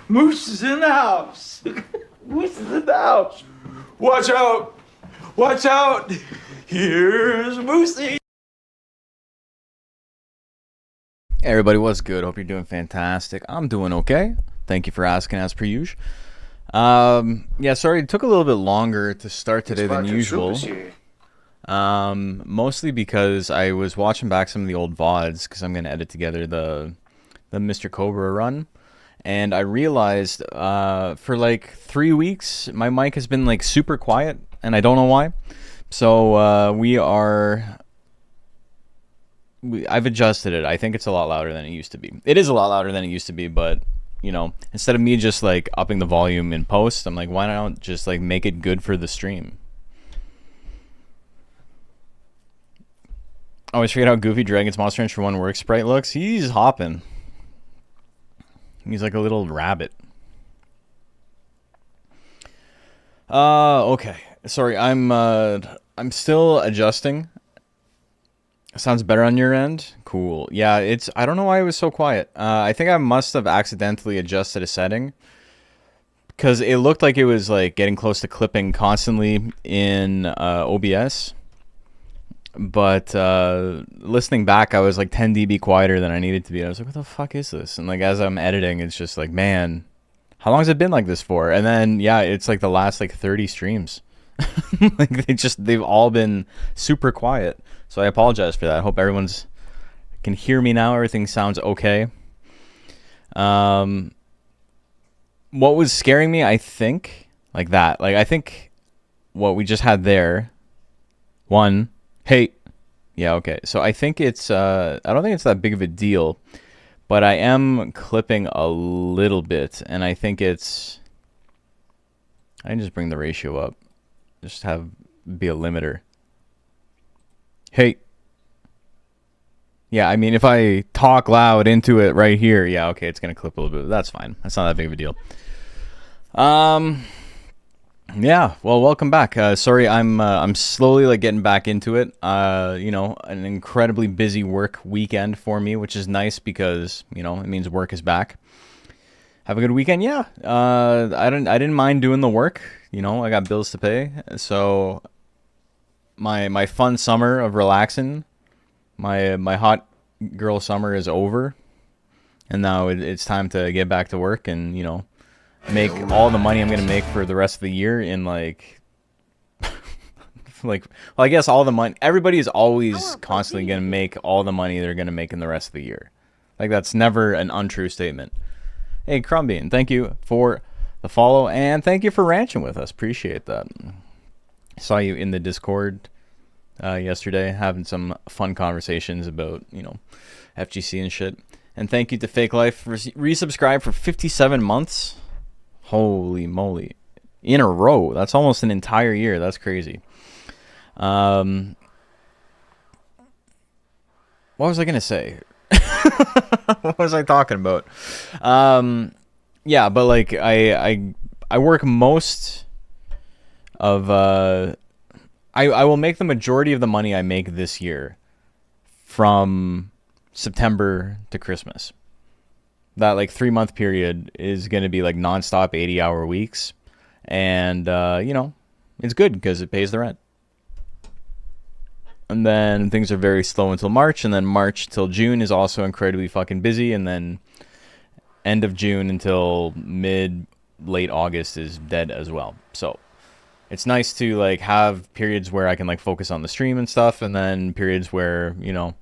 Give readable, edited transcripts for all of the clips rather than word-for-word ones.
Moose is in the house. Moose is in the house. Watch out. Watch out. Here's Moosey. Hey everybody, what's good? Hope you're doing fantastic. I'm doing okay. Thank you for asking, as per usual. Yeah, sorry, it took a little bit longer to start today than usual. Mostly because I was watching back some of the old VODs because I'm going to edit together the Mr. Cobra run. And I realized for like 3 weeks, my mic has been like super quiet, and I don't know why. So I've adjusted it. I think it's a lot louder than it used to be. It is a lot louder than it used to be, but you know, instead of me just like upping the volume in post, I'm like, why not just like make it good for the stream? I always forget how goofy Dragon's Monster Rancher 1 work sprite looks. He's hopping. He's like a little rabbit. Okay. Sorry, I'm still adjusting. Sounds better on your end? Cool. Yeah, I don't know why it was so quiet. I think I must have accidentally adjusted a setting, because it looked like it was like getting close to clipping constantly in OBS. But listening back, I was like 10 dB quieter than I needed to be. I was like, what the fuck is this? And like as I'm editing, it's just like, man, how long has it been like this for? And then yeah, it's like the last like 30 streams. Like they've all been super quiet. So I apologize for that. I hope everyone's can hear me now. Everything sounds okay. What was scaring me, I think, like that. Like I think what we just had there, one. Hey, yeah, okay. So I think it's, I don't think it's that big of a deal, but I am clipping a little bit, and I think it's, I can just bring the ratio up, just be a limiter. Hey. Yeah, I mean, if I talk loud into it right here, yeah, okay, it's going to clip a little bit. That's fine. That's not that big of a deal. Yeah, well, welcome back. Sorry, I'm slowly like getting back into it. You know, an incredibly busy work weekend for me, which is nice because, you know, it means work is back. Have a good weekend. Yeah. I didn't mind doing the work. You know, I got bills to pay. So my fun summer of relaxing, my hot girl summer is over. And now it's time to get back to work and, you know, make all the money I'm gonna make for the rest of the year in like well, I guess all the money, everybody is always constantly gonna make all the money they're gonna make in the rest of the year. Like that's never an untrue statement. Hey Crumbean, thank you for the follow, and thank you for ranching with us. Appreciate that. Saw you in the Discord yesterday having some fun conversations about, you know, FGC and shit. And thank you to Fake Life for resubscribe for 57 months. Holy moly. In a row. That's almost an entire year. That's crazy. What was I going to say? What was I talking about? Yeah, but like I work most of I will make the majority of the money I make this year from September to Christmas. that like 3 month period is going to be like nonstop 80-hour weeks. And, you know, it's good because it pays the rent. And then things are very slow until March. And then March till June is also incredibly fucking busy. And then end of June until late August is dead as well. So it's nice to like have periods where I can like focus on the stream and stuff. And then periods where, you know,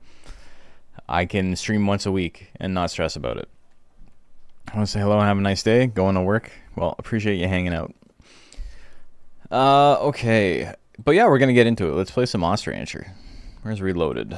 I can stream once a week and not stress about it. I want to say hello and have a nice day. Going to work. Well, appreciate you hanging out. Okay. But yeah, we're going to get into it. Let's play some Monster Rancher. Where's Reloaded?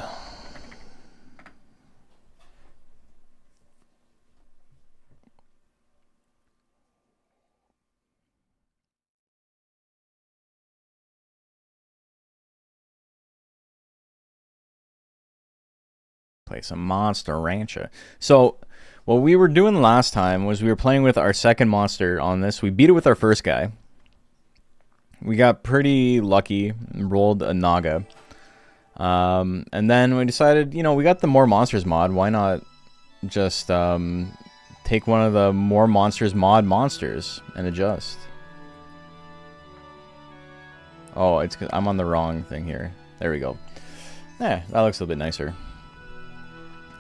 Play some Monster Rancher. So, what we were doing last time was we were playing with our second monster on this. We beat it with our first guy. We got pretty lucky and rolled a Naga. And then we decided, you know, we got the More Monsters mod. Why not just take one of the More Monsters mod monsters and adjust? Oh, I'm on the wrong thing here. There we go. Yeah, that looks a little bit nicer.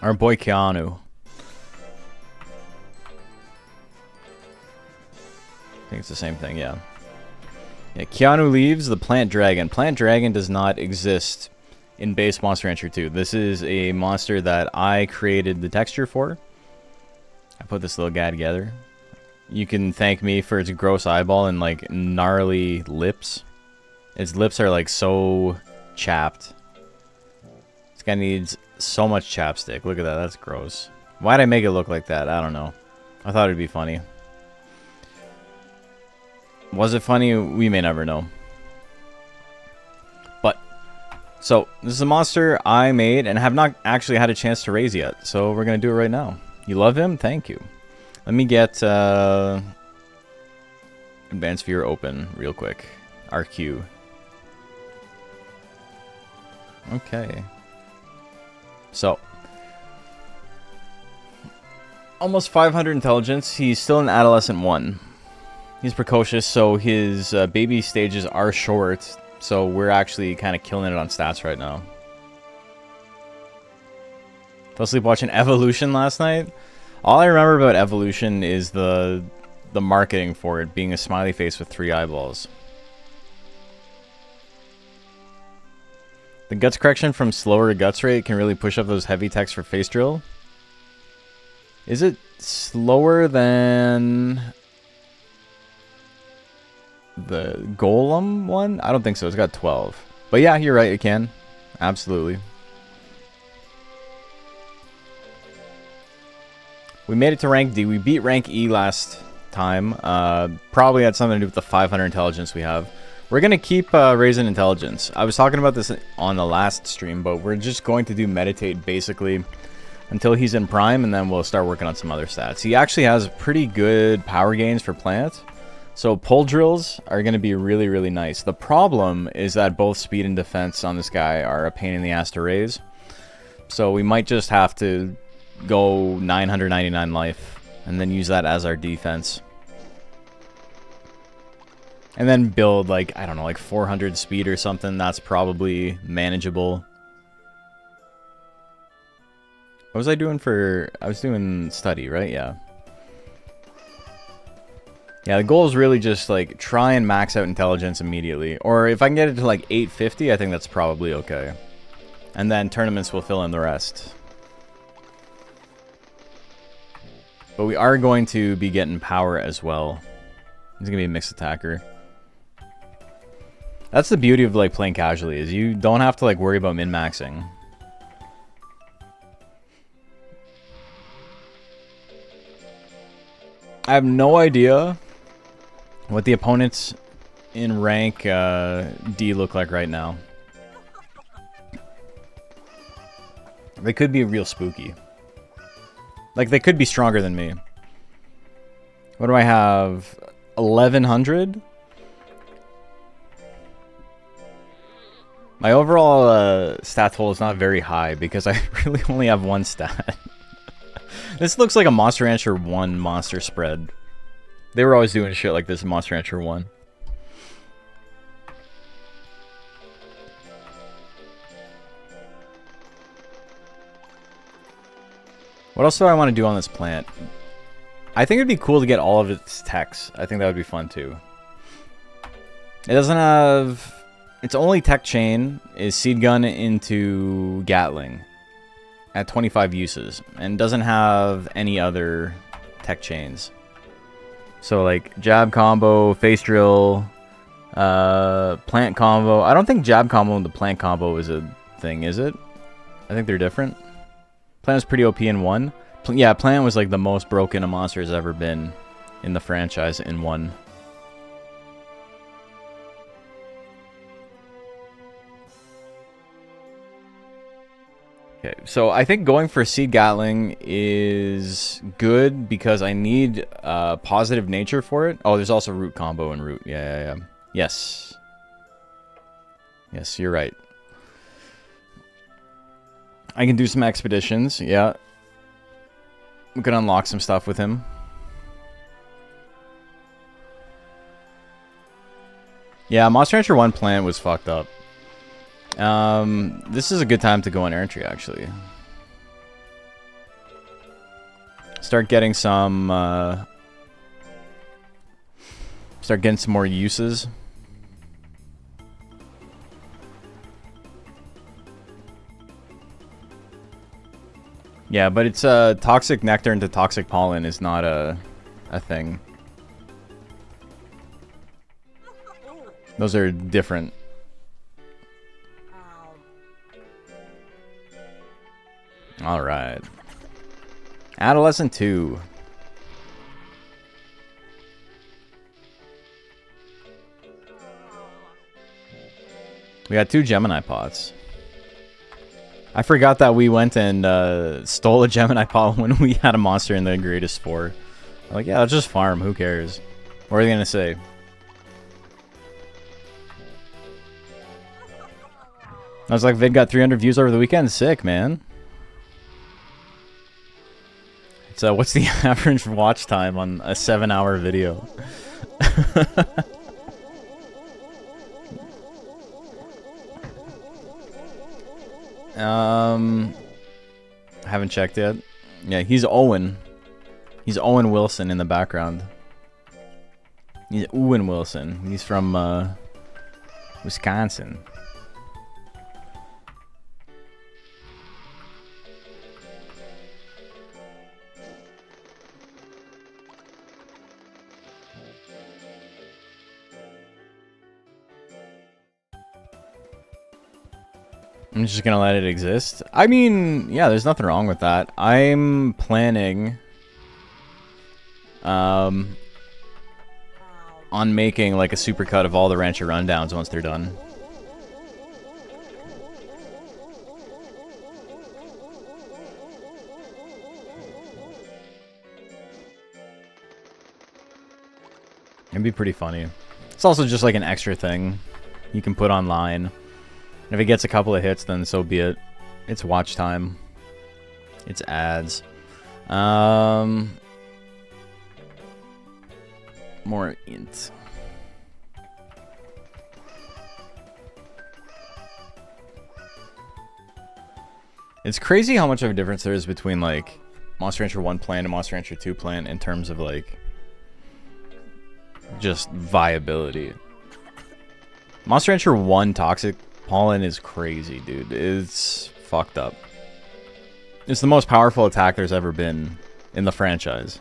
Our boy Keanu. I think it's the same thing, yeah. Yeah, Keanu leaves the Plant Dragon. Plant Dragon does not exist in base Monster Rancher 2. This is a monster that I created the texture for. I put this little guy together. You can thank me for its gross eyeball and like gnarly lips. Its lips are like so chapped. This guy needs so much chapstick. Look at that. That's gross. Why'd I make it look like that? I don't know. I thought it'd be funny. Was it funny? We may never know. But, so, this is a monster I made and have not actually had a chance to raise yet. So, we're going to do it right now. You love him? Thank you. Let me get Advanced Viewer open real quick. RQ. Okay. So, almost 500 intelligence. He's still an adolescent 1. He's precocious, so his baby stages are short. So we're actually kind of killing it on stats right now. Fell asleep watching Evolution last night. All I remember about Evolution is the marketing for it being a smiley face with 3 eyeballs. The guts correction from slower guts rate can really push up those heavy techs for face drill. Is it slower than the Golem one? I don't think so. It's got 12. But yeah, you're right. It can. Absolutely. We made it to rank D. We beat rank E last time. Probably had something to do with the 500 intelligence we have. We're going to keep raising intelligence. I was talking about this on the last stream, but we're just going to do meditate basically until he's in prime, and then we'll start working on some other stats. He actually has pretty good power gains for plant. So pull drills are going to be really, really nice. The problem is that both speed and defense on this guy are a pain in the ass to raise. So we might just have to go 999 life and then use that as our defense. And then build like, I don't know, like 400 speed or something. That's probably manageable. What was I doing for... I was doing study, right? Yeah. Yeah, the goal is really just like try and max out intelligence immediately. Or if I can get it to like 850, I think that's probably okay. And then tournaments will fill in the rest. But we are going to be getting power as well. He's going to be a mixed attacker. That's the beauty of like playing casually, is you don't have to like worry about min-maxing. I have no idea what the opponents in rank D look like right now. They could be real spooky. Like, they could be stronger than me. What do I have? 1100? My overall stat total is not very high because I really only have one stat. This looks like a Monster Rancher 1 monster spread. They were always doing shit like this in Monster Rancher 1. What else do I want to do on this plant? I think it'd be cool to get all of its techs. I think that would be fun too. It doesn't have... Its only tech chain is Seed Gun into Gatling at 25 uses. And doesn't have any other tech chains. So like jab combo, face drill, plant combo. I don't think jab combo and the plant combo is a thing, is it? I think they're different. Plant was pretty OP in 1. Yeah, Plant was like the most broken a monster has ever been in the franchise in 1. Okay, so I think going for Seed Gatling is good because I need positive nature for it. Oh, there's also root combo and root. Yeah. Yes. Yes, you're right. I can do some expeditions, yeah. We can unlock some stuff with him. Yeah, Monster Rancher 1 Plant was fucked up. This is a good time to go on Errantry, actually. Start getting some, more uses. Yeah, but it's toxic nectar into toxic pollen is not a thing. Those are different. All right. Adolescent 2. We got 2 Gemini pots. I forgot that we went and stole a Gemini pot when we had a monster in the greatest 4. I'm like, yeah, let's just farm. Who cares? What are they gonna say? I was like, Vid got 300 views over the weekend. Sick, man. So, what's the average watch time on a 7-hour video? I haven't checked yet. Yeah, he's Owen. He's Owen Wilson in the background. He's Owen Wilson. He's from Wisconsin. I'm just gonna let it exist. I mean, yeah, there's nothing wrong with that. I'm planning on making like a supercut of all the Rancher rundowns once they're done. It'd be pretty funny. It's also just like an extra thing you can put online. If it gets a couple of hits, then so be it. It's watch time. It's ads. More int. It's crazy how much of a difference there is between like Monster Rancher 1 Plant and Monster Rancher 2 Plant in terms of like just viability. Monster Rancher 1 Toxic Pollen is crazy, dude. It's fucked up. It's the most powerful attack there's ever been in the franchise.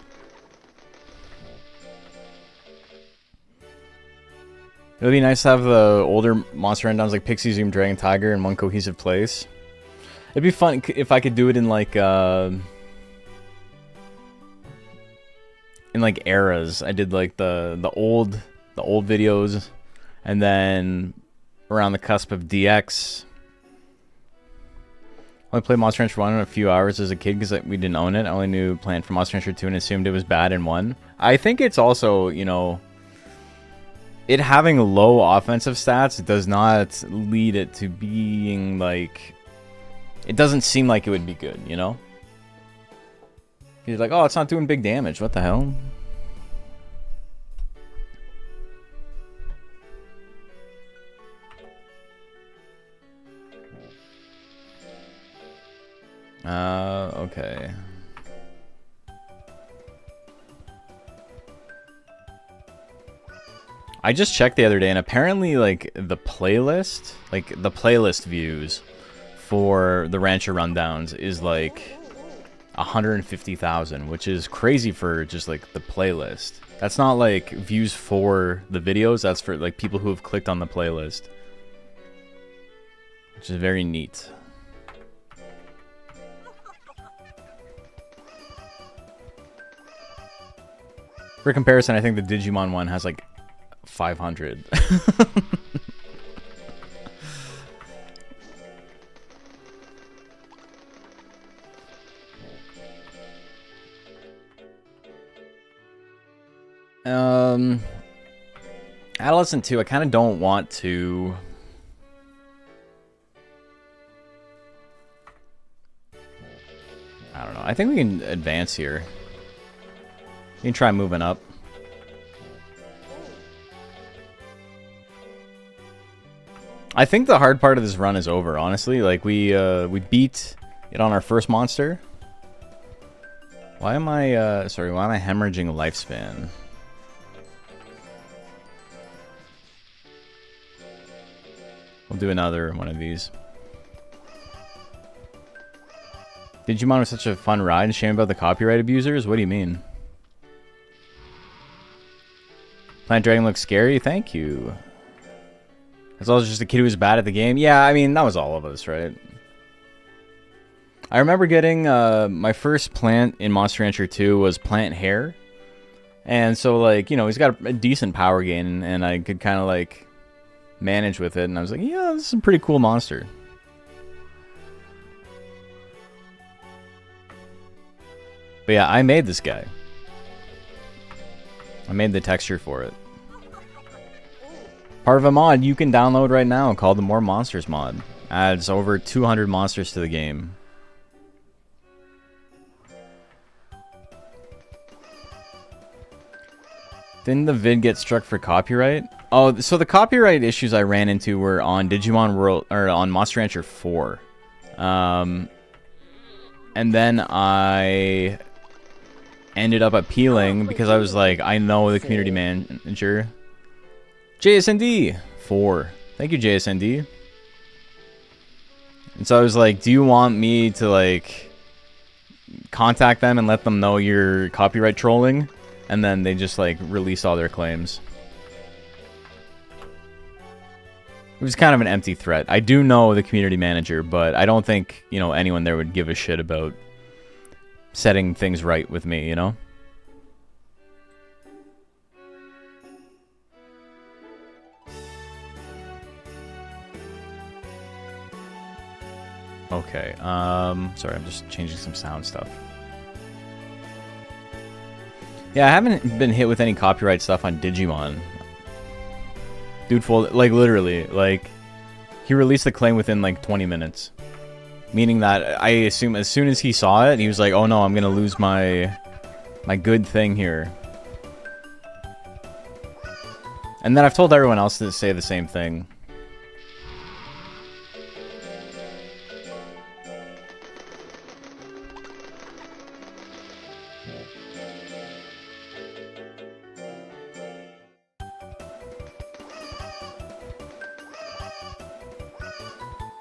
It would be nice to have the older monster rundowns like Pixie Zoom, Dragon Tiger in one cohesive place. It'd be fun if I could do it in like eras. I did like the old videos, and then around the cusp of DX. I only played Monster Rancher 1 in a few hours as a kid because we didn't own it. I only knew Plant from Monster Rancher 2 and assumed it was bad in 1. I think it's also, you know, it having low offensive stats does not lead it to being like... It doesn't seem like it would be good, you know? He's like, oh, it's not doing big damage. What the hell? Okay. I just checked the other day, and apparently, like, the playlist views for the Rancher Rundowns is, like, 150,000, which is crazy for just, like, the playlist. That's not, like, views for the videos. That's for, like, people who have clicked on the playlist. Which is very neat. For comparison, I think the Digimon one has, like, 500. Adolescent 2, I kind of don't want to... I don't know. I think we can advance here. You can try moving up. I think the hard part of this run is over, honestly. Like, we beat it on our first monster. Why am I, sorry, why am I hemorrhaging lifespan? We'll do another one of these. Digimon was such a fun ride. Shame about the copyright abusers? What do you mean? Plant Dragon looks scary? Thank you. That's also just a kid who was bad at the game? Yeah, I mean, that was all of us, right? I remember getting my first plant in Monster Rancher 2 was Plant Hair. And so, like, you know, he's got a decent power gain, and I could kind of, like, manage with it. And I was like, yeah, this is a pretty cool monster. But yeah, I made this guy. I made the texture for it. Part of a mod you can download right now called the More Monsters mod. Adds over 200 monsters to the game. Didn't the vid get struck for copyright? Oh, so the copyright issues I ran into were on Digimon World, or on Monster Rancher 4. And then I ended up appealing because I was like, I know the community manager. JSND 4. Thank you, JSND. And so I was like, do you want me to, like, contact them and let them know you're copyright trolling? And then they just, like, released all their claims. It was kind of an empty threat. I do know the community manager, but I don't think, you know, anyone there would give a shit about setting things right with me, you know? Okay, sorry, I'm just changing some sound stuff. Yeah, I haven't been hit with any copyright stuff on Digimon. Dude, like, literally, like, he released the claim within, like, 20 minutes. Meaning that, I assume, as soon as he saw it, he was like, oh no, I'm gonna lose my good thing here. And then I've told everyone else to say the same thing.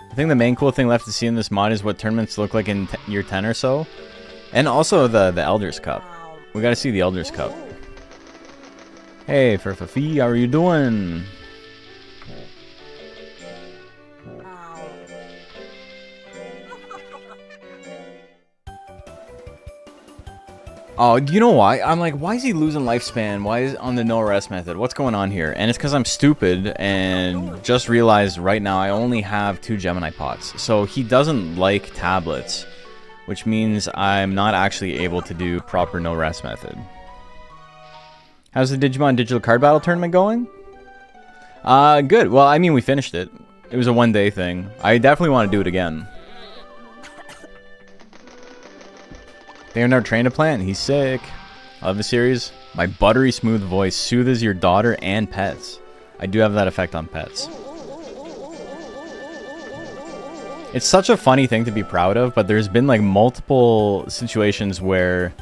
I think the main cool thing left to see in this mod is what tournaments look like in year 10 or so. And also the Elders Cup. We gotta see the Elders Cup. Hey, Furfafi, how are you doing? Oh, you know why? I'm like, why is he losing lifespan? Why is on the no rest method? What's going on here? And it's because I'm stupid and just realized right now I only have 2 Gemini pots. So he doesn't like tablets, which means I'm not actually able to do proper no rest method. How's the Digimon Digital Card Battle tournament going? Good. Well, I mean, we finished it. It was a one-day thing. I definitely want to do it again. They are now trained a plant. He's sick. I love the series. My buttery smooth voice soothes your daughter and pets. I do have that effect on pets. It's such a funny thing to be proud of, but there's been like multiple situations where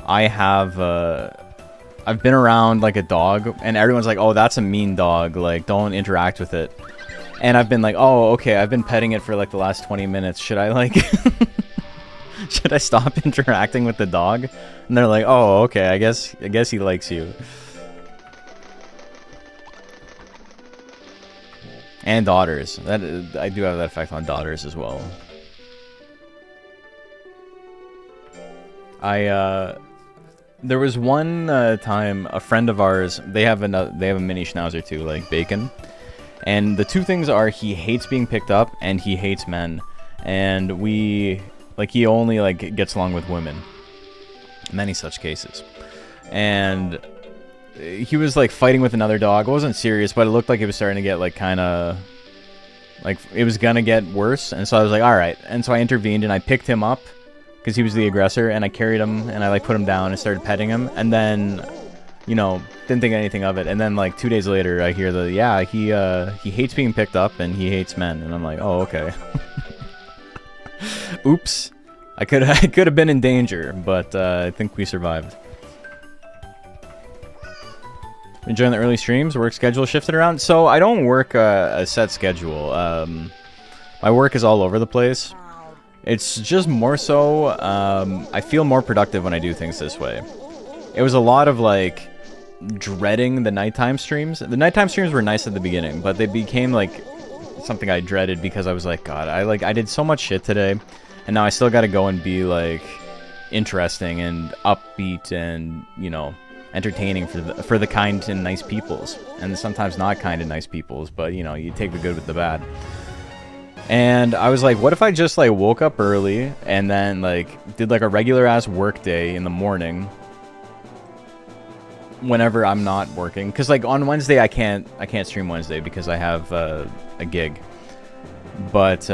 I have I've been around like a dog and everyone's like, oh, that's a mean dog, like don't interact with it. And I've been like, oh, okay, I've been petting it for like the last 20 minutes. Should I like should I stop interacting with the dog? And they're like, oh, okay, I guess he likes you. And daughters. I do have that effect on daughters as well. There was one time a friend of ours, they have a mini schnauzer too, like Bacon. And the two things are he hates being picked up and he hates men. And he only like gets along with women. Many such cases. And he was like fighting with another dog. It wasn't serious, but it looked like it was starting to get like kind of like it was gonna get worse. And so I was like, all right. And so I intervened and I picked him up because he was the aggressor, and I carried him and I like put him down and started petting him. And then, you know, didn't think anything of it. And then like 2 days later, I hear he hates being picked up and he hates men. And I'm like, oh, okay. Oops. I could have been in danger, but I think we survived. Enjoying the early streams? Work schedule shifted around? So I don't work a set schedule. My work is all over the place. It's just more so, I feel more productive when I do things this way. It was a lot of like dreading the nighttime streams. The nighttime streams were nice at the beginning, but they became like something I dreaded because I was like, God, I did so much shit today, and now I still got to go and be like interesting and upbeat and, you know, entertaining for the kind and nice peoples, and sometimes not kind and nice peoples, but you know, you take the good with the bad. And I was like, what if I just like woke up early and then like did like a regular ass work day in the morning whenever I'm not working? Because like on Wednesday I can't stream Wednesday because I have a gig. But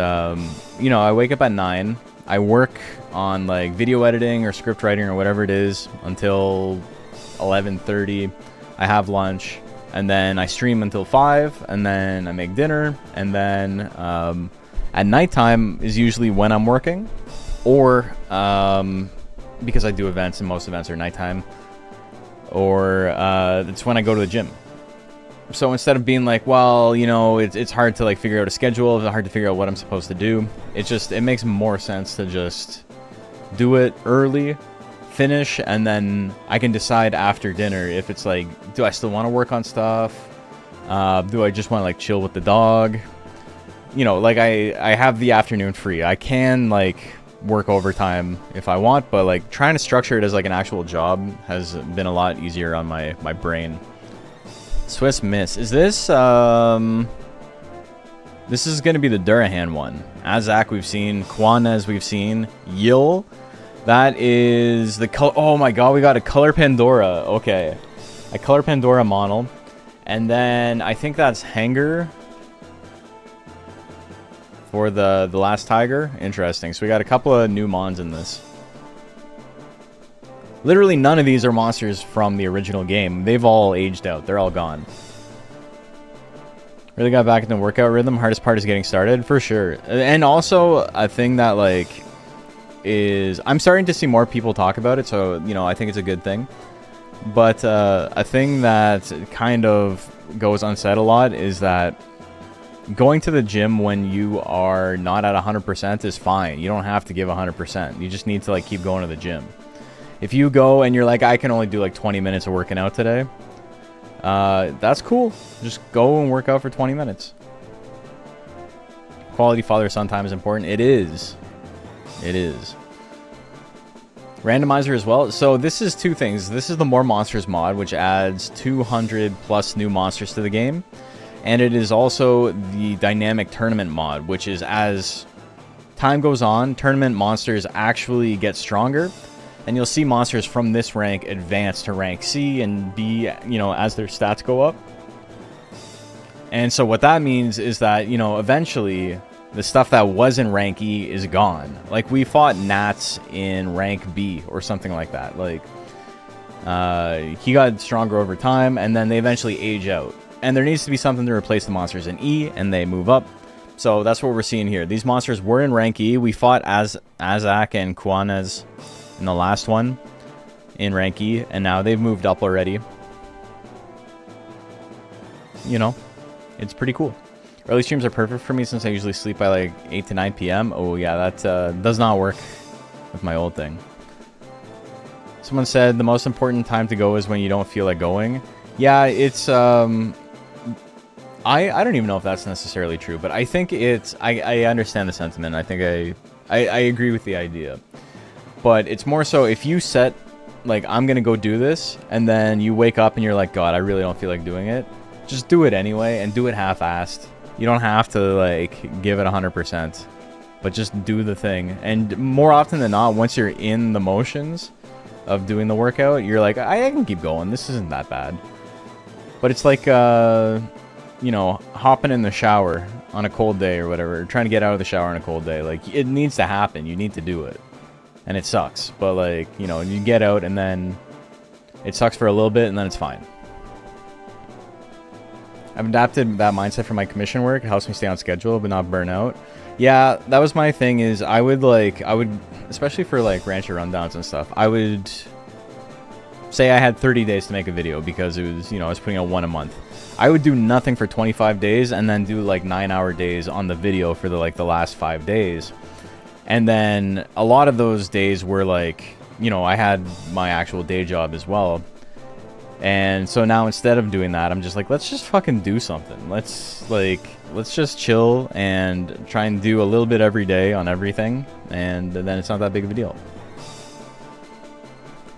you know, I wake up at 9. I work on like video editing or script writing or whatever it is until 11:30. I have lunch, and then I stream until 5, and then I make dinner, and then at nighttime is usually when I'm working, or because I do events and most events are nighttime, or it's when I go to the gym. So instead of being like, well, you know, it's hard to like figure out a schedule, it's hard to figure out what I'm supposed to do, it makes more sense to just do it early, finish, and then I can decide after dinner if it's like, do I still want to work on stuff? Do I just want to like chill with the dog? You know, like I have the afternoon free. I can like work overtime if I want, but like trying to structure it as like an actual job has been a lot easier on my brain. Swiss Miss. Is this this is gonna be the Durahan one. Azak we've seen, Kwanez we've seen, Yil. That is the color. Oh my god, we got a Color Pandora. Okay. A Color Pandora model. And then I think that's Hanger for the last tiger. Interesting. So we got a couple of new mons in this. Literally none of these are monsters from the original game. They've all aged out. They're all gone. Really got back in the workout rhythm. Hardest part is getting started, for sure. And also a thing that like is I'm starting to see more people talk about it, so you know, I think it's a good thing. But a thing that kind of goes unsaid a lot is that going to the gym when you are not at 100% is fine. You don't have to give 100%. You just need to like keep going to the gym. If you go and you're like, I can only do like 20 minutes of working out today, that's cool. Just go and work out for 20 minutes. Quality father-son time is important. It is. It is. Randomizer as well. So this is two things. This is the More Monsters mod, which adds 200 plus new monsters to the game. And it is also the Dynamic Tournament mod, which is as time goes on, tournament monsters actually get stronger. And you'll see monsters from this rank advance to rank C and B, you know, as their stats go up. And so what that means is that, you know, eventually the stuff that was in rank E is gone. Like, we fought Nats in rank B or something like that. Like, he got stronger over time, and then they eventually age out. And there needs to be something to replace the monsters in E, and they move up. So that's what we're seeing here. These monsters were in rank E. We fought Azak and Kwanez in the last one in rank E, and now they've moved up already. You know, it's pretty cool. Early streams are perfect for me since I usually sleep by like 8 to 9 p.m. Oh yeah, that does not work with my old thing. Someone said the most important time to go is when you don't feel like going. Yeah, it's I don't even know if that's necessarily true, but I think it's I understand the sentiment. I think I agree with the idea. But it's more so if you set like I'm gonna go do this, and then you wake up and you're like, God, I really don't feel like doing it. Just do it anyway, and do it half-assed. You don't have to like give it 100%, but just do the thing. And more often than not, once you're in the motions of doing the workout, you're like, I can keep going. This isn't that bad. But it's like, you know, hopping in the shower on a cold day or whatever, trying to get out of the shower on a cold day. Like, it needs to happen. You need to do it. And it sucks. But, like, you know, you get out and then it sucks for a little bit and then it's fine. I've adapted that mindset for my commission work. It helps me stay on schedule but not burn out. Yeah, that was my thing is I would, especially for, like, Rancher rundowns and stuff, I would say I had 30 days to make a video because it was, you know, I was putting out one a month. I would do nothing for 25 days and then do, like, 9-hour days on the video for, the last 5 days. And then a lot of those days were, like, you know, I had my actual day job as well. And so now instead of doing that, I'm just like, let's just fucking do something. Let's just chill and try and do a little bit every day on everything. And then it's not that big of a deal.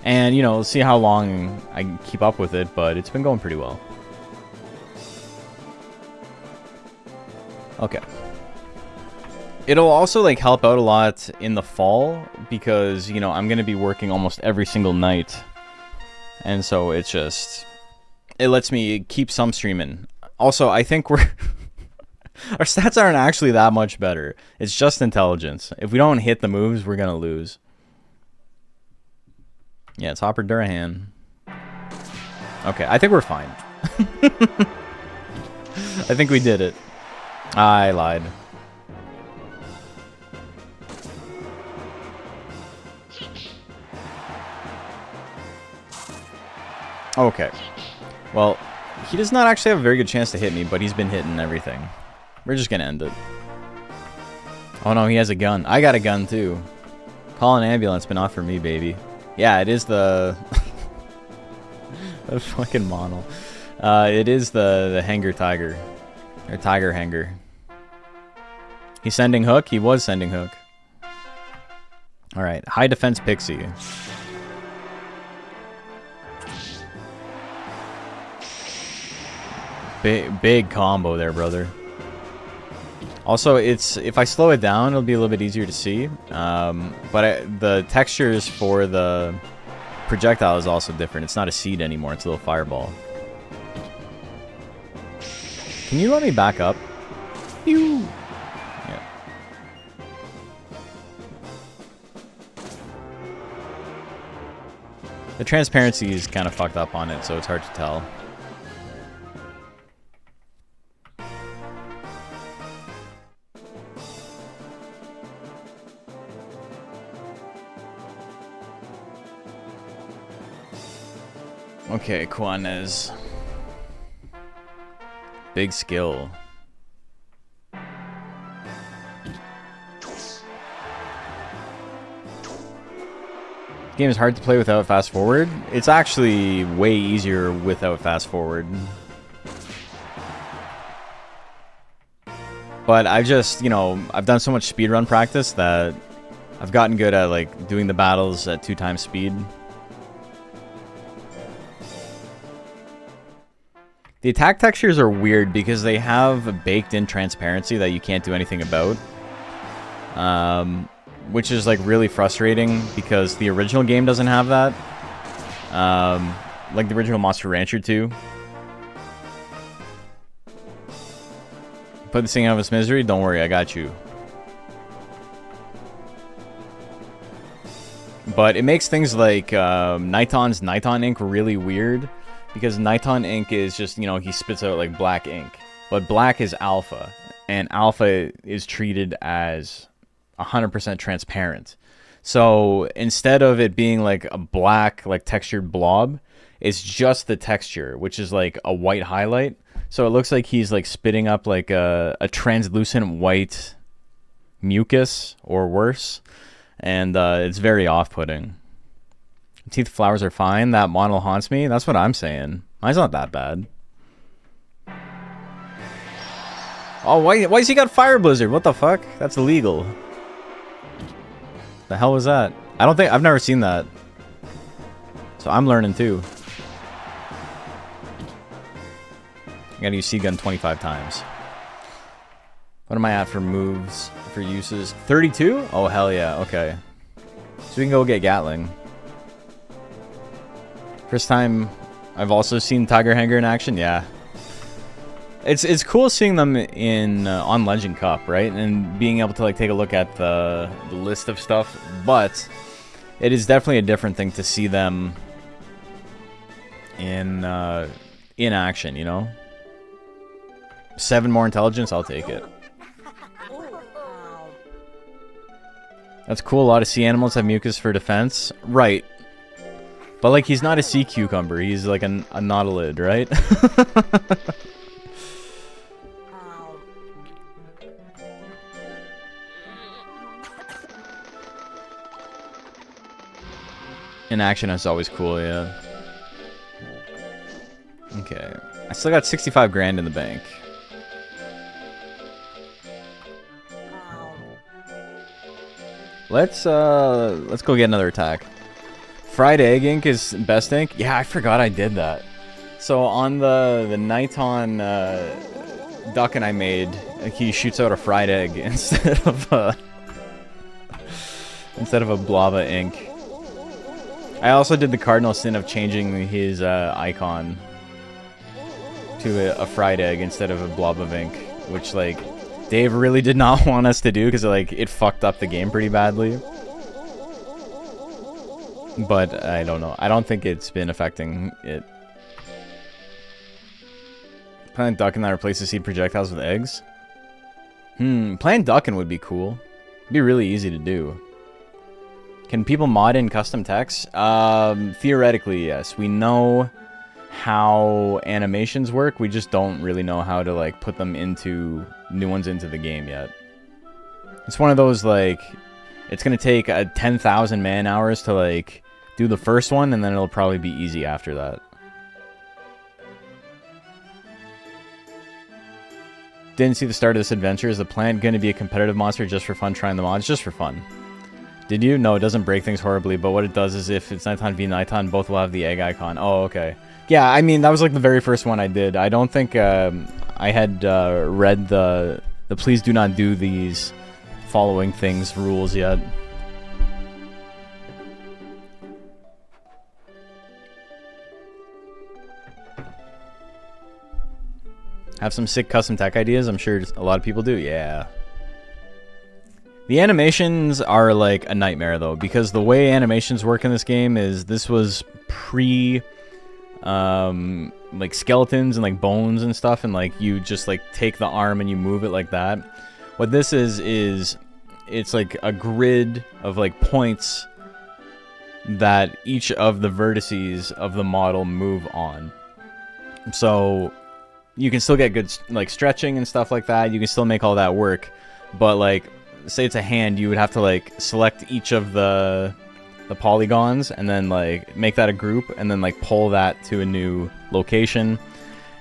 And, you know, see how long I can keep up with it, but it's been going pretty well. Okay. It'll also, like, help out a lot in the fall because, you know, I'm going to be working almost every single night. And so it's just, it lets me keep some streaming. Also, I think our stats aren't actually that much better. It's just intelligence. If we don't hit the moves, we're going to lose. Yeah, it's Hopper Durahan. Okay, I think we're fine. I think we did it. I lied. Okay. Well, he does not actually have a very good chance to hit me, but he's been hitting everything. We're just gonna end it. Oh no, he has a gun. I got a gun too. Call an ambulance, but not for me, baby. Yeah, it is the... the fucking model. It is the Hanger Tiger. Or Tiger Hanger. He's sending hook? He was sending hook. Alright, high defense Pixie. Big combo there, brother. Also, if I slow it down, it'll be a little bit easier to see. But the textures for the projectile is also different. It's not a seed anymore. It's a little fireball. Can you let me back up? Pew! Yeah. The transparency is kind of fucked up on it, so it's hard to tell. Okay, Kwanez. Big skill. This game is hard to play without fast forward. It's actually way easier without fast forward. But I've just, you know, I've done so much speedrun practice that I've gotten good at, like, doing the battles at 2 times speed. The attack textures are weird because they have baked-in transparency that you can't do anything about. Which is, like, really frustrating because the original game doesn't have that. Like the original Monster Rancher 2. Put this thing out of its misery? Don't worry, I got you. But it makes things like Niton's Niton ink really weird, because Niton ink is just, you know, he spits out like black ink. But black is alpha, and alpha is treated as 100% transparent. So instead of it being like a black, like textured blob, it's just the texture, which is like a white highlight. So it looks like he's like spitting up like a translucent white mucus or worse. And it's very off-putting. Teeth flowers are fine. That model haunts me. That's what I'm saying. Mine's not that bad. Oh, why's he got Fire Blizzard? What the fuck? That's illegal. The hell was that? I've never seen that. So I'm learning too. I gotta use C-Gun 25 times. What am I at for moves, for uses? 32? Oh, hell yeah. Okay. So we can go get Gatling. First time I've also seen Tiger Hanger in action. Yeah. It's cool seeing them in on Legend Cup, right? And being able to like take a look at the list of stuff. But it is definitely a different thing to see them in action, you know? 7 more intelligence, I'll take it. That's cool. A lot of sea animals have mucus for defense. Right. But, like, he's not a sea cucumber. He's, like, a nautilid, right? In action, that's always cool, yeah. Okay. I still got 65 grand in the bank. Let's go get another attack. Fried egg ink is best ink. Yeah, I forgot I did that. So on the Niton Duckin I made, he shoots out a fried egg instead of a Blava ink. I also did the cardinal sin of changing his icon to a fried egg instead of a blob of ink, which like Dave really did not want us to do because like it fucked up the game pretty badly. But I don't know. I don't think it's been affecting it. Plant Duckin that replaces seed projectiles with eggs? Plant Duckin would be cool. It'd be really easy to do. Can people mod in custom text? Theoretically, yes. We know how animations work. We just don't really know how to like put them into new ones into the game yet. It's one of those like it's gonna take 10,000 man hours to like do the first one, and then it'll probably be easy after that. Didn't see the start of this adventure. Is the plant going to be a competitive monster just for fun trying the mods? Just for fun. Did you? No, it doesn't break things horribly, but what it does is if it's Niton v Niton, both will have the egg icon. Oh, okay. Yeah, I mean, that was like the very first one I did. I don't think I had read the please do not do these following things rules yet. Have some sick custom tech ideas? I'm sure a lot of people do. Yeah. The animations are like a nightmare though, because the way animations work in this game is this was pre like skeletons and like bones and stuff, and like you just like take the arm and you move it like that. What this is it's like a grid of like points that each of the vertices of the model move on. So you can still get good like stretching and stuff like that. You can still make all that work, but like say it's a hand, you would have to like select each of the polygons and then like make that a group and then like pull that to a new location.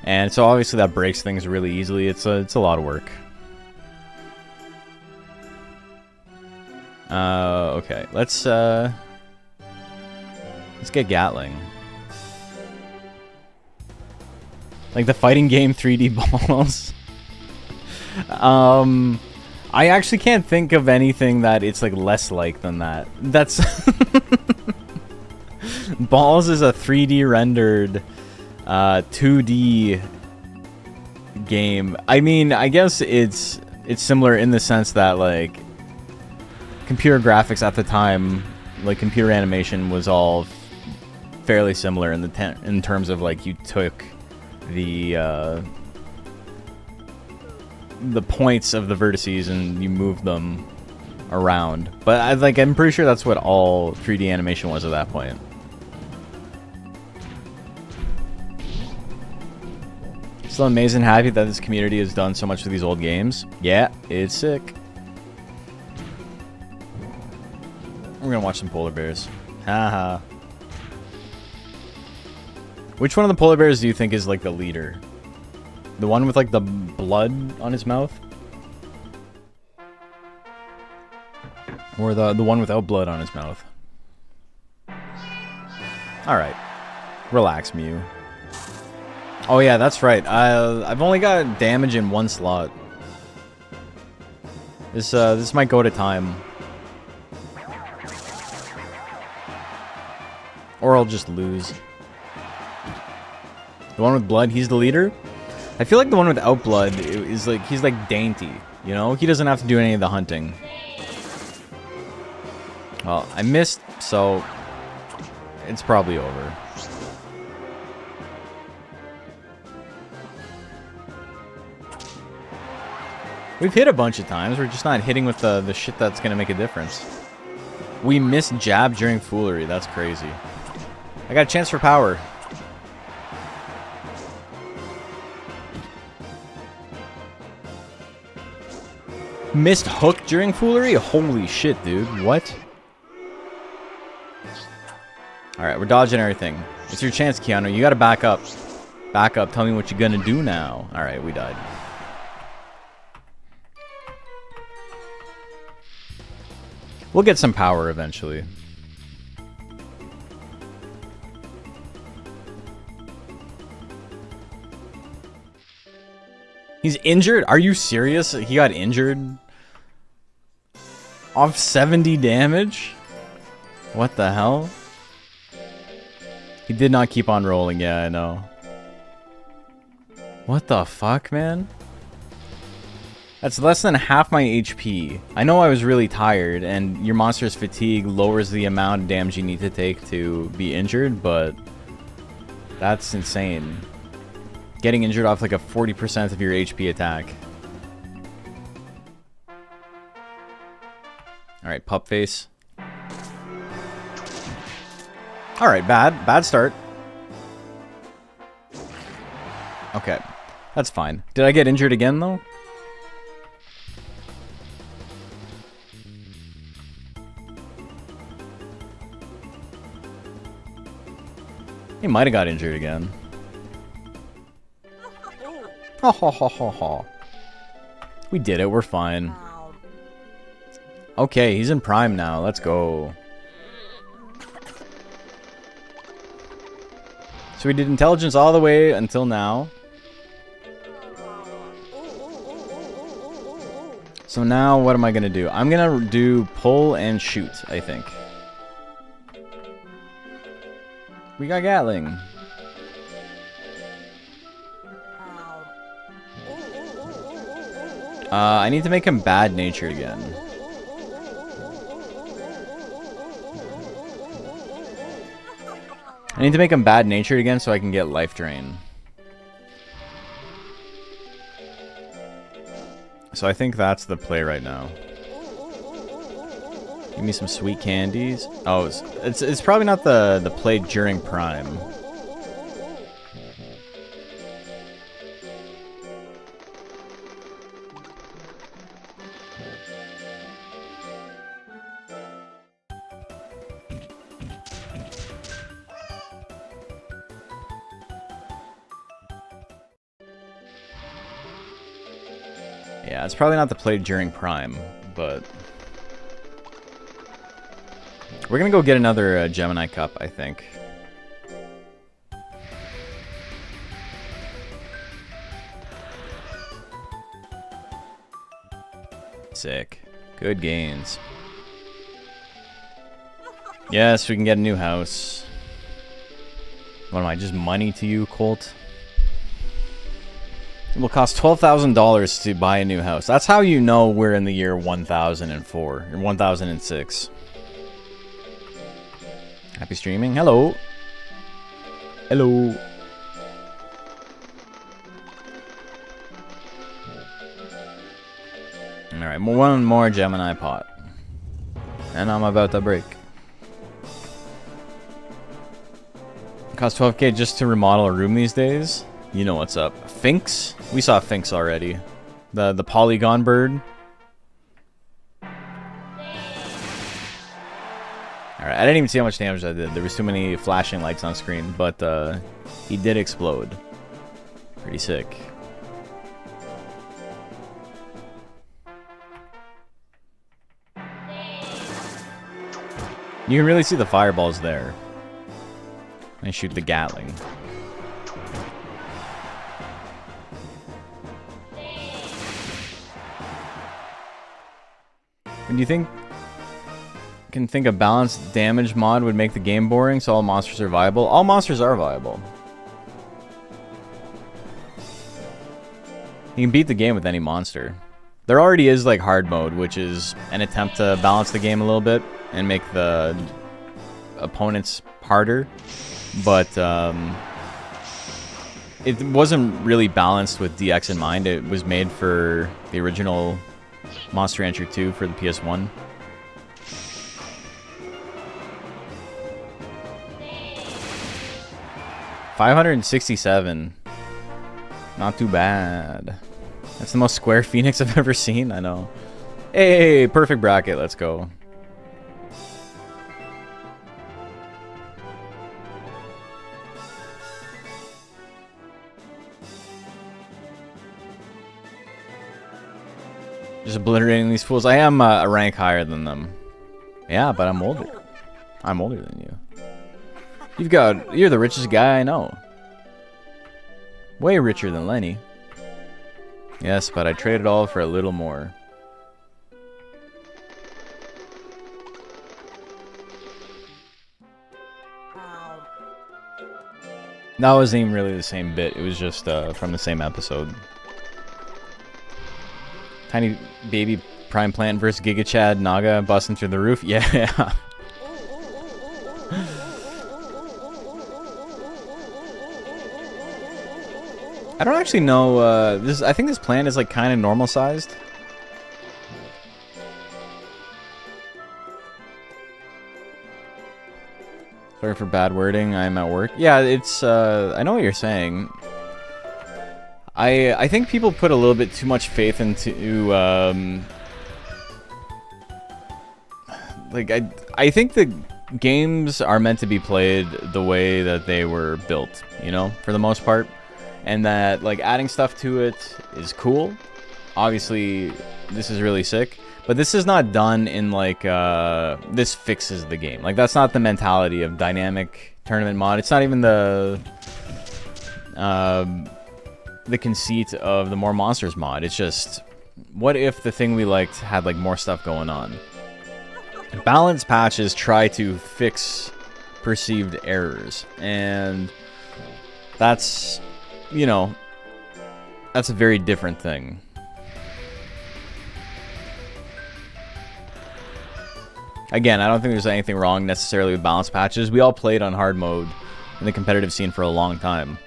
And so obviously that breaks things really easily. It's a lot of work. Okay, let's get Gatling. Like the fighting game 3D balls. I actually can't think of anything that it's like less like than that. That's Balls is a 3D rendered 2D game. I mean, I guess it's similar in the sense that like computer graphics at the time like computer animation was all fairly similar in in terms of like you took the points of the vertices and you moved them around. But I'm pretty sure that's what all 3D animation was at that point. Still amazed and happy that this community has done so much with these old games. Yeah, it's sick. We're gonna watch some polar bears. Haha. Which one of the polar bears do you think is like the leader? The one with like the blood on his mouth? Or the one without blood on his mouth? Alright. Relax, Mew. Oh yeah, that's right. I've only got damage in one slot. This might go to time. Or I'll just lose. The one with blood, he's the leader? I feel like the one without blood is like, he's like dainty, you know? He doesn't have to do any of the hunting. Well, I missed, so it's probably over. We've hit a bunch of times, we're just not hitting with the shit that's gonna make a difference. We missed jab during foolery, that's crazy. I got a chance for power. Missed hook during foolery? Holy shit, dude. What? Alright, we're dodging everything. It's your chance, Keanu. You gotta back up. Back up. Tell me what you're gonna do now. Alright, we died. We'll get some power eventually. He's injured? Are you serious? He got injured? Off 70 damage? What the hell? He did not keep on rolling, yeah, I know. What the fuck, man? That's less than half my HP. I know I was really tired, and your monster's fatigue lowers the amount of damage you need to take to be injured, but that's insane. Getting injured off like a 40% of your HP attack. Alright, pup face. Alright, bad start. Okay, that's fine. Did I get injured again though? He might have got injured again. Ha ha ha ha ha. We did it, we're fine. Okay, he's in prime now, let's go. So we did intelligence all the way until now. So now what am I gonna do? I'm gonna do pull and shoot, I think. We got Gatling. I need to make him bad-natured again. I need to make him bad-natured again so I can get life drain. So I think that's the play right now. Give me some sweet candies. Oh, it's probably not the play during prime. Yeah, it's probably not the play during prime, but we're gonna go get another Gemini Cup, I think. Sick. Good gains. Yes, we can get a new house. What am I, just money to you, Colt? It will cost $12,000 to buy a new house. That's how you know we're in the year 1004 or 1006. Happy streaming. Hello. Hello. Alright, one more Gemini pot. And I'm about to break. Cost 12k just to remodel a room these days. You know what's up. Finks? We saw Finks already. The polygon bird. Alright, I didn't even see how much damage I did. There was too many flashing lights on screen, but he did explode. Pretty sick. You can really see the fireballs there. I shoot the Gatling. And do you think a balanced damage mod would make the game boring so all monsters are viable? All monsters are viable. You can beat the game with any monster. There already is like hard mode, which is an attempt to balance the game a little bit and make the opponents harder, but it wasn't really balanced with DX in mind. It was made for the original Monster Rancher 2 for the PS1. $567. Not too bad. That's the most square Phoenix I've ever seen. I know. Hey, perfect bracket. Let's go. Just obliterating these fools. I am a rank higher than them. Yeah, but I'm older. I'm older than you. You're the richest guy I know. Way richer than Lenny. Yes, but I traded all for a little more. That wasn't even really the same bit. It was just from the same episode. Tiny baby prime plant versus Giga Chad Naga busting through the roof. Yeah. I don't actually know. I think this plant is like kind of normal sized. Sorry for bad wording. I'm at work. Yeah, it's. I know what you're saying. I think people put a little bit too much faith into. Like I think the games are meant to be played the way that they were built. You know, for the most part. And that, like, adding stuff to it is cool. Obviously, this is really sick. But this is not done in, like, this fixes the game. Like, that's not the mentality of dynamic tournament mod. It's not even the conceit of the More Monsters mod. It's just, what if the thing we liked had, like, more stuff going on? Balance patches try to fix perceived errors. And that's... You know, that's a very different thing. Again, I don't think there's anything wrong necessarily with balance patches. We all played on hard mode in the competitive scene for a long time.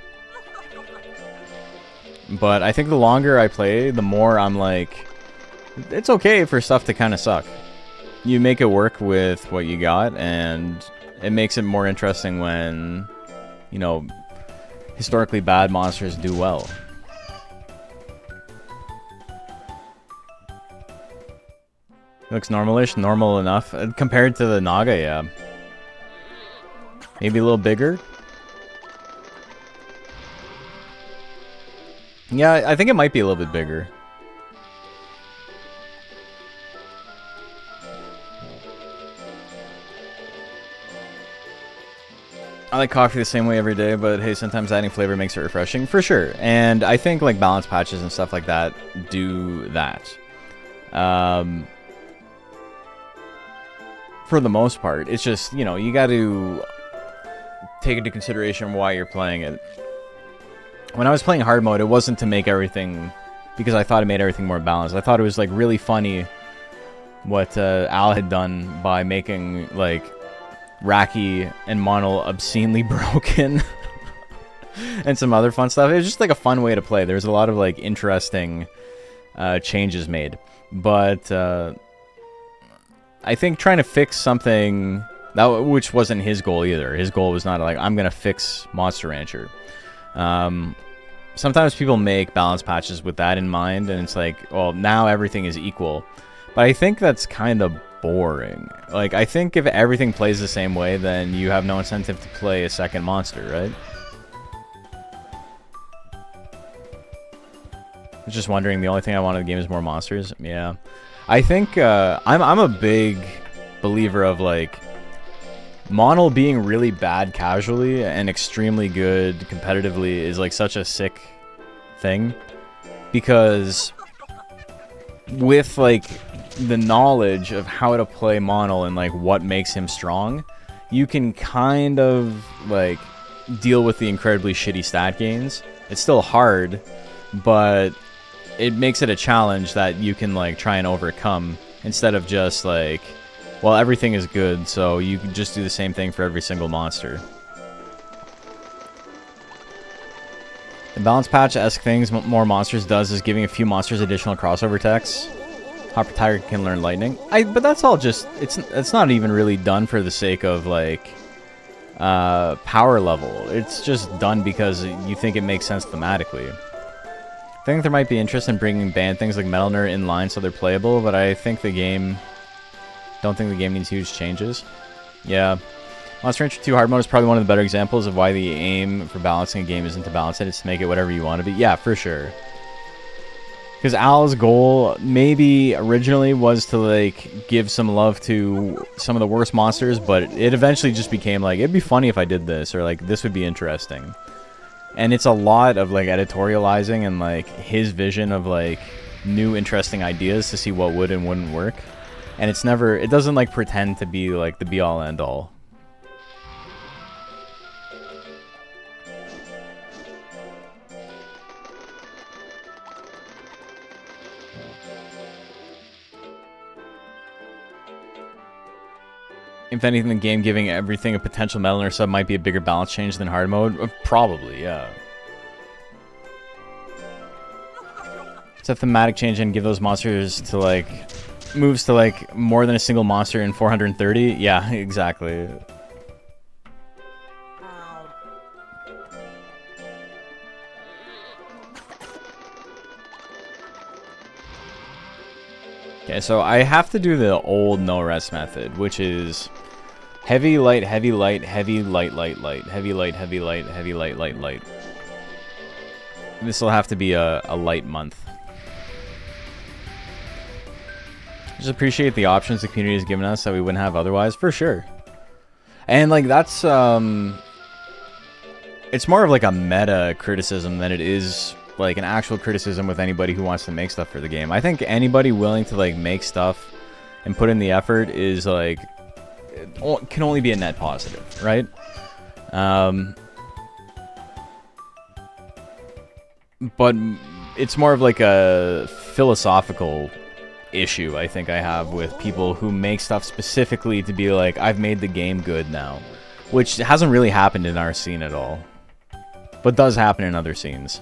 But I think the longer I play, the more I'm like, it's okay for stuff to kind of suck. You make it work with what you got, and it makes it more interesting when, you know, historically bad monsters do well. Looks normalish, normal enough. Compared to the Naga, yeah. Maybe a little bigger. Yeah, I think it might be a little bit bigger. I like coffee the same way every day, but hey, sometimes adding flavor makes it refreshing, for sure. And I think like balance patches and stuff like that do that. For the most part, it's just, you know, you got to take into consideration why you're playing it. When I was playing hard mode, it wasn't to make everything, because I thought it made everything more balanced. I thought it was like really funny what Al had done by making like Raki and Mono obscenely broken. And some other fun stuff. It was just like a fun way to play. There's a lot of like interesting changes made. But I think trying to fix something, which wasn't his goal either. His goal was not like, I'm going to fix Monster Rancher. Sometimes people make balance patches with that in mind, and it's like, well, now everything is equal. But I think that's kind of boring. Like, I think if everything plays the same way, then you have no incentive to play a second monster, right? I was just wondering, the only thing I want in the game is more monsters. Yeah. I think, I'm a big believer of, like, Mono being really bad casually and extremely good competitively is like such a sick thing, because with like the knowledge of how to play Mono and like what makes him strong, you can kind of like deal with the incredibly shitty stat gains. It's still hard, but it makes it a challenge that you can like try and overcome, instead of just like, well, everything is good, so you can just do the same thing for every single monster. The balance patch-esque things more monsters does is giving a few monsters additional crossover techs. Hopper Tiger can learn lightning. But that's all just, it's not even really done for the sake of like power level. It's just done because you think it makes sense thematically. I think there might be interest in bringing banned things like Metal Nerd in line so they're playable, but I think the game... don't think the game needs huge changes. Yeah. Monster Rancher 2 Hard Mode is probably one of the better examples of why the aim for balancing a game isn't to balance it, it's to make it whatever you want to be. Yeah, for sure. Because Al's goal maybe originally was to like give some love to some of the worst monsters, but it eventually just became like, it'd be funny if I did this, or like this would be interesting. And it's a lot of like editorializing and like his vision of like new interesting ideas to see what would and wouldn't work. And it's never, it doesn't like pretend to be like the be all end all. If anything, the game giving everything a potential Metal Nerd sub might be a bigger balance change than hard mode. Probably, yeah. It's a thematic change and give those monsters to like moves to like more than a single monster in 430. Yeah, exactly. Okay, so I have to do the old no rest method, which is heavy, light, heavy, light, heavy, light, light, light, heavy, light, heavy, light, heavy, light, light, light. This will have to be a light month. Just appreciate the options the community has given us that we wouldn't have otherwise, for sure. And like that's it's more of like a meta criticism than it is like an actual criticism with anybody who wants to make stuff for the game. I think anybody willing to like make stuff and put in the effort is like can only be a net positive, right? But it's more of like a philosophical issue I think I have with people who make stuff specifically to be like, I've made the game good now, which hasn't really happened in our scene at all, but does happen in other scenes.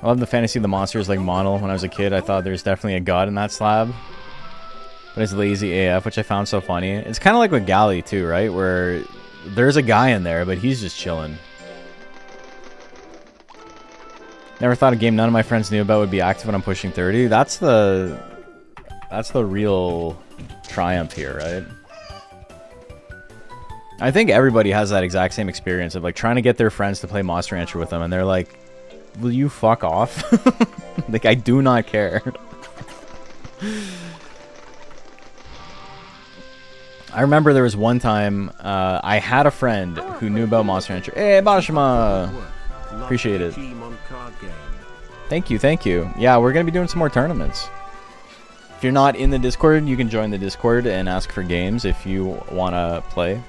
I love the fantasy of the monsters like Mono. When I was a kid, I thought there's definitely a god in that slab, but it's lazy AF, which I found so funny. It's kind of like with Galley too, right? Where there's a guy in there, but he's just chilling. Never thought a game none of my friends knew about would be active when I'm pushing 30. That's the real triumph here, right? I think everybody has that exact same experience of like trying to get their friends to play Monster Rancher with them, and they're like, will you fuck off? Like, I do not care. I remember there was one time I had a friend who knew about Monster Rancher. Hey, Bashima! Appreciate it. Thank you, thank you. Yeah, we're going to be doing some more tournaments. If you're not in the Discord, you can join the Discord and ask for games if you want to play.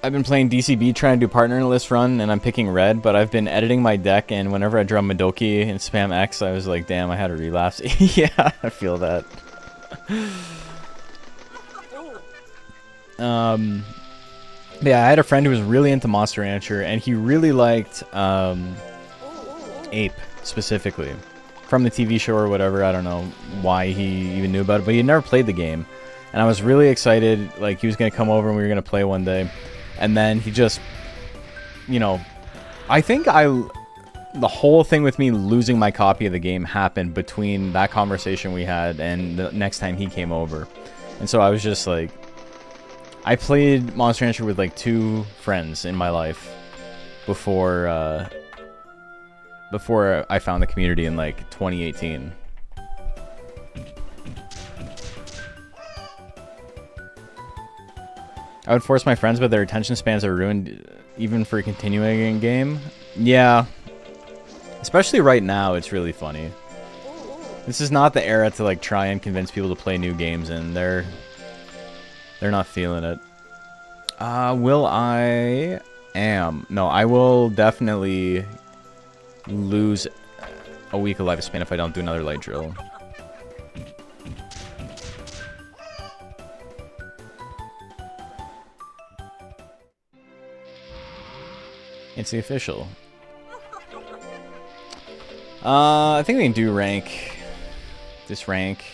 I've been playing DCB trying to do partner list run, and I'm picking red, but I've been editing my deck, and whenever I draw Madoki and spam X, I was like, damn, I had a relapse. Yeah, I feel that. Yeah, I had a friend who was really into Monster Rancher, and he really liked Ape, specifically. From the TV show or whatever, I don't know why he even knew about it, but he had never played the game. And I was really excited, like, he was going to come over and we were going to play one day. And then he just, you know, I think the whole thing with me losing my copy of the game happened between that conversation we had and the next time he came over. And so I was just like, I played Monster Rancher with like 2 friends in my life before I found the community in like 2018. I would force my friends, but their attention spans are ruined even for continuing a game. Yeah. Especially right now, it's really funny. This is not the era to like try and convince people to play new games, and they're not feeling it. Will I? No, I will definitely lose a week of lifespan if I don't do another light drill. It's the official. I think we can do rank. This rank.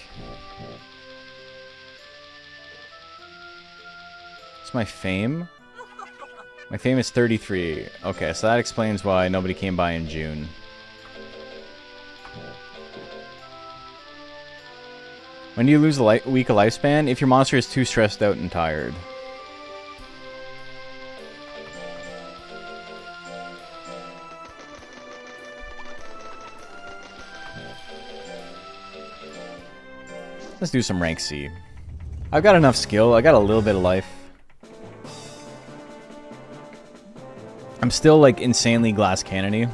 It's my fame. My fame is 33. Okay, so that explains why nobody came by in June. When do you lose a week of lifespan? If your monster is too stressed out and tired. Let's do some rank C. I've got enough skill. I got a little bit of life. I'm still like insanely glass cannony.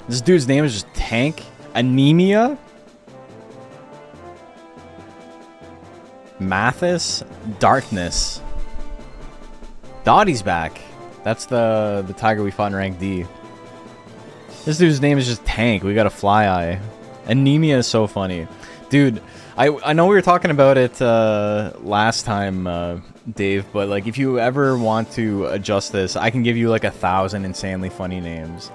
This dude's name is just Tank. Anemia. Mathis. Darkness. Dottie's back. That's the tiger we fought in rank D. This dude's name is just Tank. We got a fly eye. Anemia is so funny. Dude, I know we were talking about it last time, Dave, but like if you ever want to adjust this, I can give you like 1,000 insanely funny names.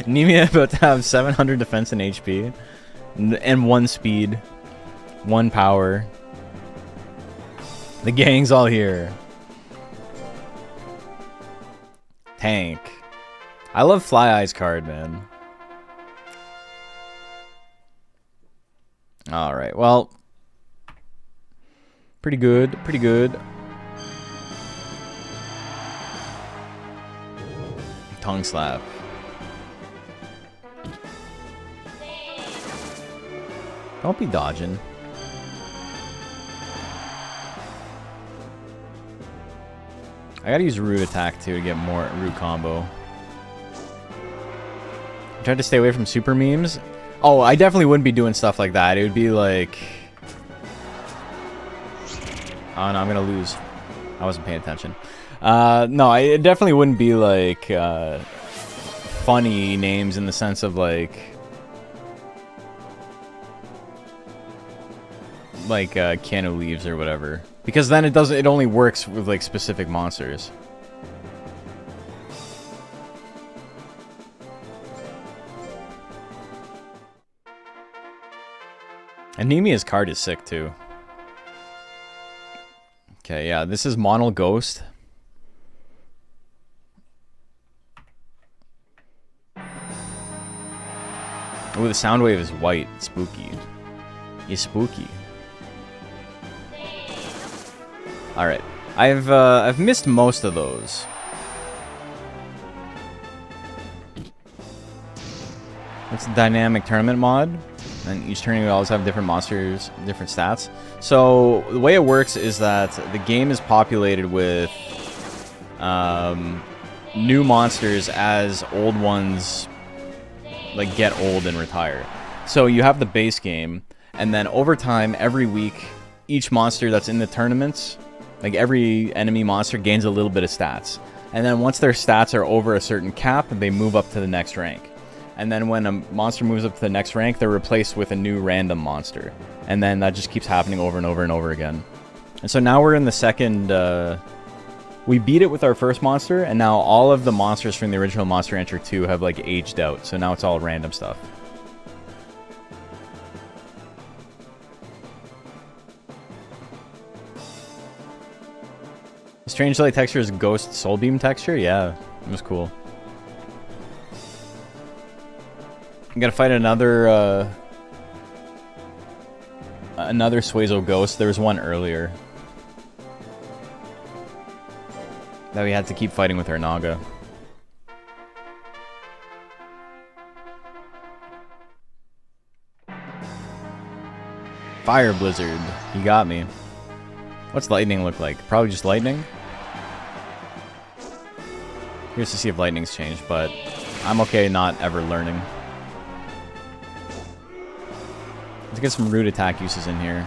Anemia about to have 700 defense and HP, and 1 speed, 1 power. The gang's all here. Tank. I love Fly Eye's card, man. Alright, well. Pretty good, pretty good. Tongue slap. Don't be dodging. I gotta use root attack too to get more root combo. I tried to stay away from super memes. Oh, I definitely wouldn't be doing stuff like that. It would be like... Oh no, I'm gonna lose. I wasn't paying attention. No, it definitely wouldn't be like funny names in the sense of like Keanu Reeves or whatever, because then it only works with like specific monsters. Anemia's card is sick too. Okay, yeah, this is Monal Ghost. Oh, the sound wave is white. Spooky. He's spooky. Alright. I've missed most of those. It's a dynamic tournament mod. And each turn you always have different monsters, different stats. So the way it works is that the game is populated with new monsters as old ones like get old and retire. So you have the base game, and then over time, every week, each monster that's in the tournaments Like every enemy monster gains a little bit of stats. And then once their stats are over a certain cap, they move up to the next rank. And then when a monster moves up to the next rank, they're replaced with a new random monster. And then that just keeps happening over and over and over again. And so now we're in the second... we beat it with our first monster, and now all of the monsters from the original Monster Rancher 2 have like aged out. So now it's all random stuff. Strange Light texture is Ghost Soul Beam texture? Yeah, it was cool. I'm gonna fight another Suezo Ghost. There was one earlier that we had to keep fighting with our Naga. Fire Blizzard. You got me. What's lightning look like? Probably just lightning? Here's to see if lightning's changed, but I'm okay not ever learning. Let's get some root attack uses in here.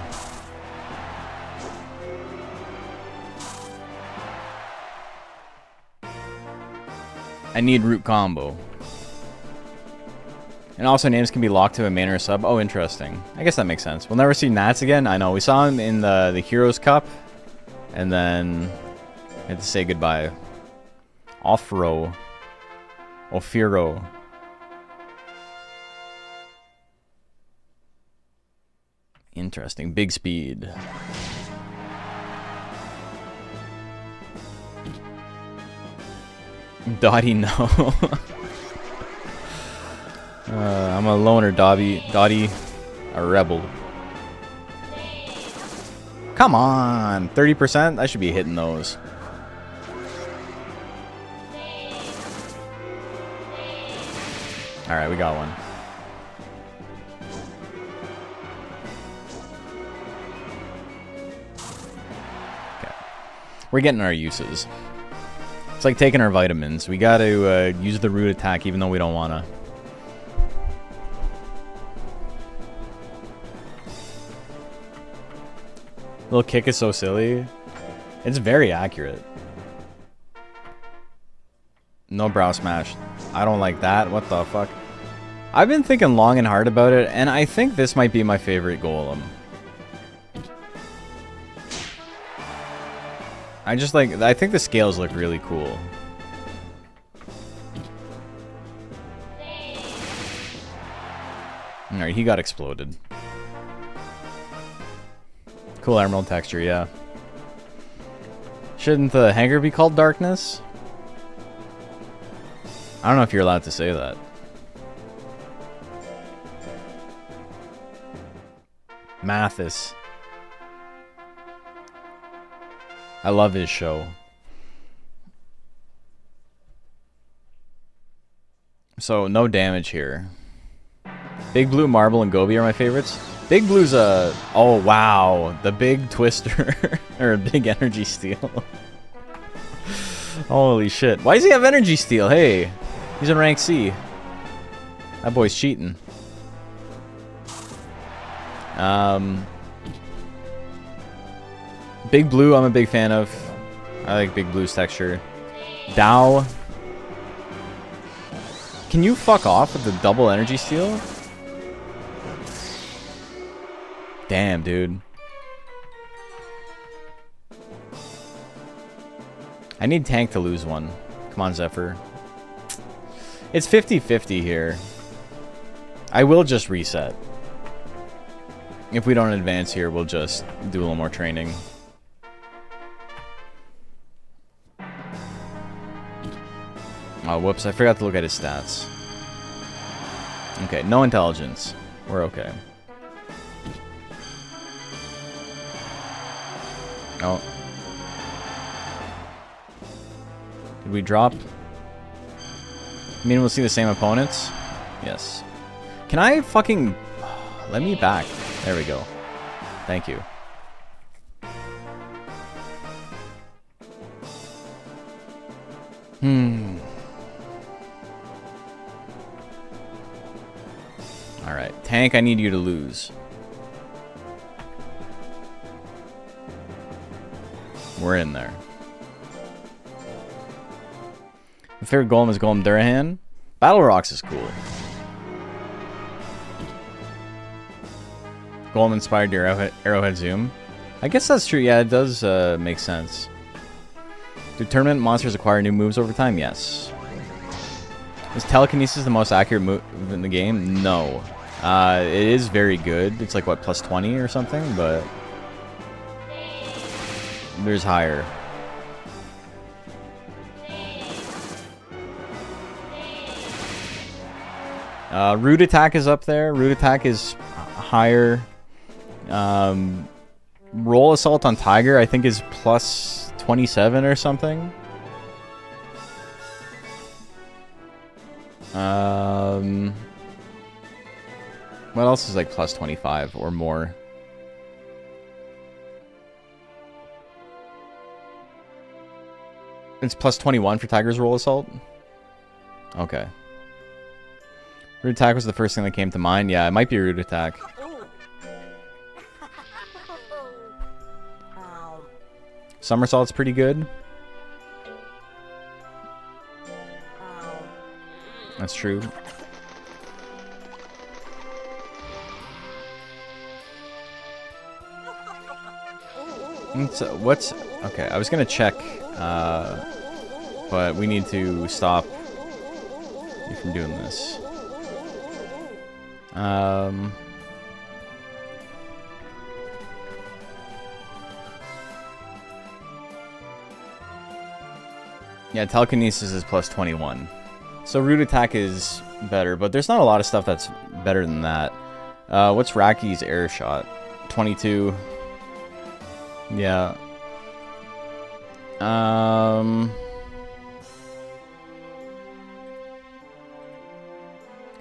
I need root combo. And also names can be locked to a main or a sub. Oh, interesting. I guess that makes sense. We'll never see Nats again. I know. We saw him in the Heroes Cup. And then we had to say goodbye. Offro. Ophiro. Interesting. Big speed. Dottie, no. I'm a loner, Dottie, a rebel. Come on, 30%? I should be hitting those. Alright, we got one. Okay. We're getting our uses. It's like taking our vitamins. We gotta use the root attack even though we don't wanna. Little kick is so silly. It's very accurate. No brow smash. I don't like that. What the fuck? I've been thinking long and hard about it, and I think this might be my favorite golem. I think the scales look really cool. Alright, he got exploded. Cool emerald texture, yeah. Shouldn't the hanger be called Darkness? I don't know if you're allowed to say that. Mathis. I love his show. So, no damage here. Big Blue, Marble, and Gobi are my favorites. Big Blue's a... Oh, wow. The big Twister. Or big Energy Steal. Holy shit. Why does he have Energy Steal? Hey. He's in rank C. That boy's cheating. Big Blue, I'm a big fan of. I like Big Blue's texture. Dow. Can you fuck off with the double Energy Steal? Damn, dude. I need Tank to lose one. Come on, Zephyr. It's 50-50 here. I will just reset. If we don't advance here, we'll just do a little more training. Oh, whoops. I forgot to look at his stats. Okay, no intelligence. We're okay. Oh. Did we drop? I mean, we'll see the same opponents? Yes. Can I fucking... Let me back. There we go. Thank you. Alright. Tank, I need you to lose. we're in there. My favorite golem is Golem Durahan. Battle Rocks is cool. Golem inspired your arrowhead zoom. I guess that's true. Yeah, it does make sense. Do tournament monsters acquire new moves over time? Yes. Is telekinesis the most accurate move in the game? No. It is very good. It's like, what, plus 20 or something? But there's higher. Root attack is up there. Root attack is higher. Roll assault on Tiger, I think, is plus 27 or something. What else is like plus 25 or more? It's plus 21 for Tiger's roll assault. Okay. Root attack was the first thing that came to mind. Yeah, it might be root attack. Somersault's pretty good. That's true. What's okay? I was gonna check, but we need to stop you from doing this. Yeah, telekinesis is plus 21. So root attack is better, but there's not a lot of stuff that's better than that. What's Raki's air shot? 22. Yeah.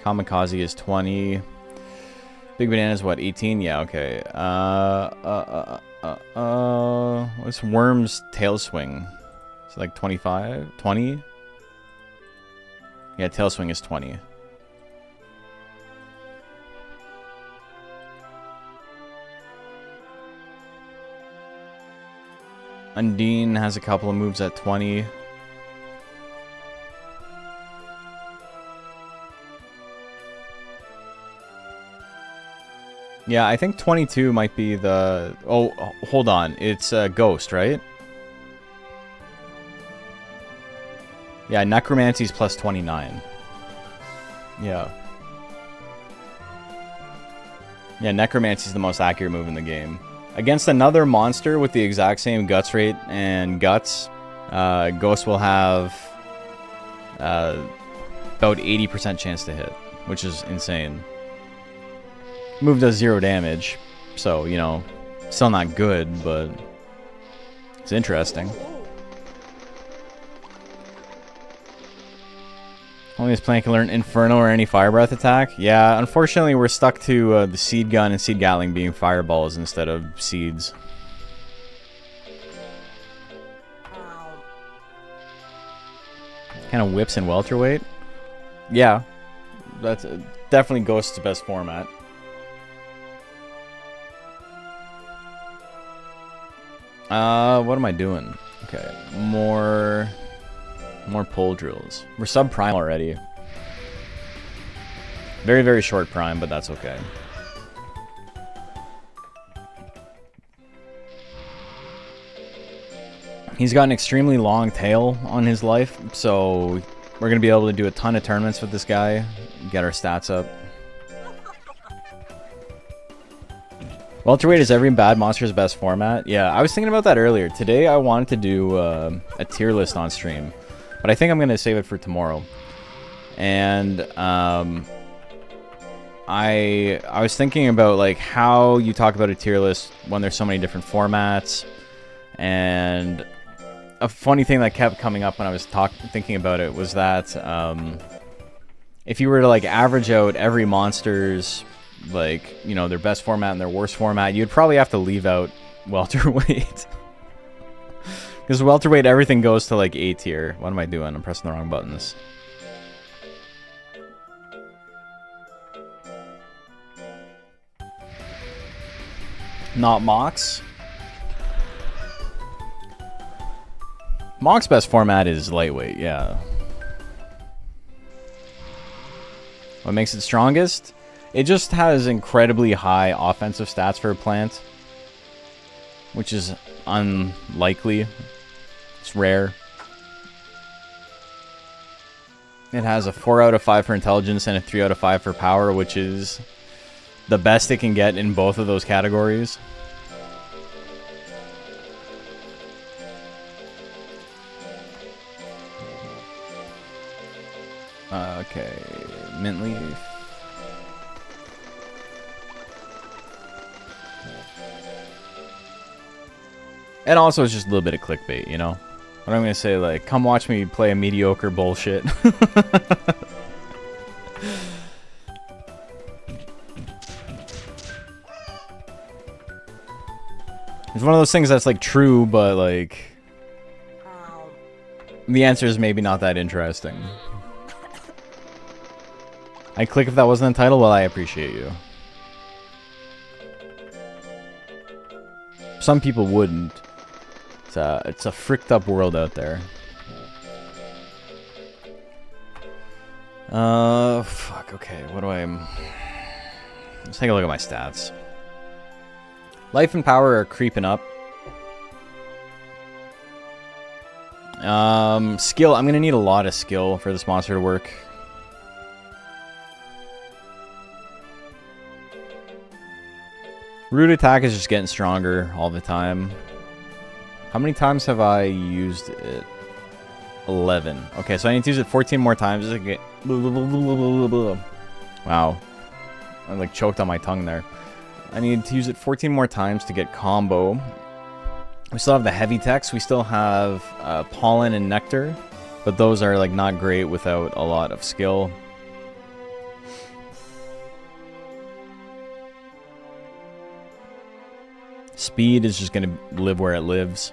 Kamikaze is 20. Big Banana is what, 18? Yeah, okay. What's Worm's tail swing? Is it like 25? 20? Yeah, tail swing is 20. Undine has a couple of moves at 20. Yeah, I think 22 might be the... Oh, hold on. It's Ghost, right? Yeah, Necromancy's plus 29. Yeah. Yeah, Necromancy's the most accurate move in the game. Against another monster with the exact same guts rate and guts, Ghost will have about 80% chance to hit, which is insane. Move does 0 damage, so, you know, still not good, but it's interesting. Only this plant can learn Inferno or any Fire Breath attack. Yeah, unfortunately we're stuck to the Seed Gun and Seed Gatling being fireballs instead of seeds. Kind of whips in welterweight. Yeah, that's definitely Ghost's best format. What am I doing? Okay, more pole drills. We're sub-prime already. Very, very short prime, but that's okay. He's got an extremely long tail on his life, so we're going to be able to do a ton of tournaments with this guy, get our stats up. Welterweight is every bad monster's best format. Yeah, I was thinking about that earlier. Today I wanted to do a tier list on stream, but I think I'm going to save it for tomorrow. And I was thinking about like how you talk about a tier list when there's so many different formats. And a funny thing that kept coming up when I was thinking about it was that if you were to like average out every monster's, like, you know, their best format and their worst format, you'd probably have to leave out welterweight. Because welterweight, everything goes to like A tier. What am I doing? I'm pressing the wrong buttons. Not Mox. Monk's best format is lightweight, yeah. What makes it strongest? It just has incredibly high offensive stats for a plant, which is unlikely. It's rare. It has a 4 out of 5 for intelligence and a 3 out of 5 for power, which is the best it can get in both of those categories. Okay, mint leaf. And also it's just a little bit of clickbait, you know? What I'm gonna say, like, come watch me play a mediocre bullshit. It's one of those things that's like true, but like the answer is maybe not that interesting. I'd click if that wasn't the title. Well, I appreciate you. Some people wouldn't. It's a fricked up world out there. Fuck, okay, what do I... Let's take a look at my stats. Life and power are creeping up. Skill, I'm gonna need a lot of skill for this monster to work. Root attack is just getting stronger all the time. How many times have I used it? 11. Okay, so I need to use it 14 more times to get... Wow. I like choked on my tongue there. I need to use it 14 more times to get combo. We still have the heavy techs. We still have pollen and nectar. But those are like not great without a lot of skill. Speed is just going to live where it lives.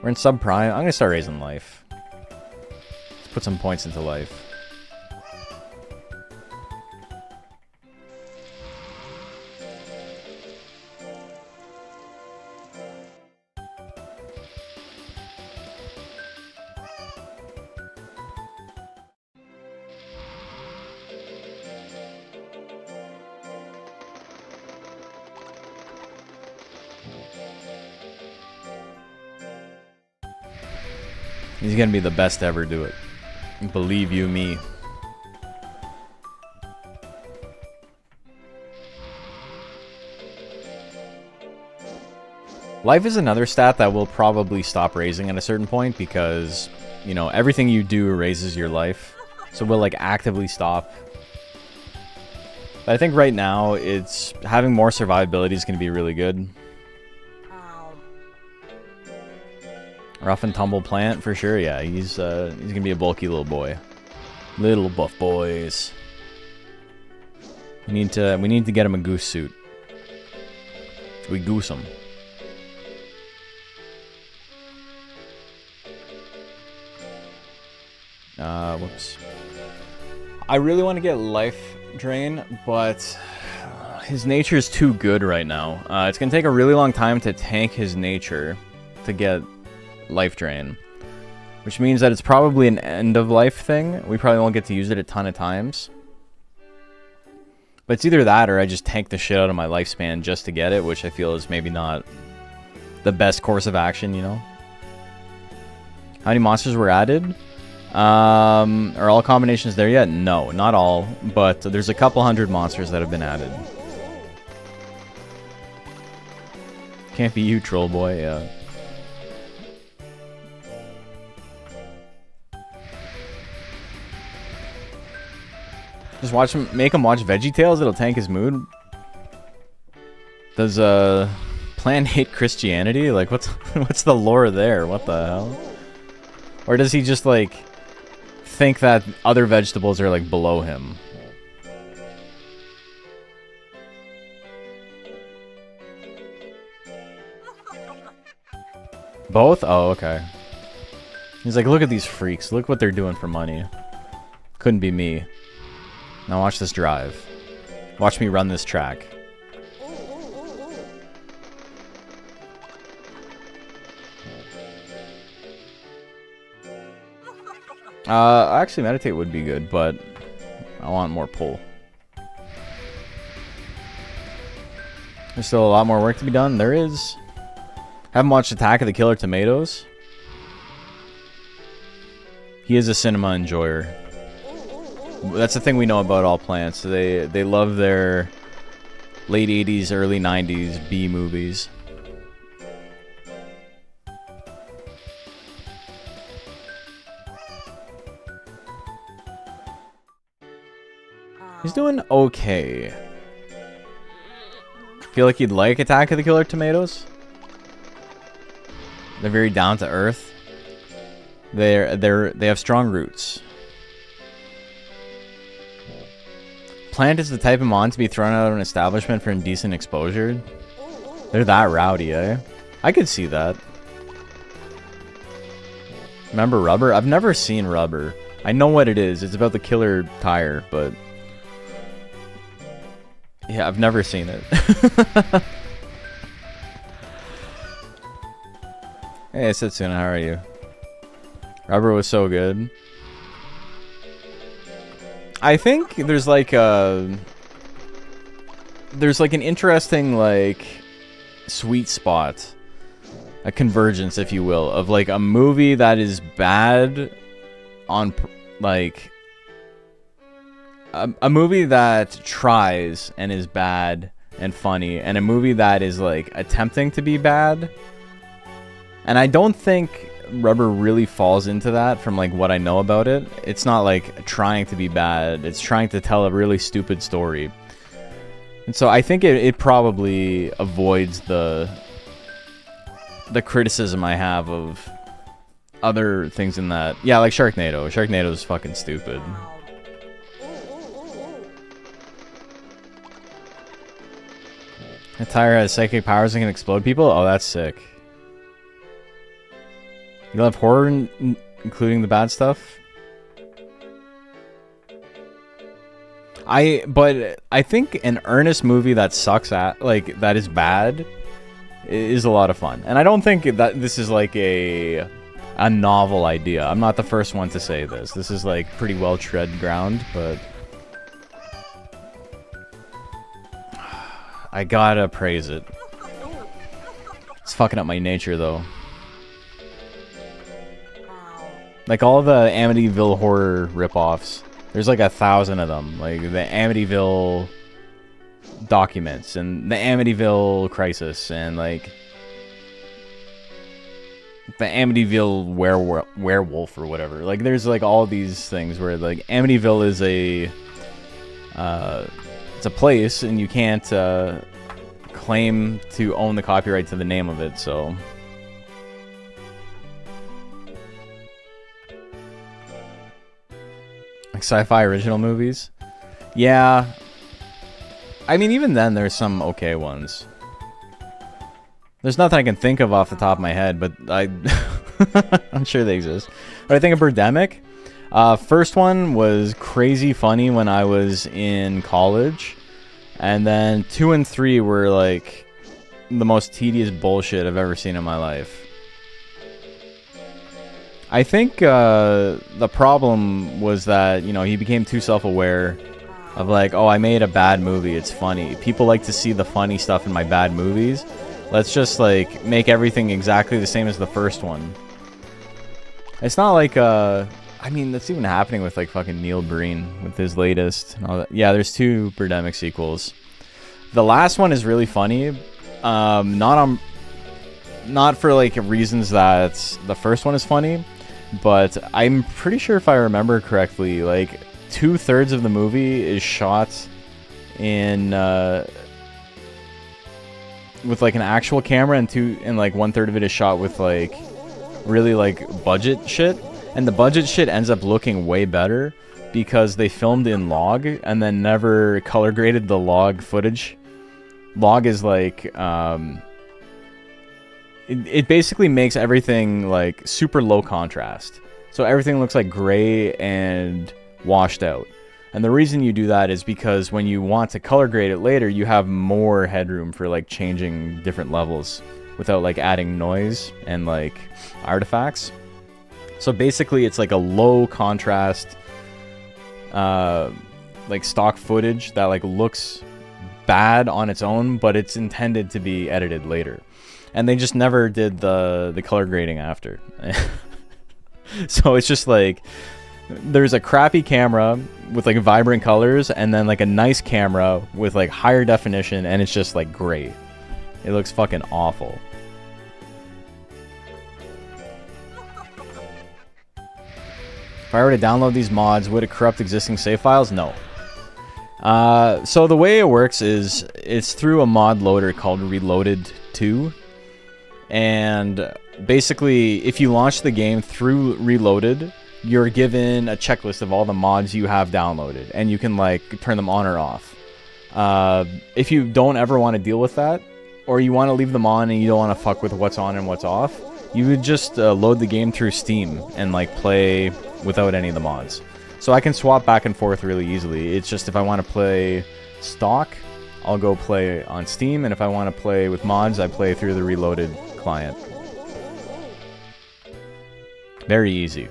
We're in sub-prime. I'm going to start raising life. Let's put some points into life. He's gonna be the best to ever do it. Believe you me. Life is another stat that will probably stop raising at a certain point because, you know, everything you do raises your life. So we'll like actively stop. But I think right now it's having more survivability is gonna be really good. Rough and tumble plant for sure. Yeah, he's gonna be a bulky little boy. Little buff boys. We need to get him a goose suit. We goose him. Whoops. I really want to get life drain, but his nature is too good right now. It's gonna take a really long time to tank his nature to get life drain, which means that it's probably an end of life thing. We probably won't get to use it a ton of times, but it's either that or I just tank the shit out of my lifespan just to get it, which I feel is maybe not the best course of action, you know. How many monsters were added? Are all combinations there yet? No, not all, but there's a couple hundred monsters that have been added. Can't be you, troll boy. Yeah. Just watch him, make him watch VeggieTales, it'll tank his mood. Does Plan hate Christianity? Like what's the lore there? What the hell? Or does he just like think that other vegetables are like below him? Both? Oh, okay. He's like, look at these freaks. Look what they're doing for money. Couldn't be me. Now watch this drive. Watch me run this track. Actually, meditate would be good, but I want more pull. There's still a lot more work to be done. There is. Haven't watched Attack of the Killer Tomatoes. He is a cinema enjoyer. That's the thing we know about all plants. They love their late 80s, early 90s B movies. He's doing okay. Feel like you'd like Attack of the Killer Tomatoes? They're very down to earth. They have strong roots. Plant is the type of mon to be thrown out of an establishment for indecent exposure. They're that rowdy, eh? I could see that. Remember Rubber? I've never seen Rubber. I know what it is. It's about the killer tire, but... yeah, I've never seen it. Hey, Setsuna, how are you? Rubber was so good. I think there's like an interesting like sweet spot, a convergence, if you will, of like a movie that is bad on like a movie that tries and is bad and funny, and a movie that is like attempting to be bad. And I don't think Rubber really falls into that from like what I know about it. It's not like trying to be bad. It's trying to tell a really stupid story. And so I think it probably avoids the criticism I have of other things in that. Yeah, like Sharknado. Sharknado is fucking stupid. The tire has psychic powers and can explode people? Oh, that's sick. You love horror, including the bad stuff? But I think an earnest movie that sucks at, like, that is bad, is a lot of fun. And I don't think that this is like a novel idea. I'm not the first one to say this. This is like pretty well tread ground, but I gotta praise it. It's fucking up my nature, though. Like all the Amityville horror ripoffs, there's like 1,000 of them. Like the Amityville documents and the Amityville crisis and like the Amityville werewolf or whatever. Like there's like all these things where like Amityville is it's a place and you can't claim to own the copyright to the name of it, so... like sci-fi original movies? Yeah. I mean, even then, there's some okay ones. There's nothing I can think of off the top of my head, but I'm sure they exist. But I think of Birdemic. First one was crazy funny when I was in college. And then 2 and 3 were like the most tedious bullshit I've ever seen in my life. I think the problem was that, you know, he became too self-aware of like, oh, I made a bad movie, it's funny. People like to see the funny stuff in my bad movies. Let's just like make everything exactly the same as the first one. It's not like, I mean, that's even happening with like fucking Neil Breen with his latest and all that. Yeah, there's 2 Birdemic sequels. The last one is really funny. Not for like reasons that the first one is funny, but I'm pretty sure if I remember correctly, like 2/3 of the movie is shot in with like an actual camera, and like 1/3 of it is shot with like really like budget shit, and the budget shit ends up looking way better because they filmed in log and then never color graded the log footage. Log is like it basically makes everything like super low contrast, so everything looks like gray and washed out. And the reason you do that is because when you want to color grade it later, you have more headroom for like changing different levels without like adding noise and like artifacts. So basically, it's like a low contrast, like stock footage that like looks bad on its own, but it's intended to be edited later. And they just never did the color grading after. So it's just like there's a crappy camera with like vibrant colors, and then like a nice camera with like higher definition, and it's just like great. It looks fucking awful. If I were to download these mods, would it corrupt existing save files? No. So the way it works is it's through a mod loader called Reloaded 2. And basically, if you launch the game through Reloaded, you're given a checklist of all the mods you have downloaded, and you can like turn them on or off. If you don't ever want to deal with that, or you want to leave them on and you don't want to fuck with what's on and what's off, you would just load the game through Steam and like play without any of the mods. So I can swap back and forth really easily. It's just if I want to play stock, I'll go play on Steam, and if I want to play with mods, I play through the Reloaded client. Very easy.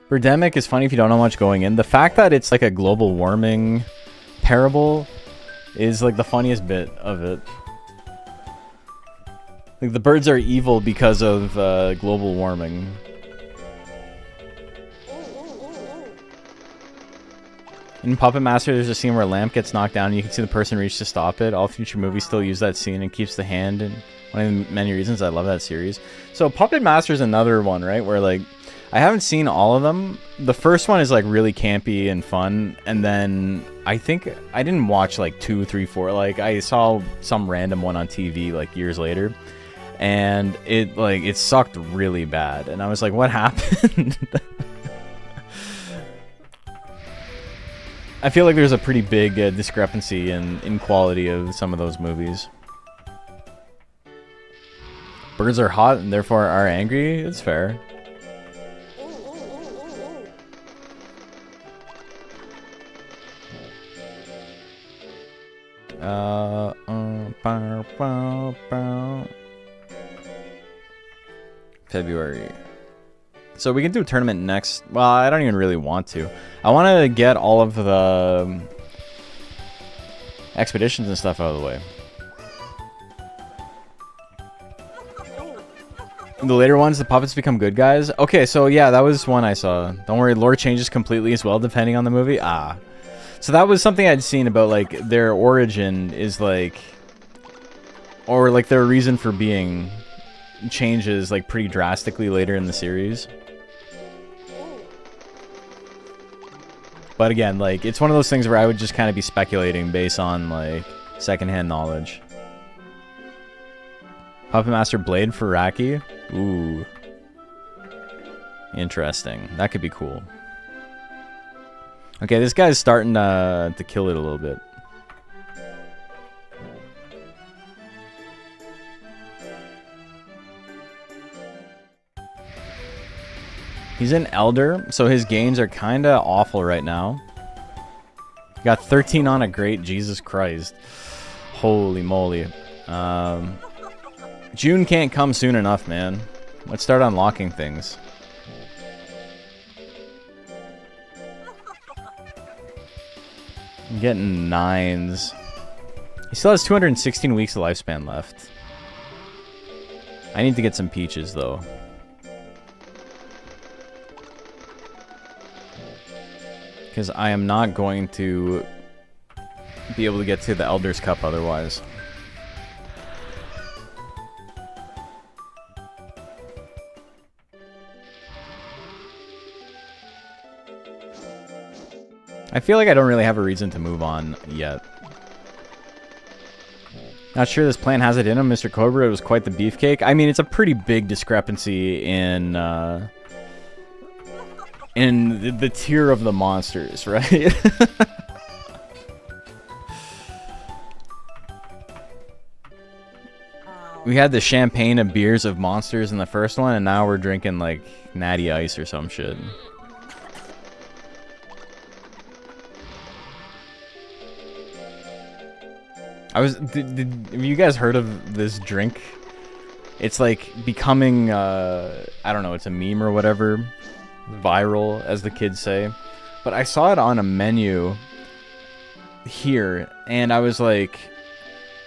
Birdemic is funny if you don't know much going in. The fact that it's like a global warming parable is like the funniest bit of it. Like the birds are evil because of global warming. In Puppet Master, there's a scene where a lamp gets knocked down and you can see the person reach to stop it. All future movies still use that scene and keeps the hand, and one of the many reasons I love that series. So Puppet Master is another one, right? Where like, I haven't seen all of them. The first one is like really campy and fun, and then I think I didn't watch like 2, 3, 4. Like I saw some random one on TV like years later, and it sucked really bad, and I was like, what happened? I feel like there's a pretty big discrepancy in quality of some of those movies. Birds are hot and therefore are angry. It's fair. February. So we can do a tournament next. Well, I don't even really want to. I want to get all of the expeditions and stuff out of the way. The later ones, the puppets become good guys. Okay, so yeah, that was one I saw. Don't worry, lore changes completely as well depending on the movie. Ah. So that was something I'd seen about, like, their origin is, like... Or, like, their reason for being changes, like, pretty drastically later in the series. But again, like, it's one of those things where I would just kind of be speculating based on, like, secondhand knowledge. Puppet Master Blade for Raki? Ooh. Interesting. That could be cool. Okay, this guy's starting to kill it a little bit. He's an Elder, so his gains are kind of awful right now. Got 13 on a great, Jesus Christ. Holy moly. June can't come soon enough, man. Let's start unlocking things. I'm getting 9s. He still has 216 weeks of lifespan left. I need to get some peaches, though. Because I am not going to be able to get to the Elder's Cup otherwise. I feel like I don't really have a reason to move on yet. Not sure this plan has it in him, Mr. Cobra. It was quite the beefcake. I mean, it's a pretty big discrepancy in the tier of the monsters, right? We had the champagne and beers of monsters in the first one, and now we're drinking, like, natty ice or some shit. Have you guys heard of this drink? It's like becoming, I don't know, it's a meme or whatever. Viral, as the kids say. But I saw it on a menu here, and I was like,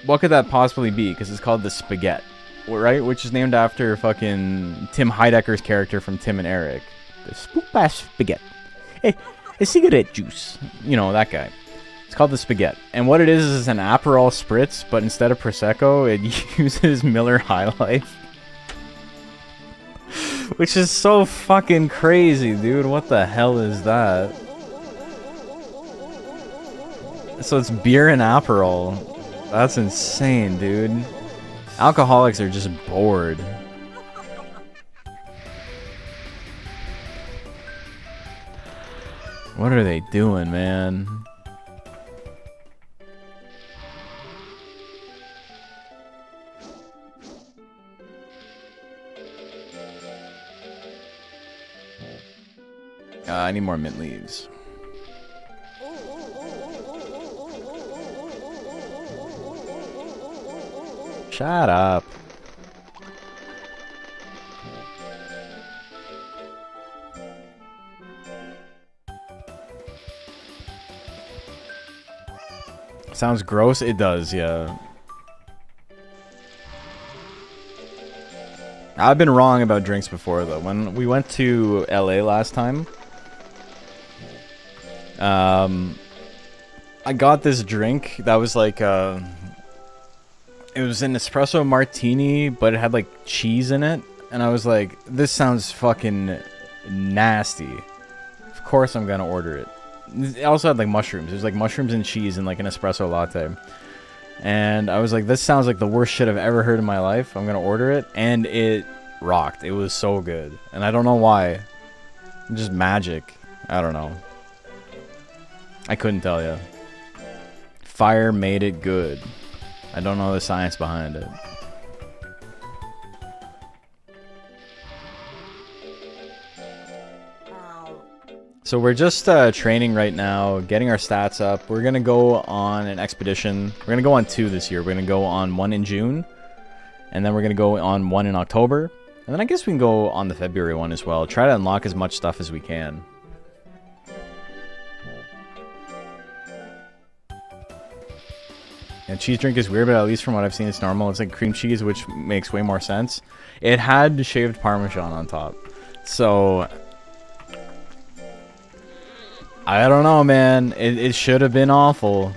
what could that possibly be? Because it's called the Spaghetti, right? Which is named after fucking Tim Heidecker's character from Tim and Eric. The spoop-ass spaghetti. Hey, a cigarette juice. You know, that guy. It's called the Spaghetti. And what it is an Aperol Spritz, but instead of Prosecco, it uses Miller High Life. Which is so fucking crazy, dude. What the hell is that? So it's beer and Aperol. That's insane, dude. Alcoholics are just bored. What are they doing, man? I need more mint leaves. Shut up. Sounds gross? It does, yeah. I've been wrong about drinks before, though. When we went to LA last time, I got this drink that was like, it was an espresso martini, but it had like cheese in it. And I was like, this sounds fucking nasty. Of course I'm gonna order it. It also had like mushrooms. It was like mushrooms and cheese and like an espresso latte. And I was like, this sounds like the worst shit I've ever heard in my life. I'm gonna order it. And it rocked. It was so good. And I don't know why. Just magic. I don't know. I couldn't tell you. Fire made it good. I don't know the science behind it. So we're just training right now, getting our stats up. We're going to go on an expedition. We're going to go on 2 this year. We're going to go on 1 in June. And then we're going to go on 1 in October. And then I guess we can go on the February one as well. Try to unlock as much stuff as we can. And cheese drink is weird, but at least from what I've seen, it's normal. It's like cream cheese, which makes way more sense. It had shaved Parmesan on top. So I don't know, man. It should have been awful.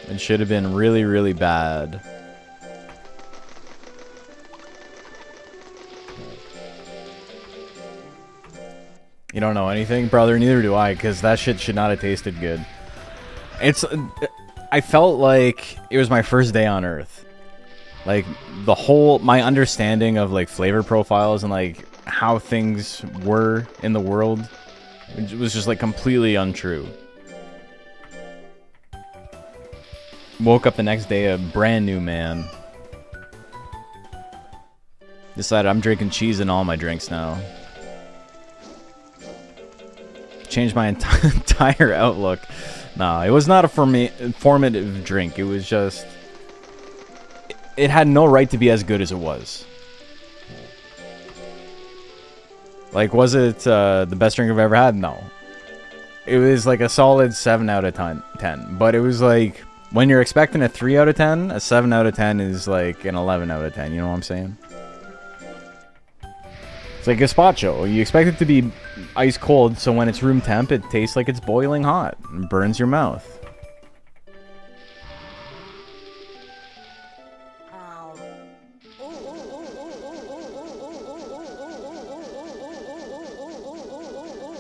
It should have been really, really bad. You don't know anything? Brother, neither do I, because that shit should not have tasted good. I felt like it was my first day on Earth. Like, my understanding of, like, flavor profiles and, like, how things were in the world, it was just, like, completely untrue. Woke up the next day a brand new man. Decided I'm drinking cheese in all my drinks now. Changed my entire outlook. Nah, it was not a formative drink. It was just... It had no right to be as good as it was. Like, was it the best drink I've ever had? No. It was like a solid 7 out of 10. But it was like, when you're expecting a 3 out of 10, a 7 out of 10 is like an 11 out of 10. You know what I'm saying? It's like gazpacho. You expect it to be ice cold, so when it's room temp, it tastes like it's boiling hot and burns your mouth.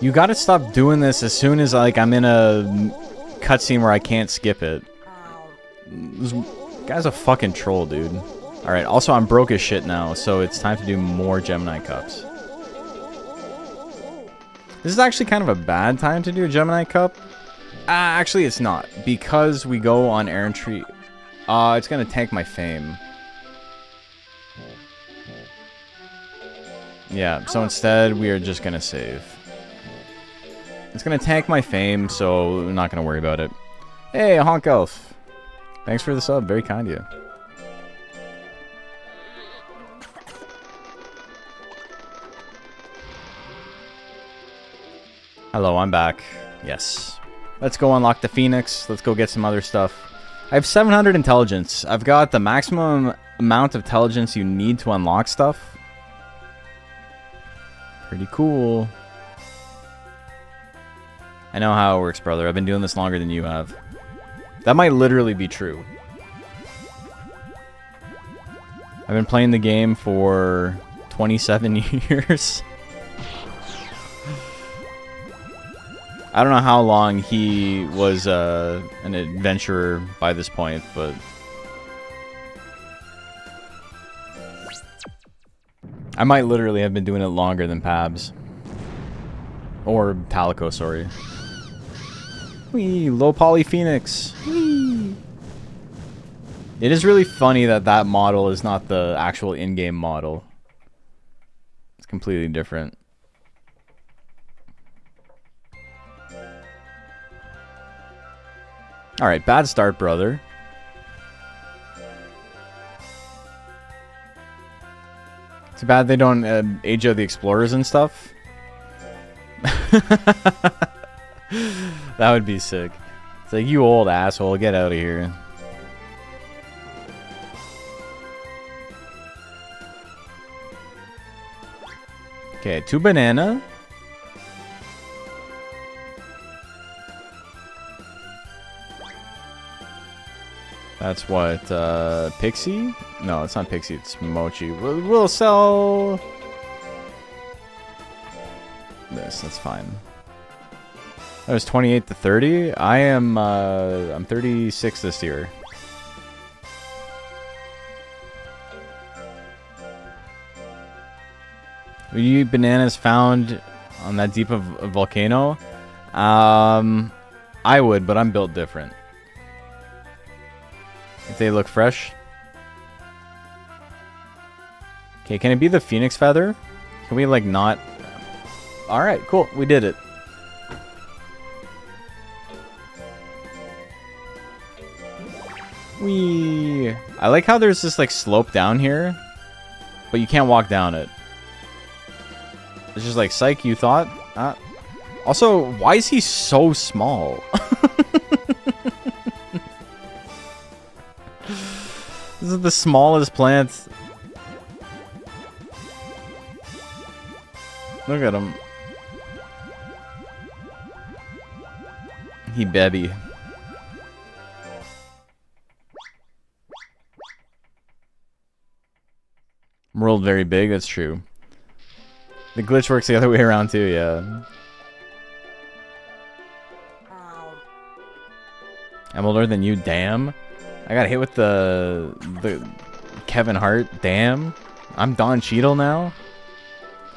You gotta stop doing this as soon as like I'm in a cutscene where I can't skip it. This guy's a fucking troll, dude. Alright, also I'm broke as shit now, so it's time to do more Gemini Cups. This is actually kind of a bad time to do a Gemini Cup. Actually, it's not. Because we go on errantry. It's gonna tank my fame. Yeah, so instead, we are just gonna save. It's gonna tank my fame, so we're not gonna worry about it. Hey, a honk elf. Thanks for the sub. Very kind of you. Hello, I'm back. Yes. Let's go unlock the Phoenix. Let's go get some other stuff. I have 700 intelligence. I've got the maximum amount of intelligence you need to unlock stuff. Pretty cool. I know how it works, brother. I've been doing this longer than you have. That might literally be true. I've been playing the game for 27 years. I don't know how long he was an adventurer by this point, but... I might literally have been doing it longer than Pabs. Or Palico, sorry. Whee! Low poly Phoenix! Whee! It is really funny that that model is not the actual in-game model. It's completely different. Alright, bad start, brother. Too bad they don't age out the explorers and stuff. That would be sick. It's like, you old asshole, get out of here. Okay, 2 banana. That's what, Pixie? No, it's not Pixie, it's Mochi. We'll sell... this, that's fine. That was 28 to 30. I am, I'm 36 this year. Would you eat bananas found on that deep of a volcano? I would, but I'm built different. If they look fresh. Okay, can it be the Phoenix feather? Can we, like, not... Alright, cool. We did it. Whee! I like how there's this, like, slope down here, but you can't walk down it. It's just like, psych, you thought? Also, why is he so small? This is the smallest plant. Look at him. He baby. World very big, that's true. The glitch works the other way around too, yeah. I'm older than you, damn. I got hit with the Kevin Hart, damn. I'm Don Cheadle now.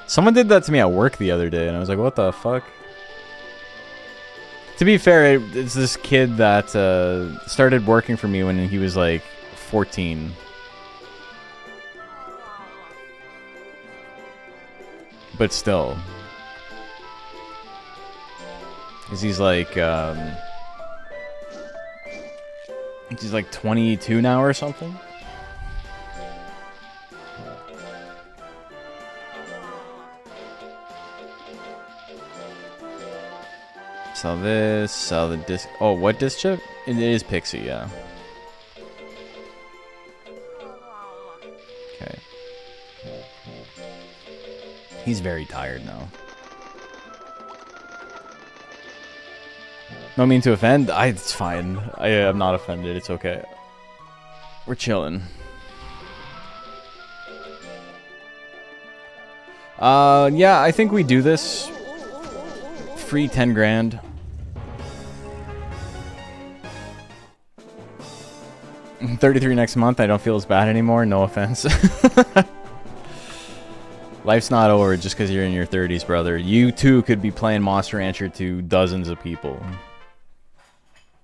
Someone did that to me at work the other day, and I was like, what the fuck? To be fair, it's this kid that started working for me when he was like 14. But still. Because he's like, he's like 22 now or something. Sell this, sell the disc. Oh, what disc chip? It is Pixie, yeah. Okay. He's very tired now. No mean to offend. It's fine. I am not offended. It's okay. We're chilling. Yeah, I think we do this. Free 10 grand. I'm 33 next month. I don't feel as bad anymore. No offense. Life's not over just because you're in your 30s, brother. You too could be playing Monster Rancher to dozens of people.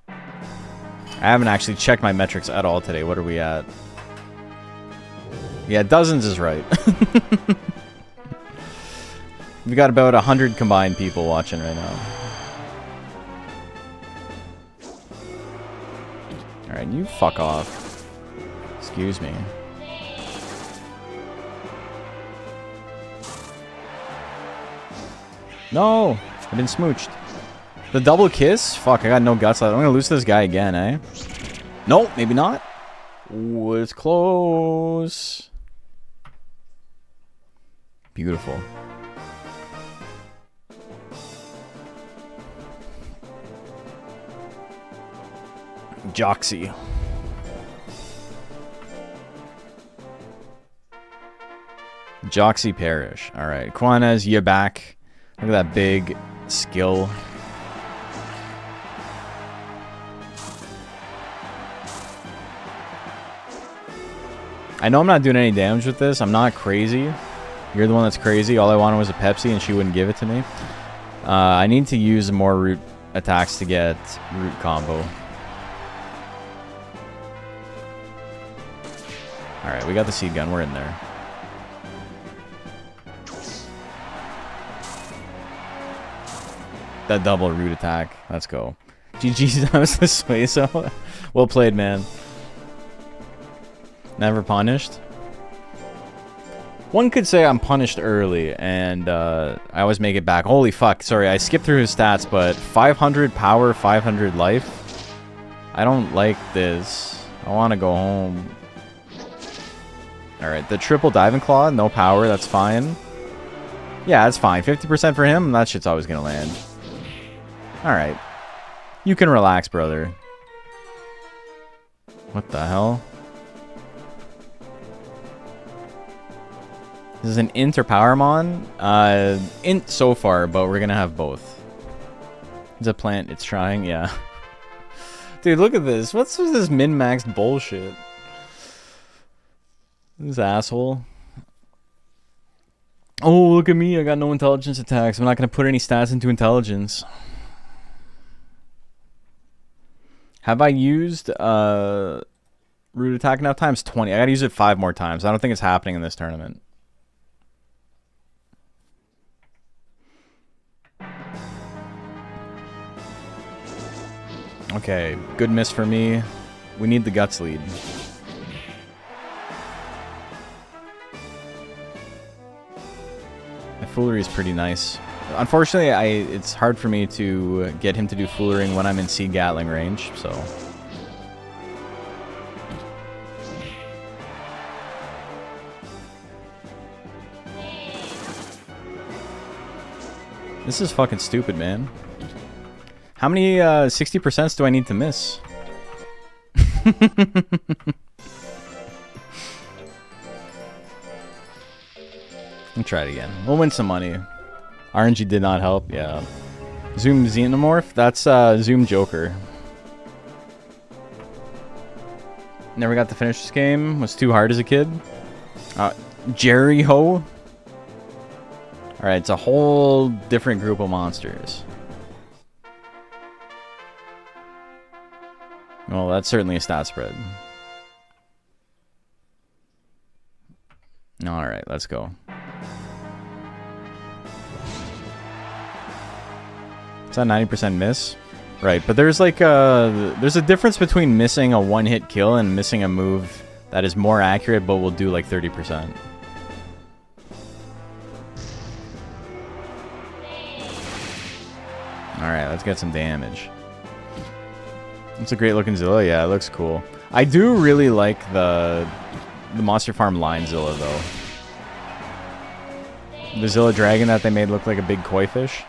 I haven't actually checked my metrics at all today. What are we at? Yeah, dozens is right. We got about 100 combined people watching right now. Alright, Alright, you fuck off. Excuse me. No! I've been smooched. The double kiss? Fuck, I got no guts left. I'm gonna lose to this guy again, eh? Nope, maybe not. Ooh, it's close. Beautiful. Joxy. Joxy Parish. Alright, Quanez, you're back. Look at that big skill. I know I'm not doing any damage with this. I'm not crazy. You're the one that's crazy. All I wanted was a Pepsi and she wouldn't give it to me. I need to use more root attacks to get root combo. Alright, we got the seed gun. We're in there. That double root attack. Let's go. GG's, that was the sway, so well played, man. Never punished. One could say I'm punished early, and I always make it back. Holy fuck, sorry, I skipped through his stats, but 500 power, 500 life. I don't like this. I want to go home. Alright, the triple diving claw, no power, that's fine. Yeah, that's fine. 50% for him, that shit's always gonna land. Alright. You can relax, brother. What the hell? This is an int or powermon? Int so far, but we're gonna have both. It's a plant, it's trying, yeah. Dude, look at this. What's with this min-maxed bullshit? This asshole. Oh, look at me. I got no intelligence attacks. I'm not gonna put any stats into intelligence. Have I used root attack enough times? 20. I gotta use it 5 more times. I don't think it's happening in this tournament. Okay, good miss for me. We need the guts lead. My foolery is pretty nice. Unfortunately, it's hard for me to get him to do foolering when I'm in Seed Gatling range, so... This is fucking stupid, man. How many 60% do I need to miss? I'll try it again. We'll win some money. RNG did not help, yeah. Zoom Xenomorph? That's Zoom Joker. Never got to finish this game. Was too hard as a kid. Jerry Ho? Alright, it's a whole different group of monsters. Well, that's certainly a stat spread. Alright, let's go. Is that 90% miss? Right, but there's like there's a difference between missing a one-hit kill and missing a move that is more accurate but will do like 30%. Alright, let's get some damage. It's a great looking Zilla, yeah, it looks cool. I do really like the Monster Farm line Zilla though. The Zilla Dragon that they made look like a big koi fish.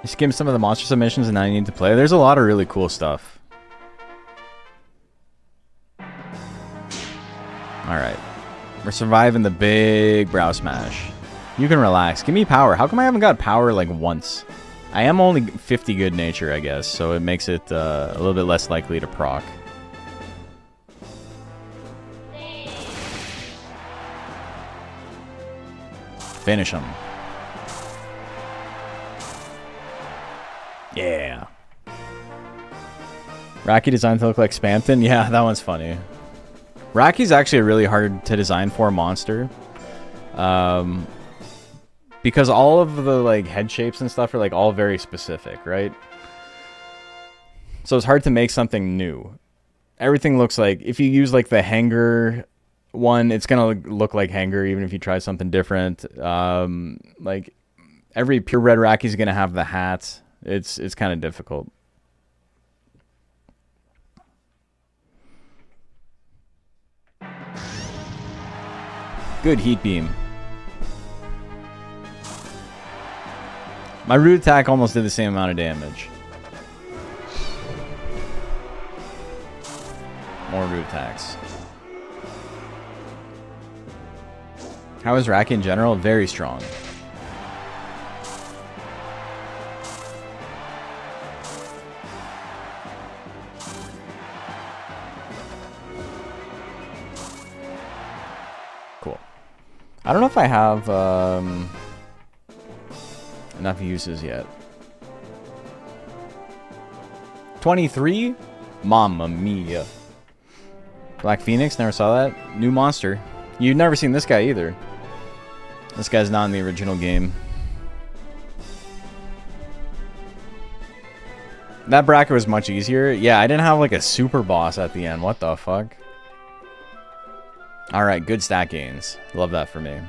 You skim some of the monster submissions and now you need to play. There's a lot of really cool stuff. Alright. We're surviving the big brow smash. You can relax. Give me power. How come I haven't got power like once? I am only 50 good nature, I guess, so it makes it a little bit less likely to proc. Finish him. Yeah. Raki designed to look like Spamton? Yeah, that one's funny. Raki's actually a really hard to design for monster. because all of the like head shapes and stuff are like all very specific, right? So it's hard to make something new. Everything looks like, if you use like the hanger one, it's gonna look like hanger even if you try something different. Like every pure red Raki is gonna have the hat. It's kind of difficult. Good heat beam. My root attack almost did the same amount of damage. More root attacks. How is Raki in general? Very strong. Cool. I don't know if I have enough uses yet. 23? Mamma mia. Black Phoenix, never saw that. New monster. You've never seen this guy either. This guy's not in the original game. That bracket was much easier. Yeah, I didn't have like a super boss at the end. What the fuck? Alright, good stat gains. Love that for me.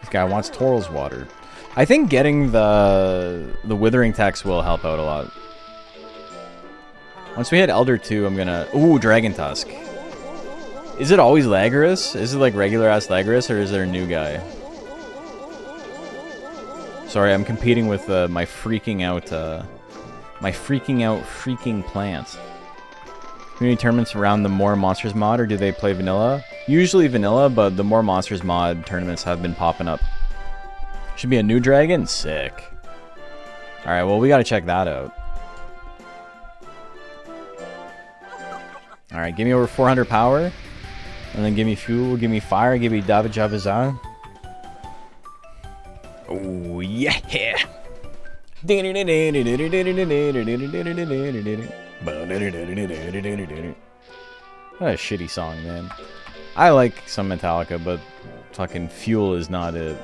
This guy wants Toral's water. I think getting the withering text will help out a lot. Once we hit Elder 2, I'm gonna... Ooh, Dragon Tusk. Is it always Lagras? Is it like regular ass Lagras, or is there a new guy? Sorry, I'm competing with my freaking out freaking plant. Community tournaments around the More Monsters mod, or do they play vanilla? Usually vanilla, but the More Monsters mod tournaments have been popping up. Should be a new dragon? Sick. Alright, well, we gotta check that out. Alright, give me over 400 power. And then give me fuel, give me fire, give me David Jabazan. Oh, yeah! What a shitty song, man. I like some Metallica, but fucking Fuel is not it.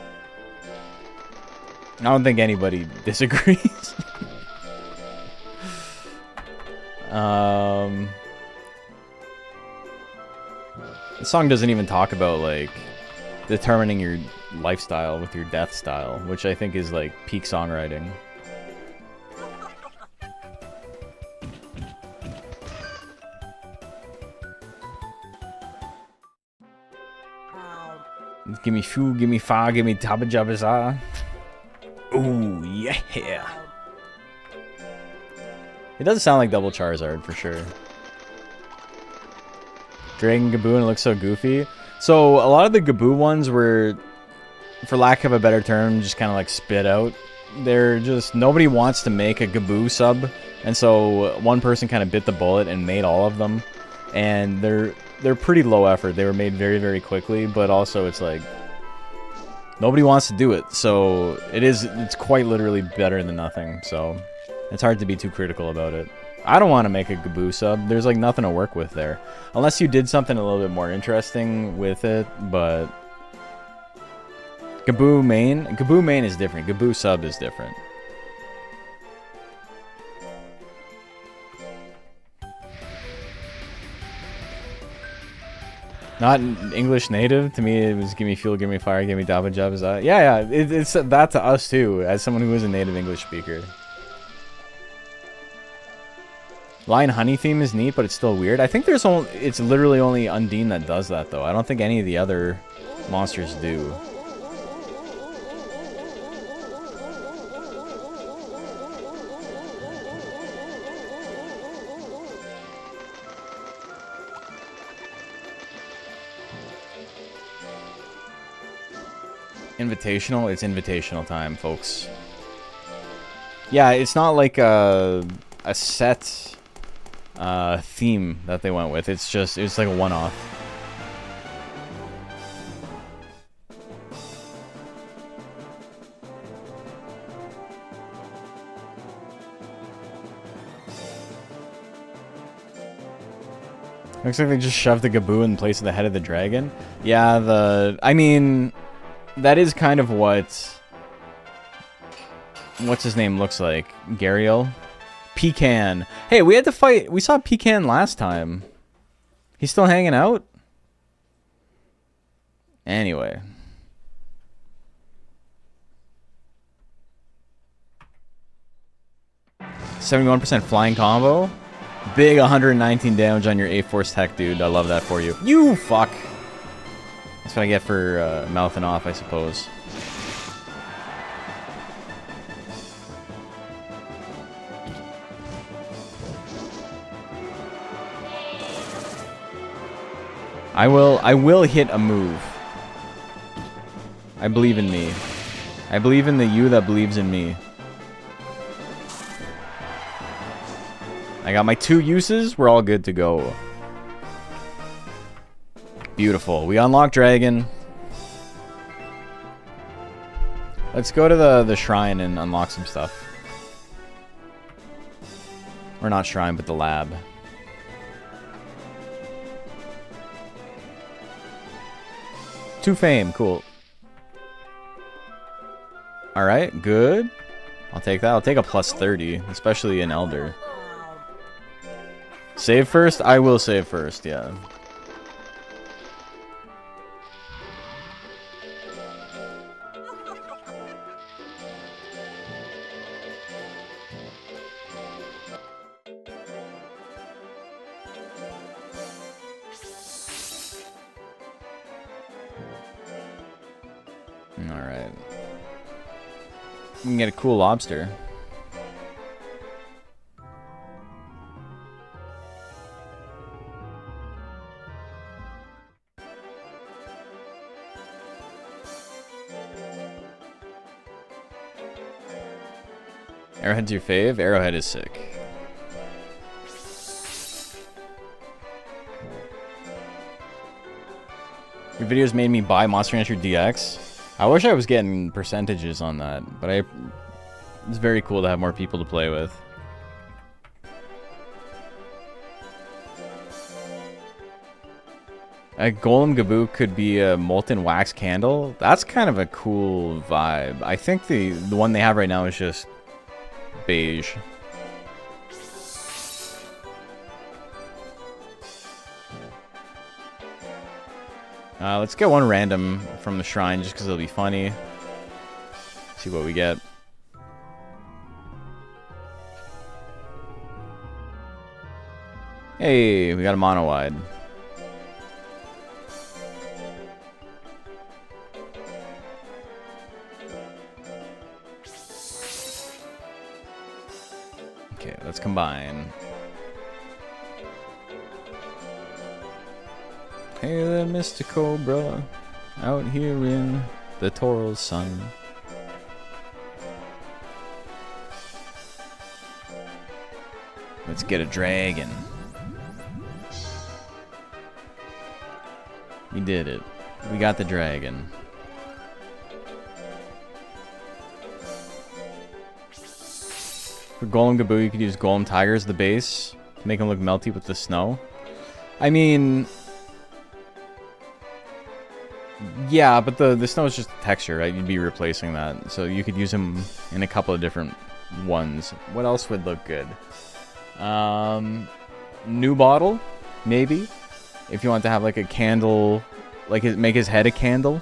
I don't think anybody disagrees. The song doesn't even talk about like determining your lifestyle with your death style, which I think is like peak songwriting. Give me fuel, give me fire, give me tabajabaza. Ooh, yeah. It does sound like double Charizard for sure. Dragon Gaboon, it looks so goofy. So a lot of the Gaboo ones were, for lack of a better term, just kind of like spit out. They're just, nobody wants to make a Gaboo sub, and so one person kind of bit the bullet and made all of them. And they're pretty low effort. They were made very, very quickly, but also it's like nobody wants to do it. So it's quite literally better than nothing. So it's hard to be too critical about it. I don't want to make a Gaboo sub. There's like nothing to work with there. Unless you did something a little bit more interesting with it, but Gaboo main is different. Gaboo sub is different. Not English native. To me, it was give me fuel, give me fire, give me Daba Jabba. Yeah. It's that to us too, as someone who is a native English speaker. Lion Honey theme is neat, but it's still weird. I think it's literally only Undine that does that though. I don't think any of the other monsters do. Invitational? It's invitational time, folks. Yeah, it's not like a set theme that they went with. It's like a one-off. Looks like they just shoved the Gaboo in place of the head of the dragon. Yeah, I mean, that is kind of what's his name looks like. Gariel? Pecan. Hey, we had to fight. We saw Pecan last time. He's still hanging out? Anyway. %71% flying combo. Big 119 damage on your A-Force tech, dude. I love that for you. You fuck. That's what I get for mouthing off, I suppose. I will hit a move. I believe in me. I believe in the you that believes in me. I got my 2 uses. We're all good to go. Beautiful. We unlock Dragon. Let's go to the shrine and unlock some stuff. Or not shrine, but the lab. To fame. Cool. Alright, good. I'll take that. I'll take a plus 30, especially an Elder. Save first? I will save first, yeah. Alright. We can get a cool lobster. Arrowhead's your fave? Arrowhead is sick. Your videos made me buy Monster Rancher DX. I wish I was getting percentages on that, but it's very cool to have more people to play with. A Golem Gaboo could be a molten wax candle. That's kind of a cool vibe. I think the one they have right now is just beige. Let's get one random from the shrine just because it'll be funny. See what we get. Hey, we got a mono wide. Okay, let's combine. Hey there, Mr. Cobra, out here in the Taural sun. Let's get a dragon. We did it. We got the dragon. For Golem Gaboo, you could use Golem Tiger as the base to make him look melty with the snow. I mean, yeah, but the snow is just a texture, right? You'd be replacing that. So you could use him in a couple of different ones. What else would look good? New bottle, maybe. If you want to have like a candle, like make his head a candle.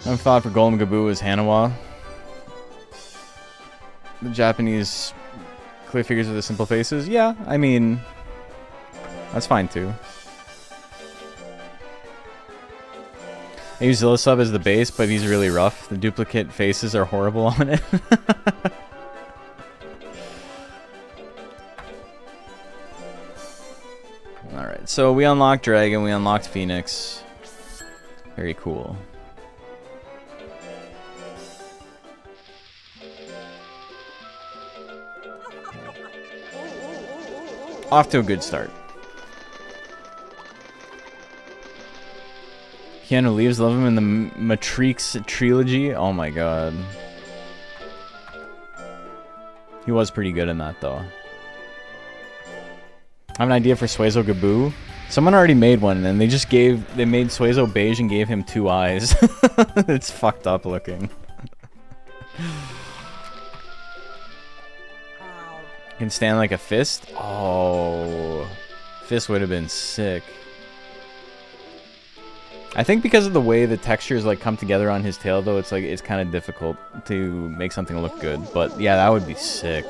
My thought for Golem Gaboo is Hanawa. The Japanese clear figures with the simple faces. Yeah, I mean, that's fine too. I use Zillisub as the base, but he's really rough. The duplicate faces are horrible on it. Alright, so we unlocked Dragon, we unlocked Phoenix. Very cool. Off to a good start. Keanu Reeves, love him in the Matrix trilogy. Oh my god. He was pretty good in that though. I have an idea for Suezo Gaboo. Someone already made one and they made Suezo beige and gave him 2 eyes. It's fucked up looking. Can stand like a fist? Oh, fist would have been sick. I think because of the way the textures like come together on his tail though, it's kind of difficult to make something look good. But yeah, that would be sick.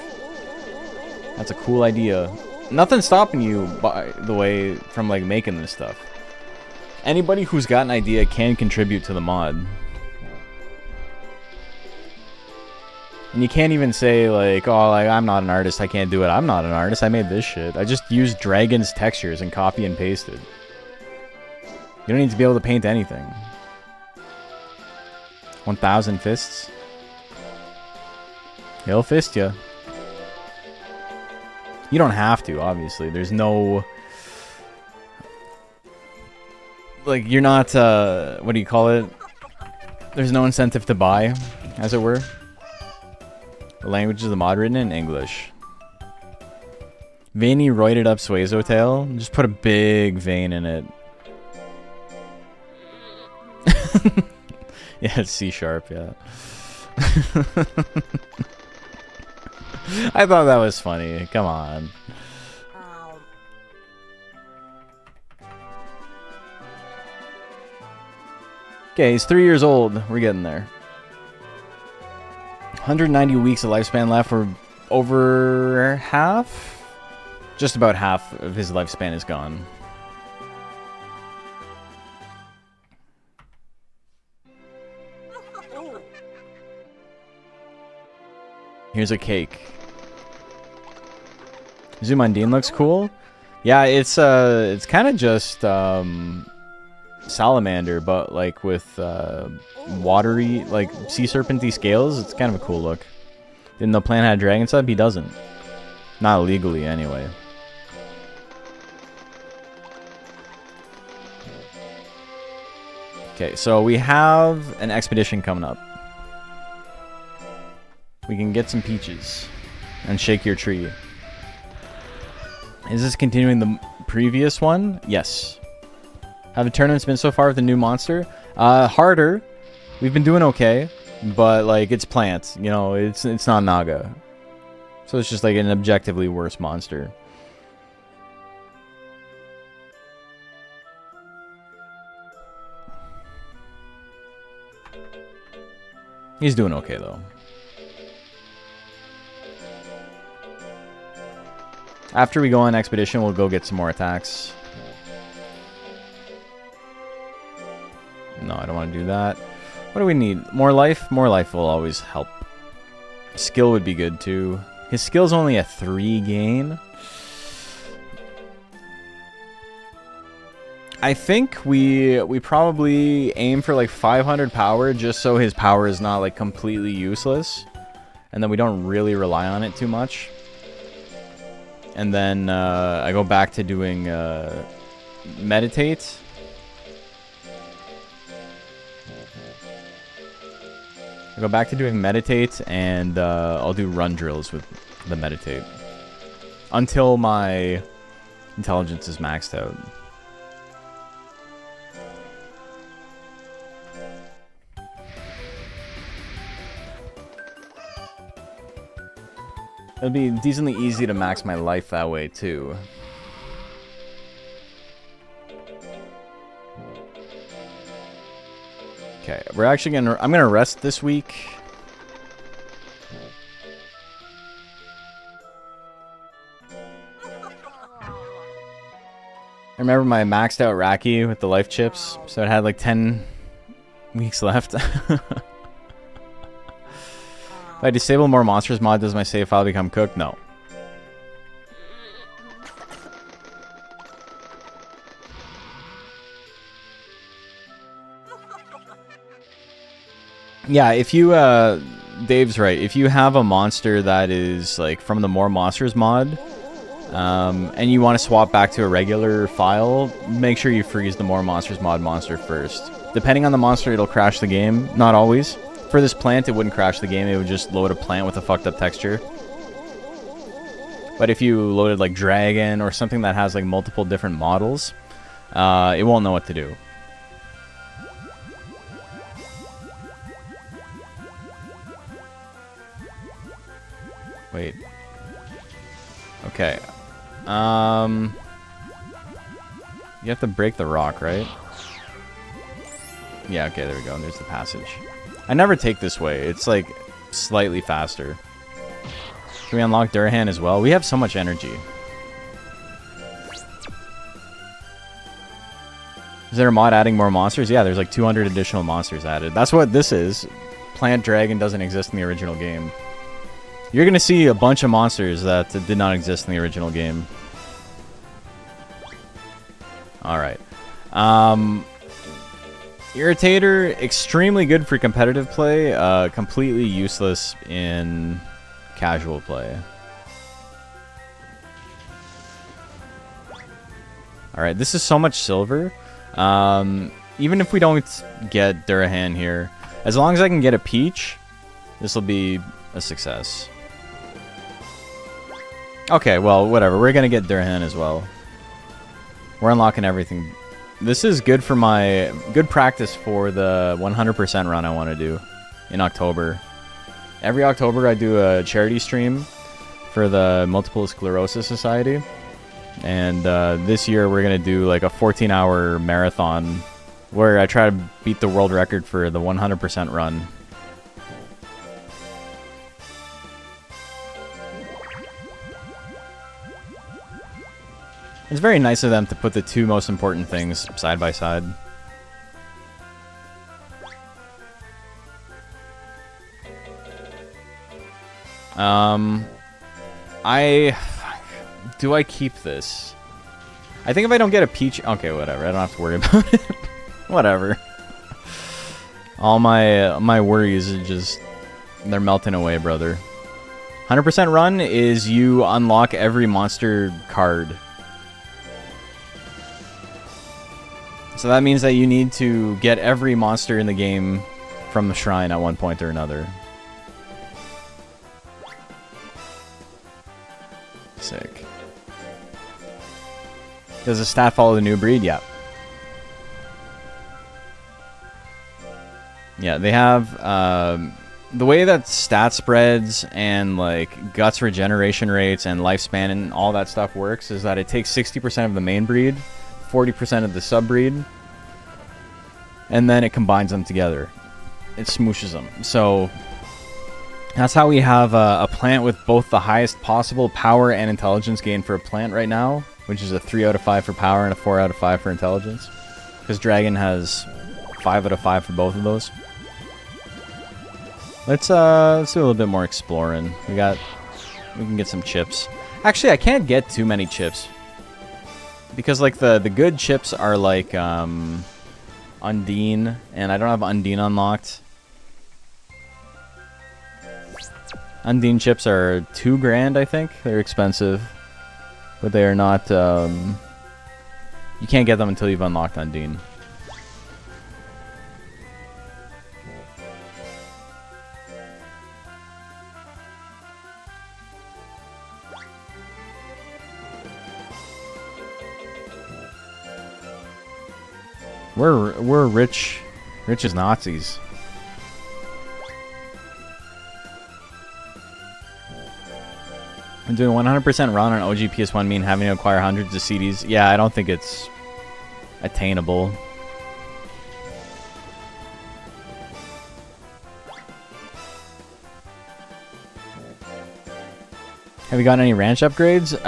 That's a cool idea. Nothing's stopping you, by the way, from like making this stuff. Anybody who's got an idea can contribute to the mod. And you can't even say like, oh, like, I'm not an artist, I can't do it. I'm not an artist, I made this shit. I just used Dragon's textures and copy and pasted. You don't need to be able to paint anything. 1,000 fists. He'll fist ya. You don't have to, obviously. There's no... Like, you're not, what do you call it? There's no incentive to buy, as it were. The language is the mod written in English. Veiny roided up Suezo tail. Just put a big vein in it. Yeah, it's C#, yeah. I thought that was funny. Come on. Okay, he's 3 years old. We're getting there. 190 weeks of lifespan left. We're over half? Just about half of his lifespan is gone. Here's a cake. Zumandine looks cool. Yeah, it's kind of just salamander, but like with watery, like sea serpenty scales. It's kind of a cool look. Didn't the plant have dragon sub? He doesn't. Not legally, anyway. Okay, so we have an expedition coming up. We can get some peaches and shake your tree. Is this continuing the previous one? Yes. Have the tournaments been so far with the new monster? Harder. We've been doing okay, but like it's plants, you know, it's not Naga. So it's just like an objectively worse monster. He's doing okay though. After we go on expedition, we'll go get some more attacks. No, I don't want to do that. What do we need? More life? More life will always help. Skill would be good too. His skill's only a 3 gain. I think we probably aim for like 500 power just so his power is not like completely useless. And then we don't really rely on it too much. And then I go back to doing meditate. I go back to doing meditate, and I'll do run drills with the meditate until my intelligence is maxed out. It'll be decently easy to max my life that way too. Okay, we're actually I'm gonna rest this week. I remember my maxed out Raki with the life chips, so it had like 10 weeks left. If I disable more monsters mod, does my save file become cooked? No. Yeah, if you, Dave's right. If you have a monster that is, like, from the More Monsters mod, and you want to swap back to a regular file, make sure you freeze the More Monsters mod monster first. Depending on the monster, it'll crash the game. Not always. For this plant, it wouldn't crash the game. It would just load a plant with a fucked up texture. But if you loaded like Dragon or something that has like multiple different models, it won't know what to do. Wait. Okay. You have to break the rock, right? Yeah, okay, there we go. And there's the passage. I never take this way. It's like slightly faster. Can we unlock Durhan as well? We have so much energy. Is there a mod adding more monsters? Yeah, there's like 200 additional monsters added. That's what this is. Plant Dragon doesn't exist in the original game. You're going to see a bunch of monsters that did not exist in the original game. Alright. Irritator, extremely good for competitive play. Completely useless in casual play. Alright, this is so much silver. Even if we don't get Durhan here, as long as I can get a Peach, this will be a success. Okay, well, whatever. We're gonna get Durhan as well. We're unlocking everything. This is good for my... good practice for the 100% run I want to do in October. Every October I do a charity stream for the Multiple Sclerosis Society. And this year we're gonna do like a 14-hour marathon where I try to beat the world record for the 100% run. It's very nice of them to put the two most important things side by side. Do I keep this? I think if I don't get a Peach... Okay, whatever. I don't have to worry about it. Whatever. All my worries are just... they're melting away, brother. 100% run is you unlock every monster card. So that means that you need to get every monster in the game from the shrine at one point or another. Sick. Does the stat follow the new breed? Yeah. Yeah, they have the way that stat spreads and like guts regeneration rates and lifespan and all that stuff works is that it takes 60% of the main breed, 40% of the sub-breed, and then it combines them together. It smooshes them. So that's how we have a plant with both the highest possible power and intelligence gain for a plant right now, which is a 3 out of 5 for power and a 4 out of 5 for intelligence. Because Dragon has 5 out of 5 for both of those. Let's do a little bit more exploring. We can get some chips. Actually, I can't get too many chips. Because like the good chips are like Undine, and I don't have Undine unlocked. Undine chips are $2 grand, I think. They're expensive. But they are not, you can't get them until you've unlocked Undine. We're rich as Nazis. I'm doing 100% run on OG PS1 mean having to acquire hundreds of CDs. Yeah, I don't think it's attainable. Have we gotten any ranch upgrades?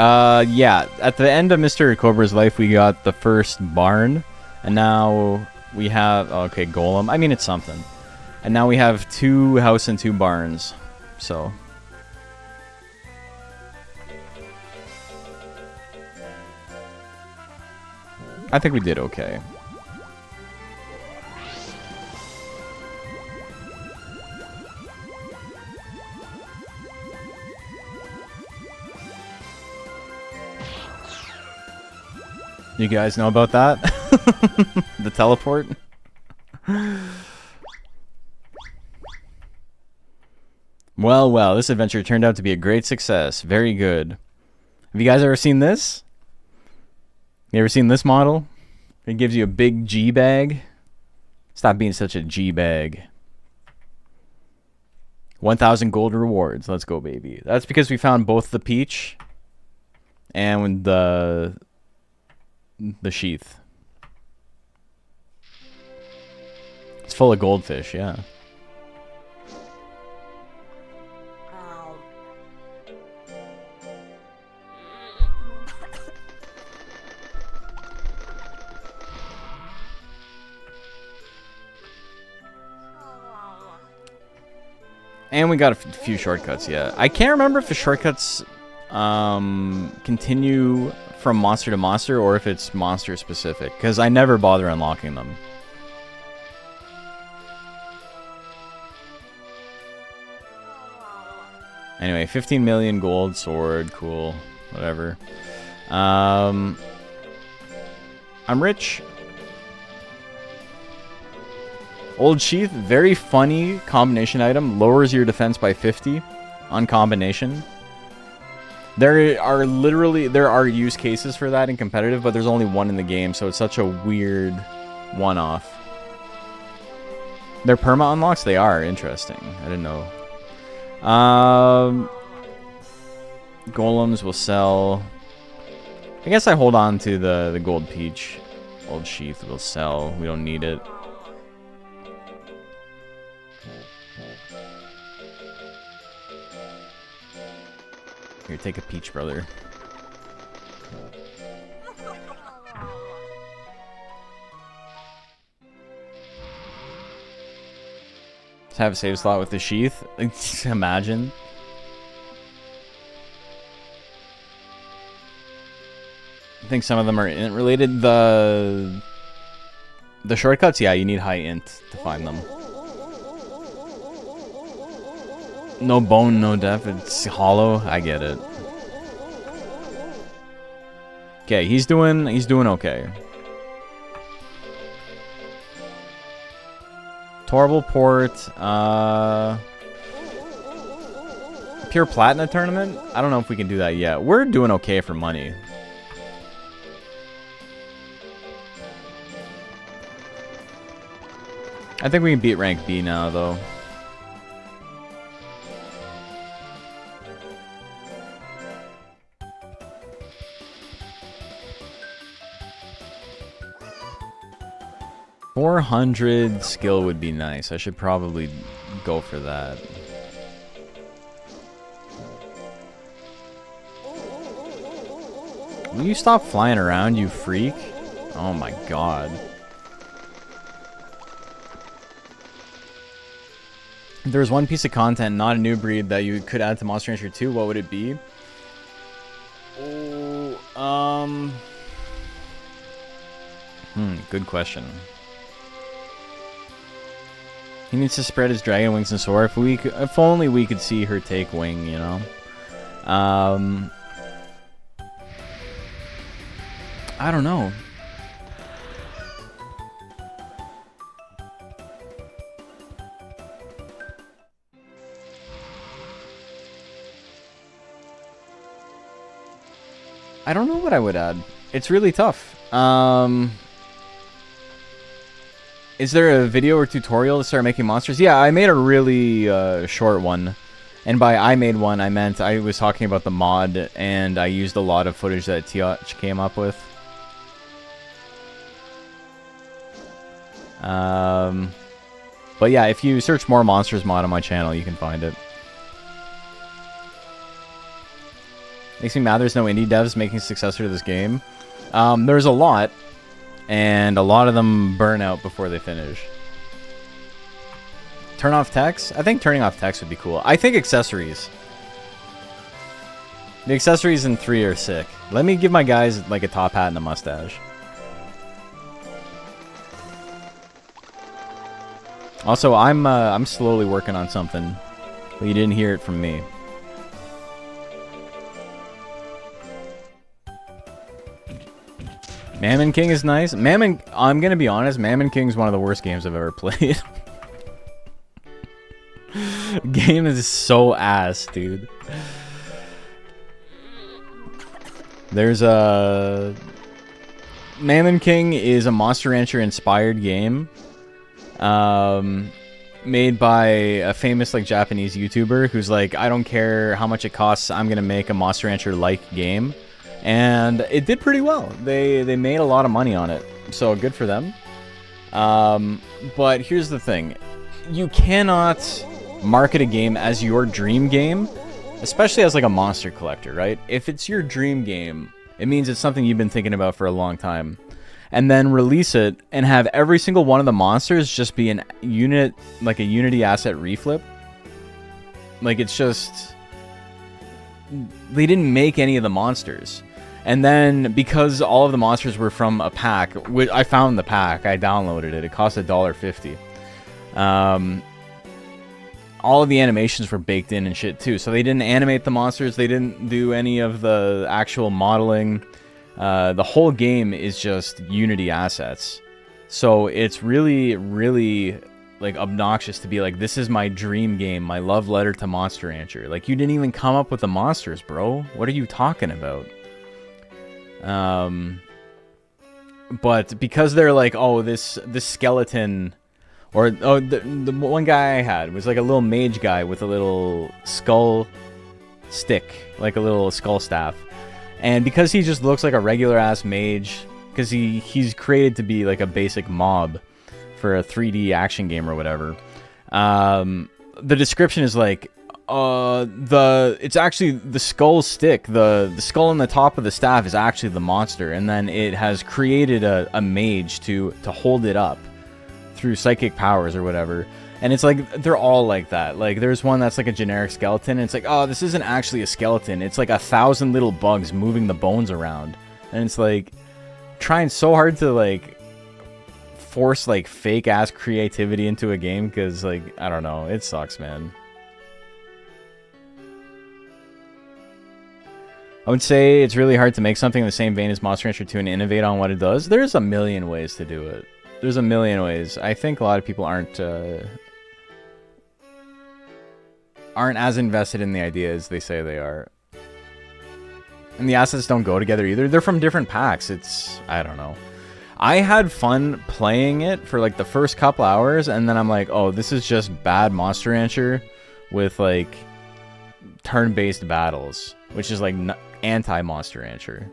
Yeah. At the end of Mr. Cobra's life, we got the first barn. And now we have... Okay, golem. I mean, it's something. And now we have 2 house and 2 barns. So... I think we did okay. You guys know about that? The teleport? Well, well, this adventure turned out to be a great success. Very good. Have you guys ever seen this? You ever seen this model? It gives you a big G bag. Stop being such a G bag. 1,000 gold rewards. Let's go, baby. That's because we found both the peach and the sheath. It's full of goldfish, yeah. And we got a few shortcuts, yeah. I can't remember if the shortcuts continue from monster to monster or if it's monster specific, because I never bother unlocking them. Anyway, 15 million gold sword, cool, whatever. I'm rich. Old sheath, very funny combination item. Lowers your defense by 50 on combination. There are use cases for that in competitive, but there's only one in the game, so it's such a weird one-off. They're perma unlocks? They are. Interesting. I didn't know. Golems will sell. I guess I hold on to the gold peach. Old sheath will sell. We don't need it. Here, take a peach, brother. Just have a save slot with the sheath. Imagine. I think some of them are int related. The shortcuts, yeah, you need high int to find them. No bone, no death. It's hollow. I get it. Okay, he's doing okay. Torval Port. Pure Platinum tournament. I don't know if we can do that yet. We're doing okay for money. I think we can beat rank B now, though. $400 skill would be nice. I should probably go for that. Will you stop flying around, you freak? Oh my god. If there was one piece of content, not a new breed, that you could add to Monster Rancher 2, what would it be? Oh, good question. He needs to spread his dragon wings and soar. If only we could see her take wing, you know. I don't know. I don't know what I would add. It's really tough. Is there a video or tutorial to start making monsters? Yeah, I made a really short one. And by I made one, I meant I was talking about the mod, and I used a lot of footage that Tiach came up with. But yeah, if you search more monsters mod on my channel, you can find it. Makes me mad there's no indie devs making a successor to this game. There's a lot, and a lot of them burn out before they finish. Turn off text? I think turning off text would be cool. I think accessories. The accessories in 3 are sick. Let me give my guys like a top hat and a mustache. Also, I'm slowly working on something, but you didn't hear it from me. Mammon King is nice. Mammon, I'm gonna be honest, Mammon King is one of the worst games I've ever played. Game is so ass, dude. There's a... Mammon King is a Monster Rancher inspired game. Made by a famous like Japanese YouTuber who's like, I don't care how much it costs, I'm gonna make a Monster Rancher like game. And it did pretty well. They made a lot of money on it, so good for them. But here's the thing. You cannot market a game as your dream game, especially as like a monster collector, right? If it's your dream game, it means it's something you've been thinking about for a long time. And then release it and have every single one of the monsters just be an unit, like a Unity asset reflip. Like, it's just... They didn't make any of the monsters. And then, because all of the monsters were from a pack, which I found the pack, I downloaded it, it cost $1.50. All of the animations were baked in and shit too, so they didn't animate the monsters, they didn't do any of the actual modeling. The whole game is just Unity assets. So it's really, really like obnoxious to be like, this is my dream game, my love letter to Monster Rancher. Like, you didn't even come up with the monsters, bro. What are you talking about? But because they're like, oh, this skeleton, or oh, the one guy I had was like a little mage guy with a little skull stick, like a little skull staff, and because he just looks like a regular ass mage, because he's created to be like a basic mob for a 3D action game or whatever. The description is like, it's actually the skull stick, the skull on the top of the staff is actually the monster, and then it has created a mage to hold it up through psychic powers or whatever. And it's like, they're all like that. Like, there's one that's like a generic skeleton, and it's like, oh, this isn't actually a skeleton, it's like 1,000 little bugs moving the bones around. And it's like, trying so hard to like force like fake ass creativity into a game, because like, I don't know, it sucks, man. I would say it's really hard to make something in the same vein as Monster Rancher 2 and innovate on what it does. There's a million ways to do it. There's a million ways. I think a lot of people aren't as invested in the idea as they say they are. And the assets don't go together either. They're from different packs. It's... I don't know. I had fun playing it for like the first couple hours, and then I'm like, oh, this is just bad Monster Rancher with like turn-based battles, which is like anti-Monster Rancher.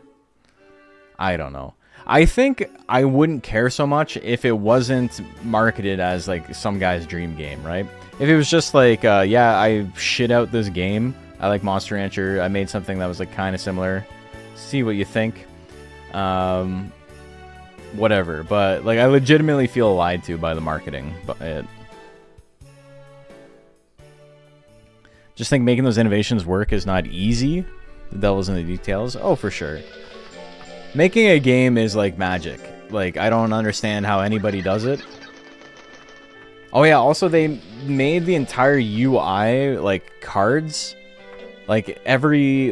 I don't know. I think I wouldn't care so much if it wasn't marketed as like some guy's dream game, right? If it was just like, yeah, I shit out this game, I like Monster Rancher, I made something that was like kind of similar, see what you think, whatever. But like, I legitimately feel lied to by the marketing. But just think making those innovations work is not easy. The devil's in the details. Oh, for sure. Making a game is like magic. Like, I don't understand how anybody does it. Oh yeah, also they made the entire UI like cards. Like every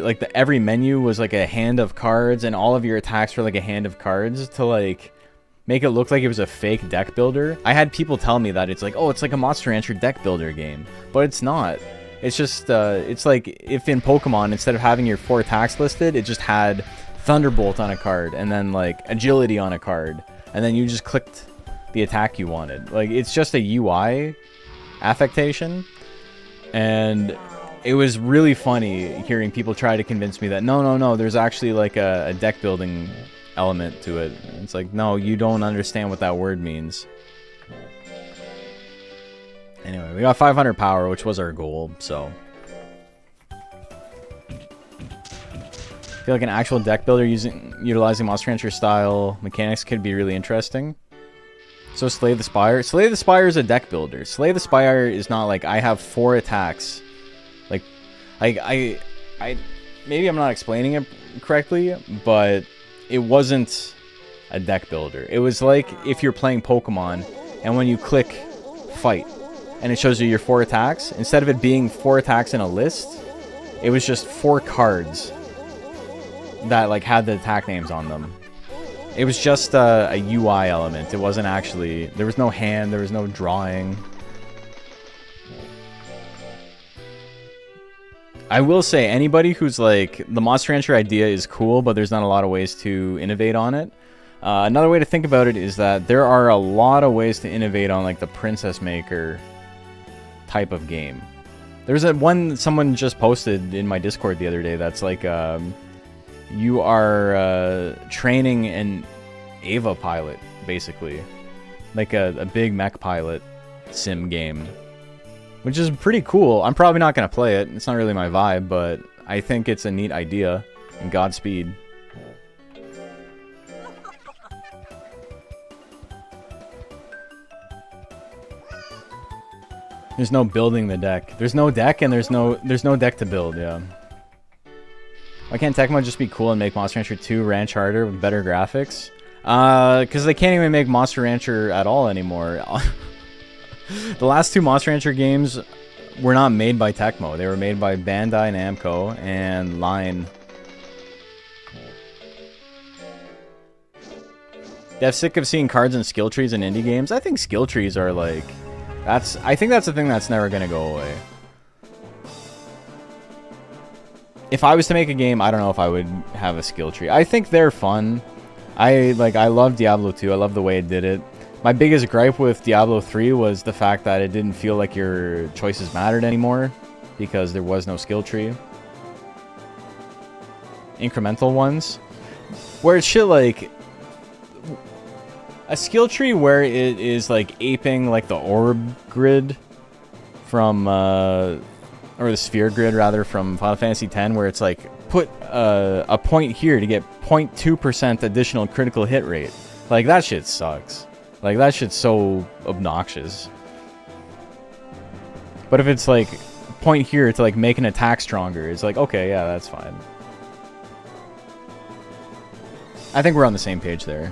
menu was like a hand of cards, and all of your attacks were like a hand of cards to like make it look like it was a fake deck builder. I had people tell me that it's like, oh, it's like a Monster Rancher deck builder game, but it's not. It's just it's like if in Pokemon, instead of having your 4 attacks listed, it just had Thunderbolt on a card, and then like Agility on a card, and then you just clicked the attack you wanted. Like, it's just a UI affectation, and it was really funny hearing people try to convince me that no, there's actually like a deck building element to it. It's like, no, you don't understand what that word means. Anyway, we got 500 power, which was our goal, so I feel like an actual deck builder utilizing Monster Rancher style mechanics could be really interesting. So Slay the Spire. Slay the Spire is a deck builder. Slay the Spire is not like, I have 4 attacks. Like, I maybe I'm not explaining it correctly, but it wasn't a deck builder. It was like if you're playing Pokemon, and when you click Fight, and it shows you your 4 attacks, instead of it being 4 attacks in a list, it was just 4 cards that like had the attack names on them. It was just a UI element. It wasn't actually... There was no hand, there was no drawing. I will say, anybody who's like... The Monster Rancher idea is cool, but there's not a lot of ways to innovate on it. Another way to think about it is that there are a lot of ways to innovate on like the Princess Maker type of game. There's one someone just posted in my Discord the other day that's like... you are training an Ava pilot, basically. Like a big mech pilot sim game. Which is pretty cool. I'm probably not going to play it. It's not really my vibe, but I think it's a neat idea. And Godspeed. There's no building the deck. There's no deck and there's no deck to build, yeah. Why can't Tecmo just be cool and make Monster Rancher 2 Ranch harder with better graphics? Because they can't even make Monster Rancher at all anymore. The last two Monster Rancher games were not made by Tecmo. They were made by Bandai Namco and Line. They're sick of seeing cards and skill trees in indie games. I think skill trees are like... I think that's a thing that's never going to go away. If I was to make a game, I don't know if I would have a skill tree. I think they're fun. I love Diablo 2. I love the way it did it. My biggest gripe with Diablo 3 was the fact that it didn't feel like your choices mattered anymore because there was no skill tree. Incremental ones. Where it's shit like... A skill tree where it is like aping like the orb grid from... or the sphere grid rather from Final Fantasy X, where it's like put a point here to get 0.2% additional critical hit rate. Like that shit sucks. Like that shit's so obnoxious. But if it's like point here to like make an attack stronger, it's like okay, yeah, that's fine. I think we're on the same page there.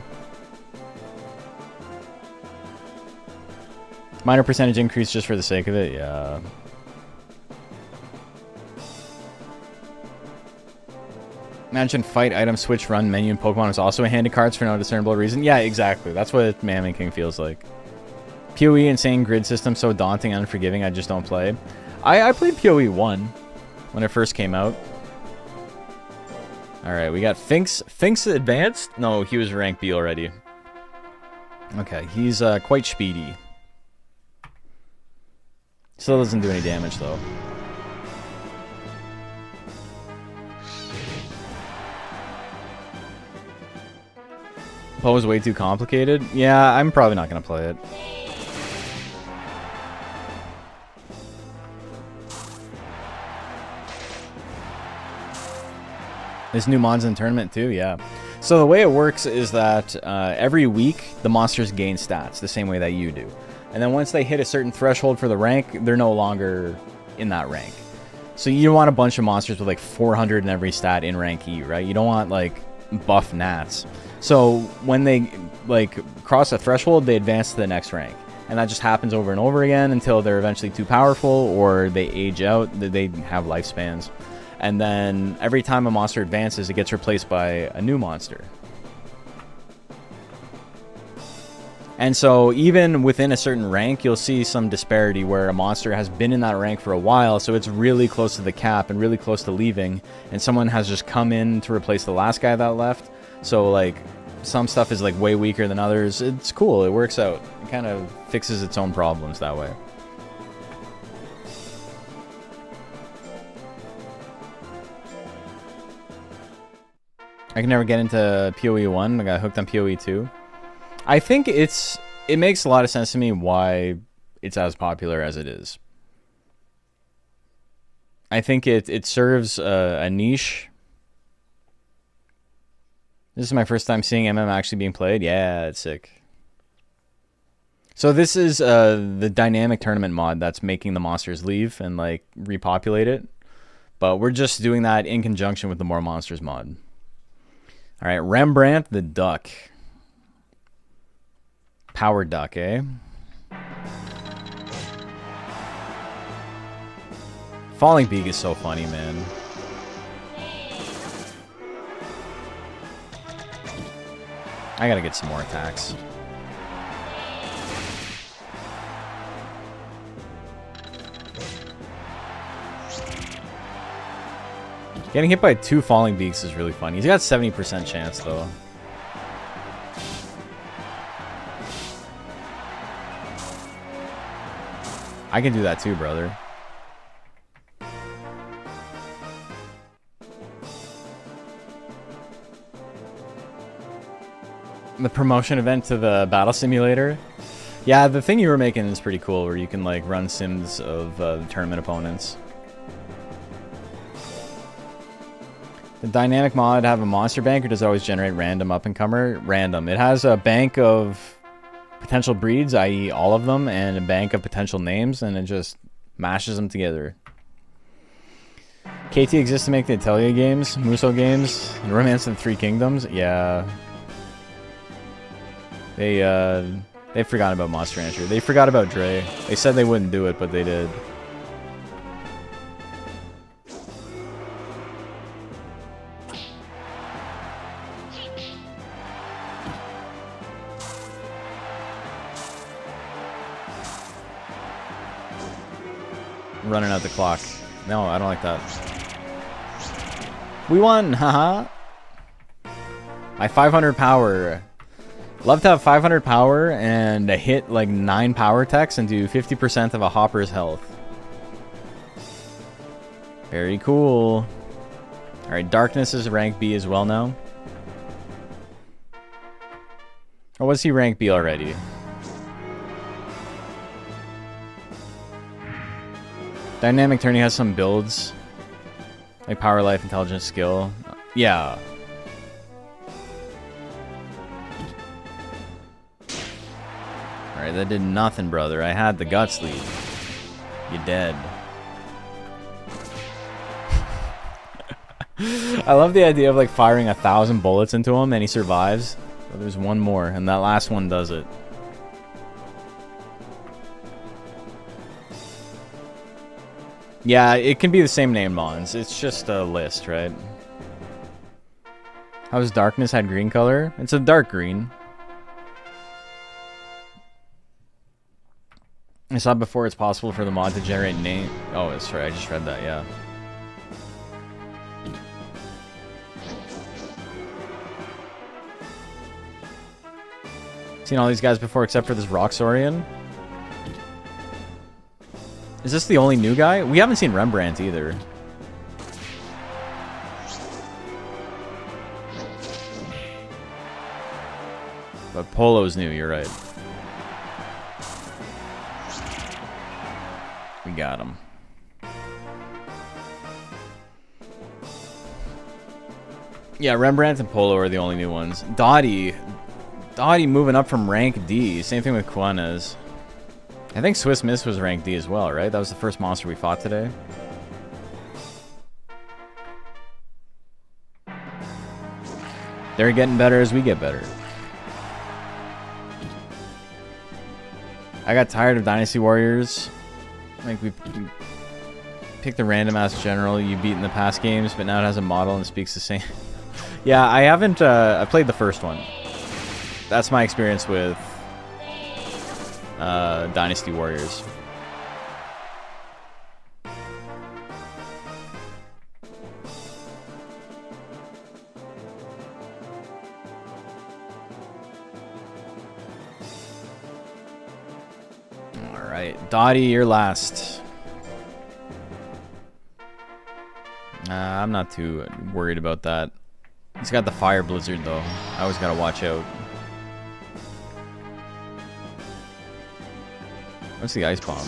Minor percentage increase just for the sake of it, yeah. Imagine fight, item, switch, run, menu, and Pokemon is also a hand of cards for no discernible reason. Yeah, exactly. That's what Mammoth King feels like. PoE insane grid system so daunting and unforgiving I just don't play. I played PoE 1 when it first came out. Alright, we got Finks. Finks advanced? No, he was rank B already. Okay, he's quite speedy. Still doesn't do any damage though. Poe is way too complicated? Yeah, I'm probably not going to play it. There's new mods in the tournament too, yeah. So the way it works is that every week the monsters gain stats the same way that you do. And then once they hit a certain threshold for the rank, they're no longer in that rank. So you don't want a bunch of monsters with like 400 in every stat in rank E, right? You don't want like buff gnats. So when they like cross a threshold, they advance to the next rank. And that just happens over and over again until they're eventually too powerful or they age out, they have lifespans. And then every time a monster advances, it gets replaced by a new monster. And so even within a certain rank, you'll see some disparity where a monster has been in that rank for a while, so it's really close to the cap and really close to leaving, and someone has just come in to replace the last guy that left. So like some stuff is like way weaker than others. It's cool, it works out. It kind of fixes its own problems that way. I can never get into PoE 1. I got hooked on PoE 2. I think it makes a lot of sense to me why it's as popular as it is. I think it serves a niche. This is my first time seeing MM actually being played. Yeah, it's sick. So this is the dynamic tournament mod that's making the monsters leave and like repopulate it. But we're just doing that in conjunction with the More Monsters mod. All right, Rembrandt the Duck. Power Duck, eh? Falling Beak is so funny, man. I gotta get some more attacks. Getting hit by 2 falling beaks is really fun. He's got 70% chance though. I can do that too, brother. The promotion event to the battle simulator. Yeah, the thing you were making is pretty cool, where you can like run sims of the tournament opponents. The dynamic mod have a monster bank, or does it always generate random up-and-comer? Random. It has a bank of potential breeds, i.e. all of them, and a bank of potential names, and it just mashes them together. KT exists to make the Atelier games, Muso games, and Romance of the Three Kingdoms. Yeah. They forgot about Monster Rancher. They forgot about Dre. They said they wouldn't do it, but they did. Running out the clock. No, I don't like that. We won! Haha! My 500 power. Love to have 500 power and hit like 9 power techs and do 50% of a hopper's health. Very cool. Alright, Darkness is rank B as well now. Or was he rank B already? Dynamic Tourney has some builds. Like Power, Life, Intelligence, Skill. Yeah. Alright, that did nothing, brother. I had the guts lead. You dead. I love the idea of like firing 1,000 bullets into him and he survives. But there's one more, and that last one does it. Yeah, it can be the same name mons. It's just a list, right? How's Darkness had green color? It's a dark green. I saw before it's possible for the mod to generate name. Oh, that's right. I just read that, yeah. Seen all these guys before except for this Roxorian. Is this the only new guy? We haven't seen Rembrandt either. But Polo's new, you're right. We got him. Yeah, Rembrandt and Polo are the only new ones. Dottie moving up from rank D. Same thing with Quanez. I think Swiss Miss was rank D as well, right? That was the first monster we fought today. They're getting better as we get better. I got tired of Dynasty Warriors. Like, we picked a random ass general you beat in the past games, but now it has a model and speaks the same. Yeah, I haven't, I played the first one. That's my experience with Dynasty Warriors. Alright, Dottie, you're last. I'm not too worried about that. He's got the Fire Blizzard though. I always gotta watch out. What's the Ice Bomb?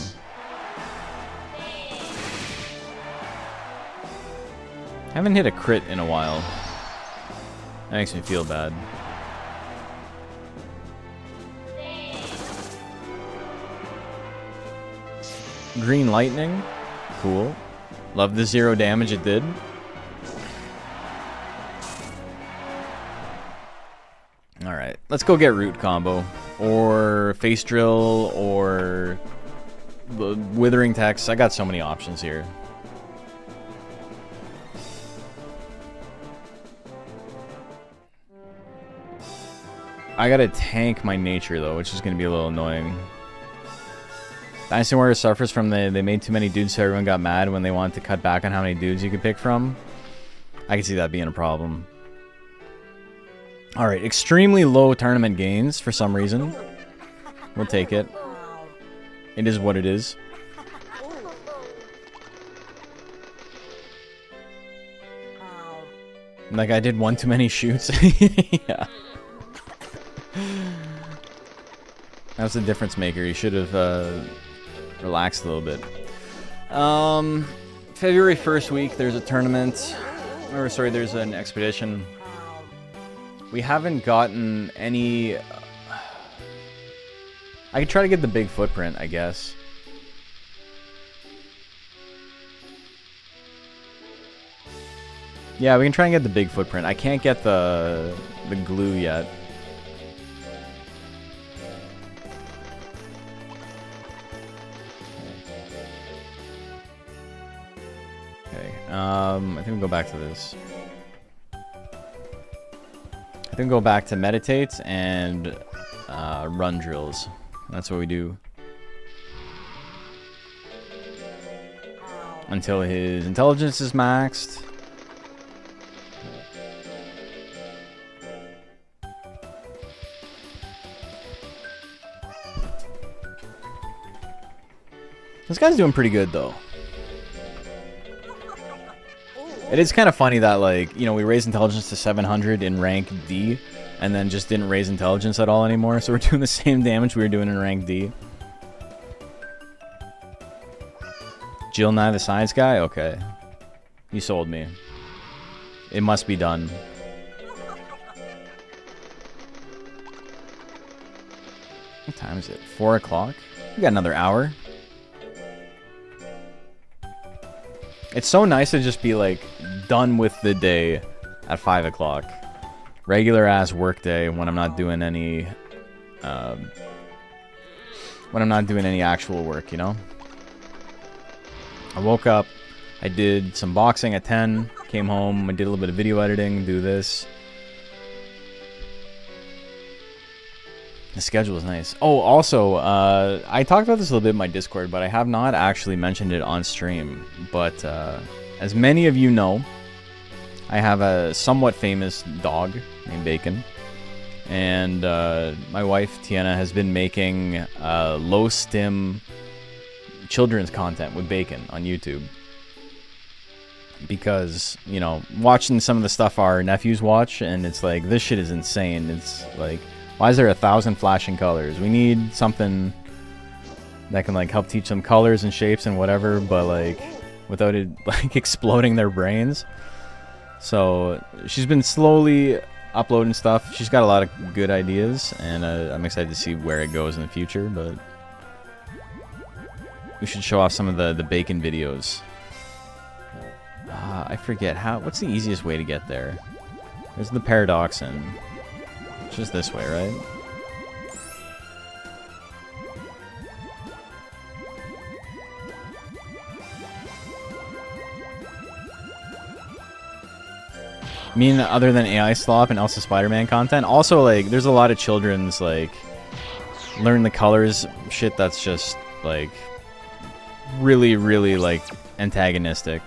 Haven't hit a crit in a while. That makes me feel bad. Green Lightning. Cool. Love the 0 damage it did. Alright, let's go get Root combo. Or Face Drill, or the Withering Text. I got so many options here. I gotta tank my nature though, which is gonna be a little annoying. Dynasty Warriors suffers from they made too many dudes, so everyone got mad when they wanted to cut back on how many dudes you could pick from. I can see that being a problem. Alright, extremely low tournament gains for some reason. We'll take it. It is what it is. Like, I did one too many shoots. Yeah. That's a difference maker. You should have relaxed a little bit. February 1st week, there's a tournament. Or, sorry, there's an expedition. We haven't gotten any... I could try to get the big footprint, I guess. Yeah, we can try and get the big footprint. I can't get the glue yet. Okay, I think we'll go back to this. I think we'll go back to meditate and run drills. That's what we do. Until his intelligence is maxed. This guy's doing pretty good, though. It is kind of funny that, like, you know, we raised intelligence to 700 in rank D, and then just didn't raise intelligence at all anymore, so we're doing the same damage we were doing in rank D. Jill Nye the science guy? Okay. You sold me. It must be done. What time is it? 4 o'clock? We got another hour. It's so nice to just be, like, done with the day at 5 o'clock. Regular ass work day when I'm not doing any, actual work, you know? I woke up, I did some boxing at 10, came home, I did a little bit of video editing, do this. The schedule is nice. Oh, also, I talked about this a little bit in my Discord, but I have not actually mentioned it on stream. But as many of you know, I have a somewhat famous dog named Bacon. And my wife, Tiana, has been making low-stim children's content with Bacon on YouTube. Because, you know, watching some of the stuff our nephews watch, and it's like, this shit is insane. It's like... Why is there 1,000 flashing colors? We need something that can, like, help teach them colors and shapes and whatever, but, like, without it, like, exploding their brains. So she's been slowly uploading stuff. She's got a lot of good ideas, and I'm excited to see where it goes in the future, but we should show off some of the Bacon videos. I forget what's the easiest way to get there? There's the Paradoxin. Just this way, right? I mean, other than AI slop and Elsa Spider-Man content, also, like, there's a lot of children's, like, learn the colors shit that's just, like, really, really, like, antagonistic.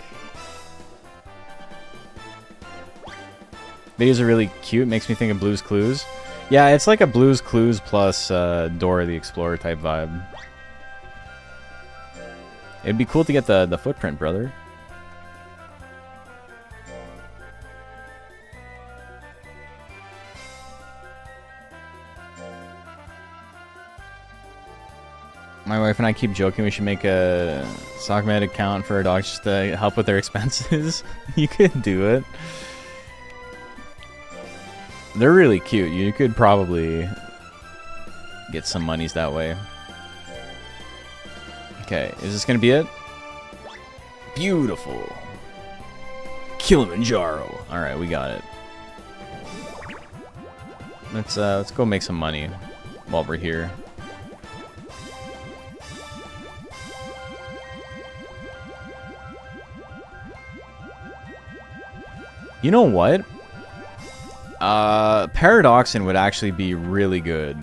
Videos are really cute. Makes me think of Blue's Clues. Yeah, it's like a Blue's Clues plus Dora the Explorer type vibe. It'd be cool to get the footprint, brother. My wife and I keep joking we should make a SockMed account for our dogs just to help with their expenses. You could do it. They're really cute. You could probably get some monies that way. Okay, is this gonna be it? Beautiful. Kilimanjaro. Alright, we got it. Let's go make some money while we're here. You know what? Paradoxin would actually be really good.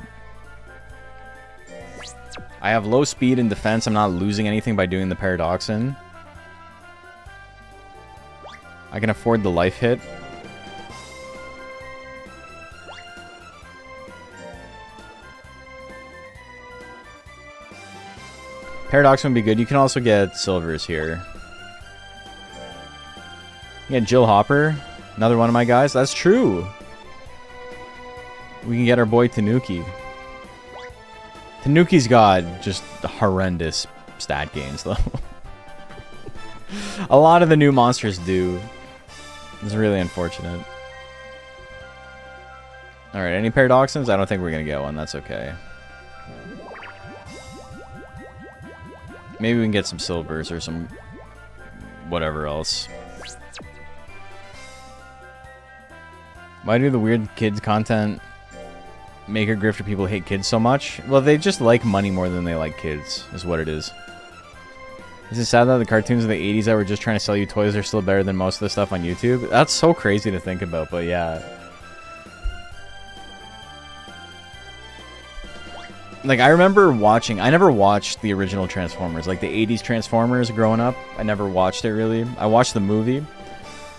I have low speed and defense. I'm not losing anything by doing the Paradoxin. I can afford the life hit. Paradoxin would be good. You can also get silvers here. You get Jill Hopper. Another one of my guys. That's true. We can get our boy Tanuki. Tanuki's got just horrendous stat gains, though. A lot of the new monsters do. It's really unfortunate. Alright, any Paradoxins? I don't think we're gonna get one. That's okay. Maybe we can get some silvers or some whatever else. Why do the weird kids content make or grifter people hate kids so much? Well, they just like money more than they like kids, is what it is. Is it sad that the cartoons of the 80s that were just trying to sell you toys are still better than most of the stuff on YouTube? That's so crazy to think about, but yeah. Like, I remember watching... I never watched the original Transformers. Like, the 80s Transformers growing up. I never watched it, really. I watched the movie.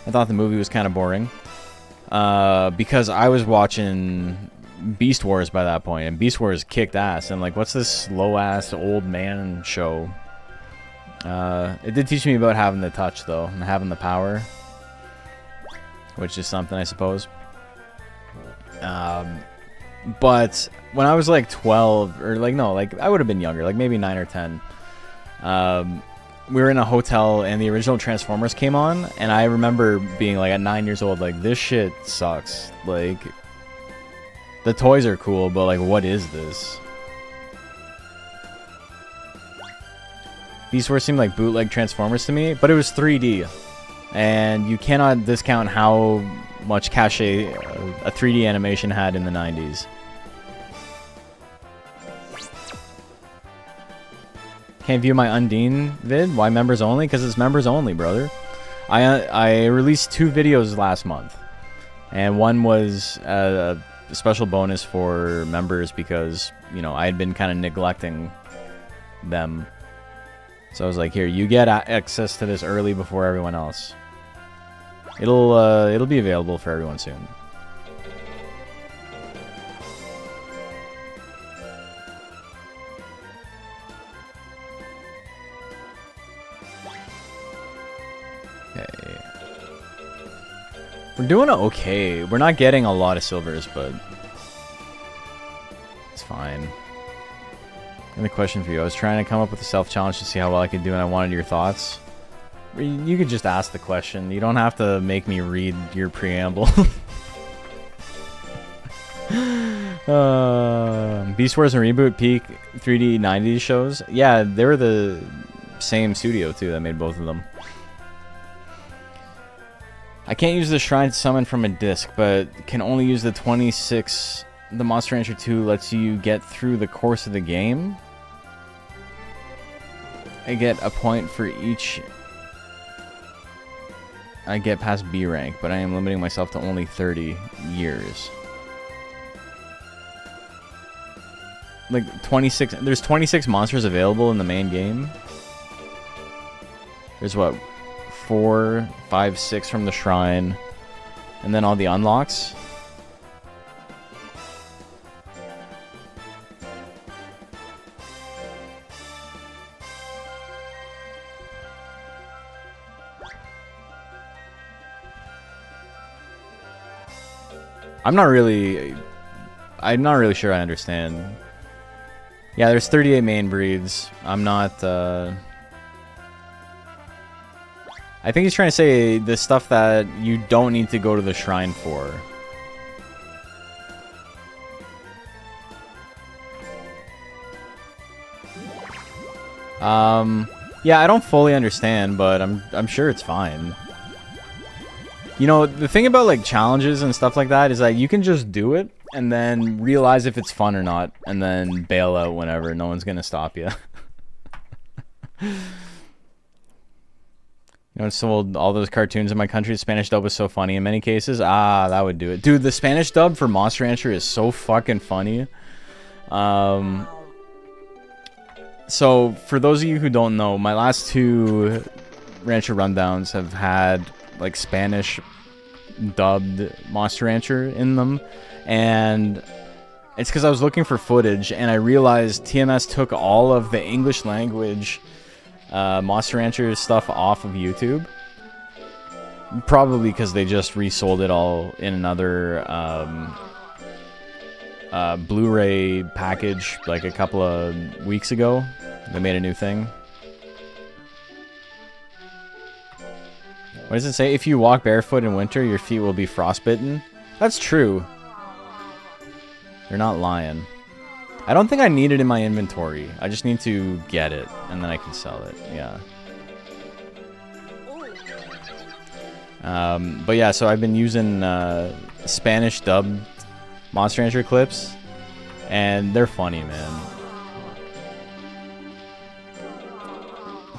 I thought the movie was kind of boring. Because I was watching Beast Wars by that point, and Beast Wars kicked ass. And, like, what's this slow-ass old man show? It did teach me about having the touch, though, and having the power. Which is something, I suppose. But when I was like 12, or like, no, like I would have been younger, like maybe 9 or 10. We were in a hotel and the original Transformers came on, and I remember being like at 9 years old, like, this shit sucks. Like, the toys are cool, but like, what is this? Beast Wars seemed like bootleg Transformers to me, but it was 3D. And you cannot discount how much cachet a 3D animation had in the 90s. Can't view my Undine vid? Why members only? Because it's members only, brother. I released 2 videos last month. And one was a special bonus for members because, you know, I had been kind of neglecting them. So I was like, here, you get access to this early before everyone else. It'll be available for everyone soon. Okay. We're doing okay. We're not getting a lot of silvers, but it's fine. And a question for you. I was trying to come up with a self-challenge to see how well I could do, and I wanted your thoughts. You could just ask the question. You don't have to make me read your preamble. Beast Wars and Reboot peak 3D 90s shows. Yeah, they were the same studio, too, that made both of them. I can't use the Shrine to summon from a disc, but can only use the 26... The Monster Rancher 2 lets you get through the course of the game. I get a point for each... I get past B rank, but I am limiting myself to only 30 years. Like, 26... There's 26 monsters available in the main game. There's what? 4, 5, 6 from the Shrine. And then all the unlocks. I'm not really sure I understand. Yeah, there's 38 main breeds. I'm not, I think he's trying to say the stuff that you don't need to go to the shrine for. Yeah, I don't fully understand, but I'm sure it's fine. You know, the thing about, like, challenges and stuff like that is that you can just do it and then realize if it's fun or not and then bail out whenever. No one's gonna stop you. You know, it sold all those cartoons in my country. The Spanish dub was so funny in many cases. Ah, that would do it. Dude, the Spanish dub for Monster Rancher is so fucking funny. So, for those of you who don't know, my last two Rancher rundowns have had, like, Spanish dubbed Monster Rancher in them. And it's because I was looking for footage, and I realized TMS took all of the English language Monster Rancher stuff off of YouTube. Probably because they just resold it all in another Blu-ray package like a couple of weeks ago. They made a new thing. What does it say? If you walk barefoot in winter, your feet will be frostbitten. That's true. You're not lying. I don't think I need it in my inventory. I just need to get it, and then I can sell it. Yeah. But yeah, so I've been using Spanish dubbed Monster Rancher clips, and they're funny, man.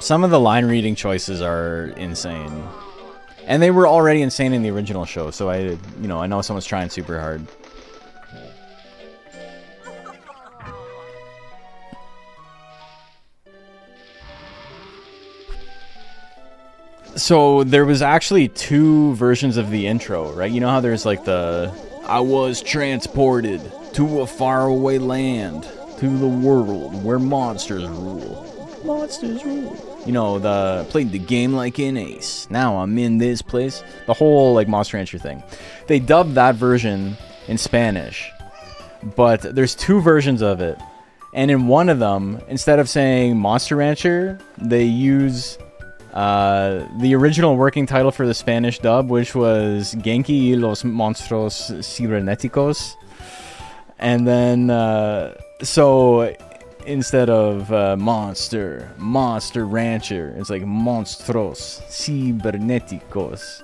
Some of the line reading choices are insane. And they were already insane in the original show, so I know someone's trying super hard. So there was actually two versions of the intro, right? You know how there's like the I was transported to a faraway land, to the world where monsters rule. Monsters rule. You know, played the game like an ace. Now I'm in this place. The whole like Monster Rancher thing. They dubbed that version in Spanish, but there's two versions of it. And in one of them, instead of saying Monster Rancher, they use the original working title for the Spanish dub, which was Genki y los Monstruos Cibernéticos. And then, so instead of Monster Rancher, it's like Monstruos Cibernéticos.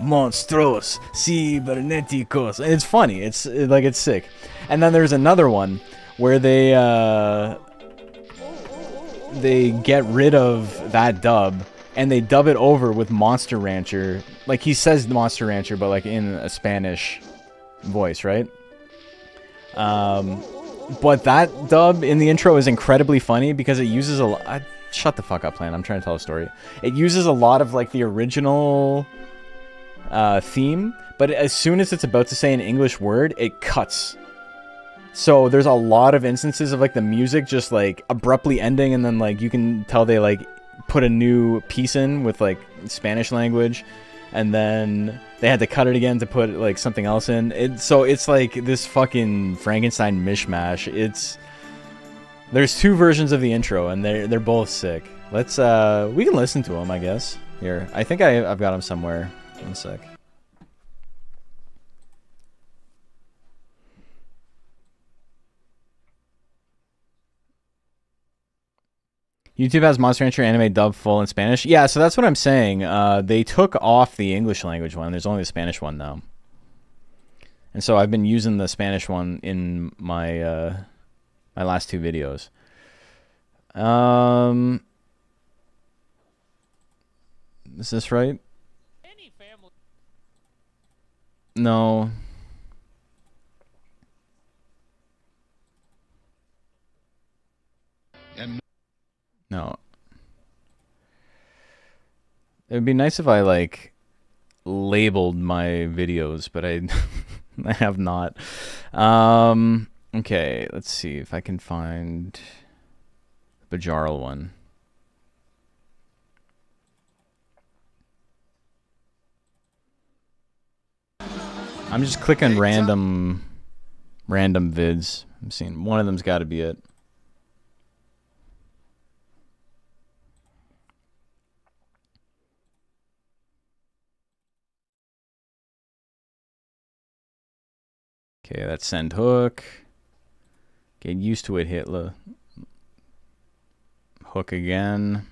Monstruos Cibernéticos. And it's funny. It's sick. And then there's another one where they get rid of that dub and they dub it over with Monster Rancher. Like he says Monster Rancher, but like in a Spanish voice, right? But that dub in the intro is incredibly funny because it uses a lot. Shut the fuck up, Plan. I'm trying to tell a story. It uses a lot of like the original theme, but as soon as it's about to say an English word, it cuts. So there's a lot of instances of like the music just like abruptly ending, and then like you can tell they like put a new piece in with like Spanish language, and then they had to cut it again to put like something else in. So it's like this fucking Frankenstein mishmash. There's two versions of the intro, and they're both sick. We can listen to them, I guess. Here, I think I've got them somewhere. One sec. YouTube has Monster Rancher anime dubbed full in Spanish. Yeah, so that's what I'm saying. They took off the English language one. There's only the Spanish one now. And so I've been using the Spanish one in my my last two videos. Is this right? No. No. It would be nice if I like labeled my videos, but I I have not. Okay, let's see if I can find the Bajarl one. I'm just clicking random vids. I'm seeing one of them's got to be it. Okay, that's send hook. Get used to it, Hitler. Hook again.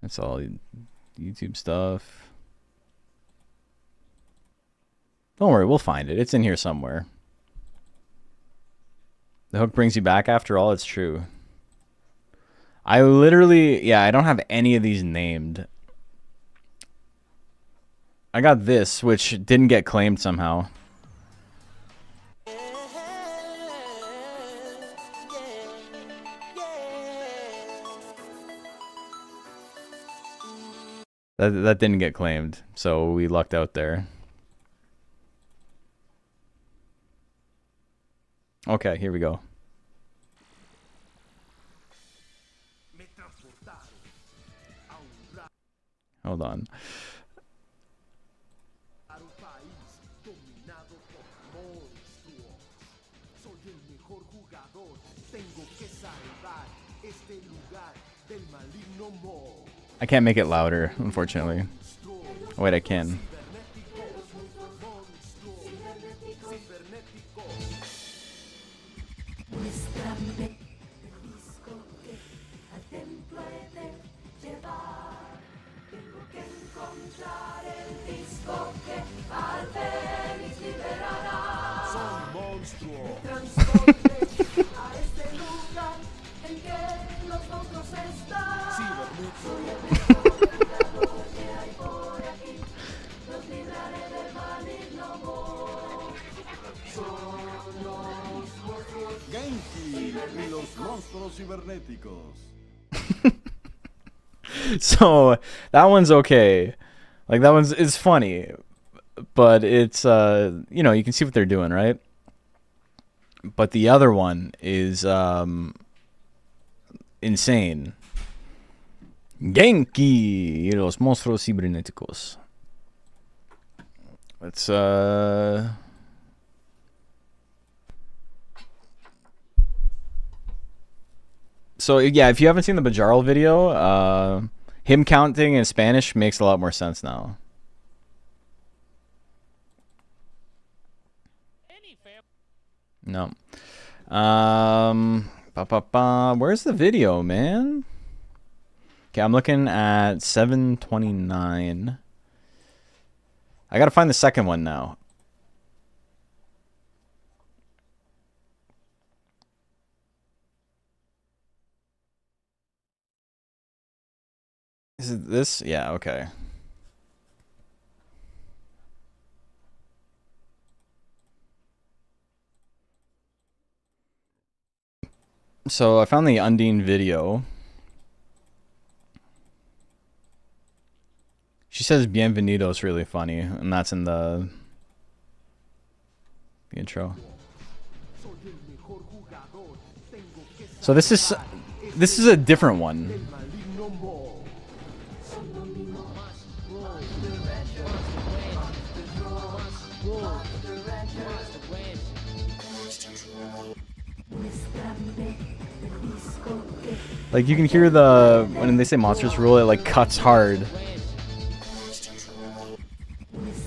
That's all YouTube stuff. Don't worry, we'll find it. It's in here somewhere. The hook brings you back after all. It's true. I literally, yeah, I don't have any of these named. I got this, which didn't get claimed somehow. That didn't get claimed, so we lucked out there. Okay, here we go. Hold on. I can't make it louder, unfortunately. Oh, wait, I can. Genki y los monstruos cibernéticos. So that one's okay. Like that one's is funny, but it's you know, you can see what they're doing, right? But the other one is insane. Genki y los monstruos cibernéticos. Let's So yeah, if you haven't seen the Bajarl video, him counting in Spanish makes a lot more sense now. No. Where's the video, man? Okay, I'm looking at 729. I gotta find the second one now. Is it this? Yeah, okay. So I found the Undine video. She says bienvenidos really funny, and that's in the intro. So this is a different one. Like you can hear the when they say monsters rule, it like cuts hard.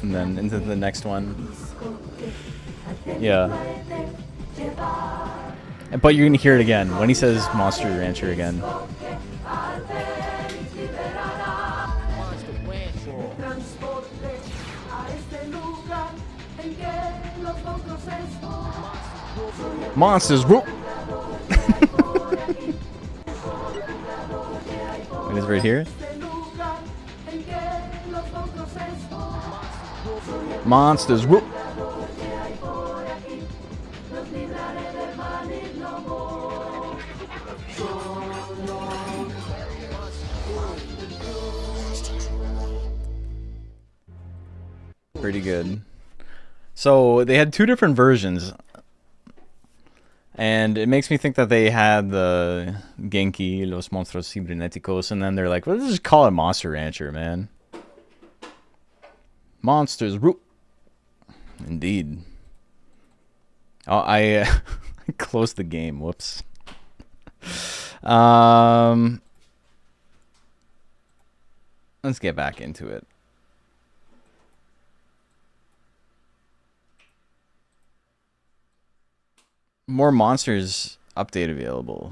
And then into the next one. Yeah. But you're gonna hear it again when he says Monster Rancher again. Monsters rule. It is right here. Monsters rule. Pretty good. So they had two different versions. And it makes me think that they had the Genki, Los Monstruos Cibernéticos, and then they're like, well, let's just call it Monster Rancher, man. Monsters rule. Indeed. Oh, I closed the game. Whoops. Let's get back into it. More monsters update available.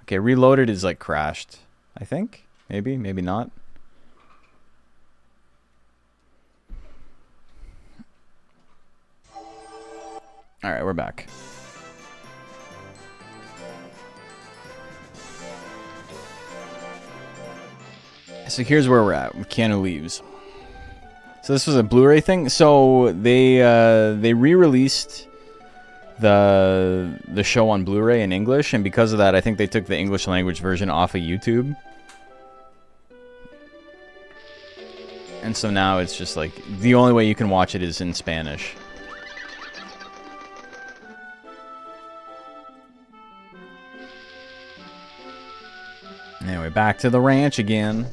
Okay, Reloaded is like crashed. I think. Maybe, maybe not. All right, we're back. So here's where we're at with Keanu Reeves. So this was a Blu-ray thing. So they re-released the show on Blu-ray in English, and because of that, I think they took the English language version off of YouTube. And so now it's just like the only way you can watch it is in Spanish. Anyway, back to the ranch again.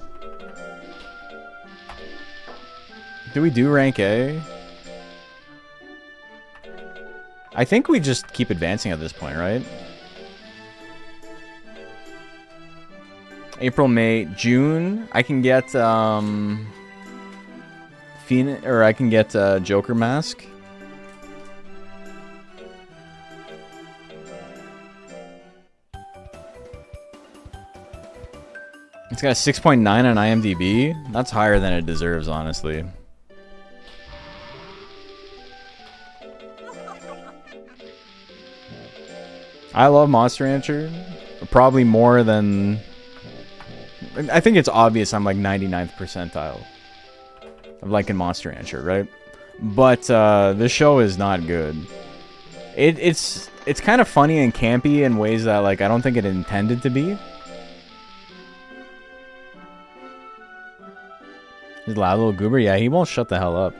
Do we do rank A? I think we just keep advancing at this point, right? April, May, June. I can get Phoenix, or I can get Joker Mask. It's got a 6.9 on IMDb. That's higher than it deserves, honestly. I love Monster Rancher. Probably more than... I think it's obvious I'm like 99th percentile of liking Monster Rancher, right? But this show is not good. It's kind of funny and campy in ways that like I don't think it intended to be. He's a loud little goober. Yeah, he won't shut the hell up.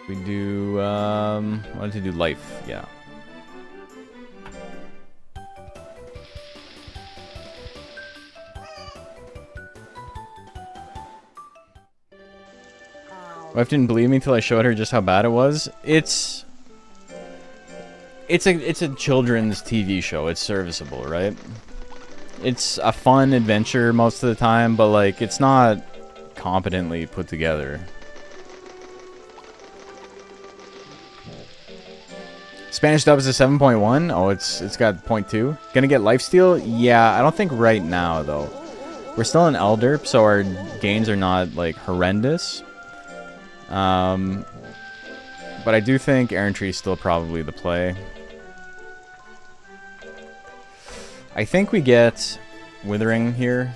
We do, I wanted to do life, yeah. Wife didn't believe me until I showed her just how bad it was. It's a children's TV show. It's serviceable, right? It's a fun adventure most of the time, but like it's not competently put together. Spanish dub is a 7.1. Oh, it's got 0.2. Gonna get lifesteal? Yeah, I don't think right now though. We're still in Elderp, so our gains are not like horrendous. But I do think Errantry is still probably the play. I think we get Withering here.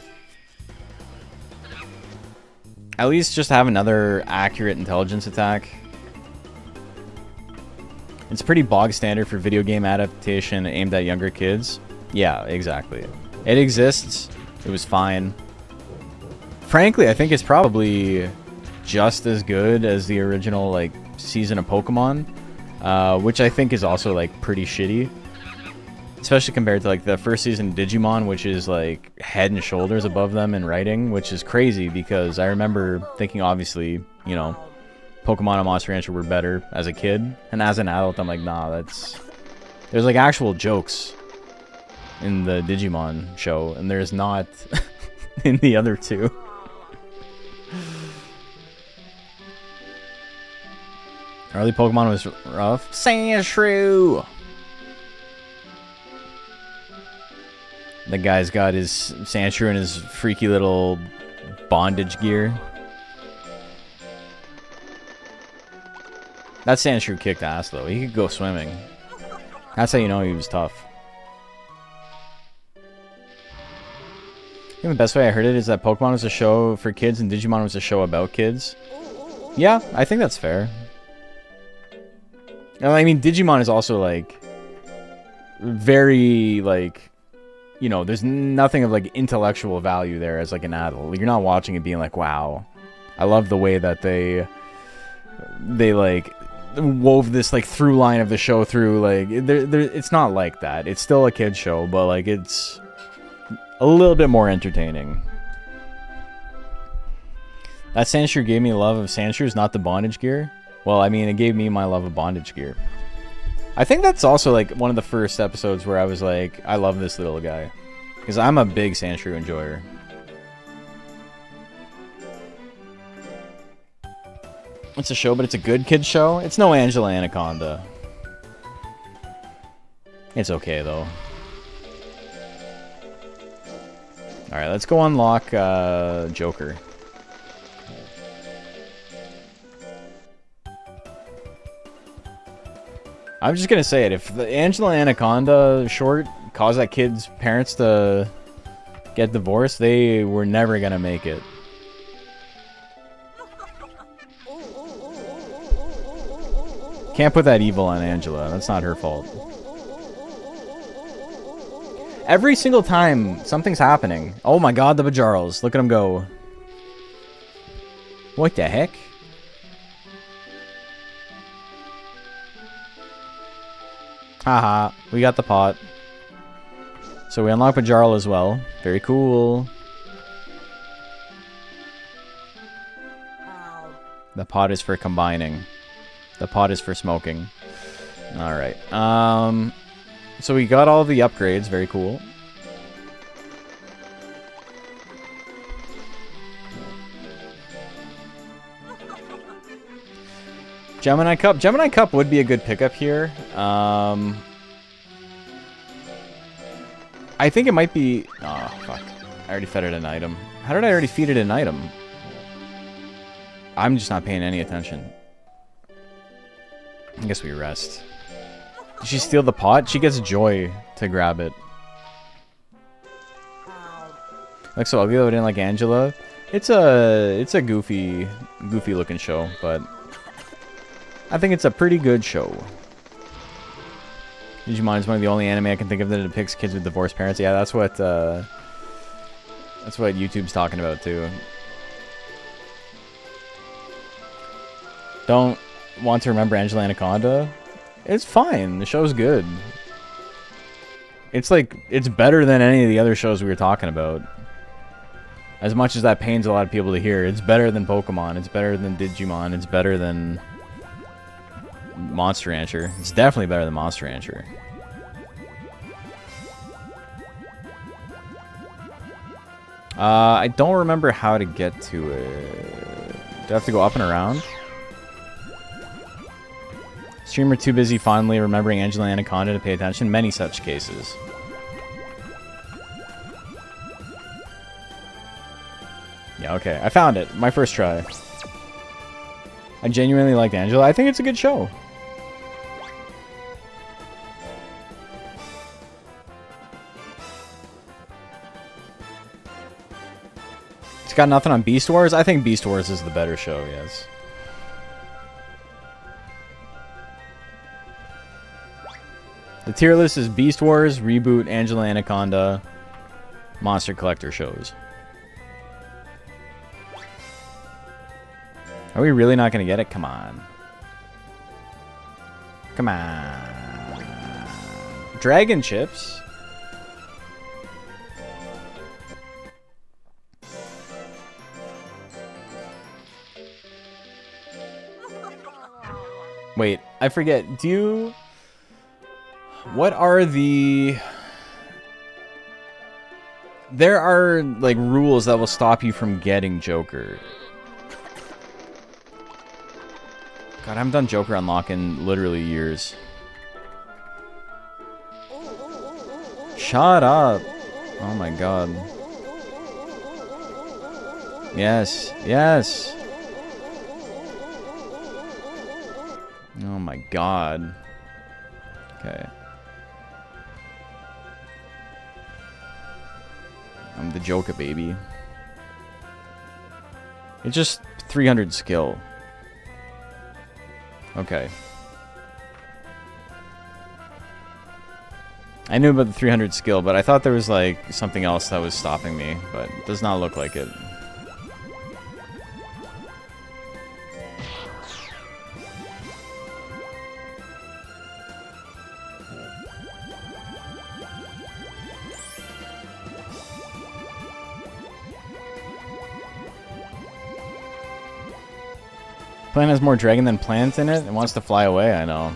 At least just have another accurate intelligence attack. It's pretty bog standard for video game adaptation aimed at younger kids. Yeah, exactly. It exists. It was fine. Frankly, I think it's probably just as good as the original like season of Pokemon, which I think is also like pretty shitty, especially compared to like the first season of Digimon, which is like head and shoulders above them in writing, which is crazy because I remember thinking obviously, you know, Pokemon and Monster Rancher were better as a kid, and as an adult I'm like, nah, there's like actual jokes in the Digimon show and there's not in the other two. Early Pokemon was rough. Sandshrew! The guy's got his Sandshrew in his freaky little bondage gear. That Sandshrew kicked ass though. He could go swimming. That's how you know he was tough. I think the best way I heard it is that Pokemon was a show for kids and Digimon was a show about kids. Yeah, I think that's fair. I mean, Digimon is also, like, very, like, you know, there's nothing of, like, intellectual value there as, like, an adult. You're not watching it being like, wow, I love the way that they like, wove this, like, through line of the show through, like, it's not like that. It's still a kid's show, but, like, it's a little bit more entertaining. That Sandshrew gave me love of Sandshrews, not the bondage gear. Well, I mean, it gave me my love of bondage gear. I think that's also, like, one of the first episodes where I was like, I love this little guy. Because I'm a big Sandshrew enjoyer. It's a show, but it's a good kid's show. It's no Angela Anaconda. It's okay, though. Alright, let's go unlock Joker. I'm just gonna say it. If the Angela Anaconda short caused that kid's parents to get divorced, they were never gonna make it. Can't put that evil on Angela. That's not her fault. Every single time something's happening. Oh my god, the Bajarls. Look at them go. What the heck? Haha, we got the pot. So we unlock Bajarl as well. Very cool. The pot is for combining. The pot is for smoking. Alright. So we got all the upgrades. Very cool. Gemini Cup. Gemini Cup would be a good pickup here. I think it might be... Oh, fuck. I already fed it an item. How did I already feed it an item? I'm just not paying any attention. I guess we rest. Did she steal the pot? She gets Joy to grab it. Looks so ugly though, I didn't like Angela. It's a goofy looking show, but I think it's a pretty good show. Digimon is one of the only anime I can think of that depicts kids with divorced parents. Yeah, that's what YouTube's talking about too. Don't want to remember Angela Anaconda? It's fine. The show's good. It's like, it's better than any of the other shows we were talking about. As much as that pains a lot of people to hear, it's better than Pokemon. It's better than Digimon. It's better than Monster Rancher. It's definitely better than Monster Rancher. I don't remember how to get to it. Do I have to go up and around? Streamer too busy fondly remembering Angela Anaconda to pay attention. Many such cases. Yeah, okay. I found it. My first try. I genuinely liked Angela. I think it's a good show. It's got nothing on Beast Wars? I think Beast Wars is the better show, yes. The tier list is Beast Wars, Reboot, Angela Anaconda, Monster Collector shows. Are we really not going to get it? Come on. Come on. Dragon Chips? Wait, I forget. Do you... What are the... There are, like, rules that will stop you from getting Joker. God, I haven't done Joker unlock in literally years. Shut up. Oh my god. Yes. Yes. Oh my god. Okay. I'm the Joker, baby. It's just 300 skill. Okay. I knew about the 300 skill, but I thought there was like something else that was stopping me, but it does not look like it. Plant has more dragon than plant in it. It wants to fly away, I know.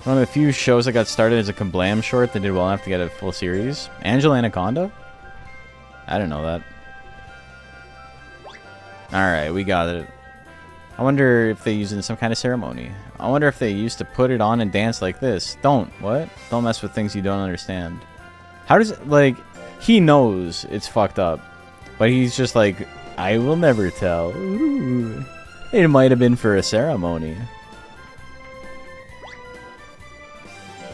One of the few shows that got started as a Kablam short that did well enough to get a full series. Angela Anaconda? I didn't know that. Alright, we got it. I wonder if they use it in some kind of ceremony. I wonder if they used to put it on and dance like this. Don't. What? Don't mess with things you don't understand. How does it, like, he knows it's fucked up, but he's just like, I will never tell. Ooh. It might have been for a ceremony.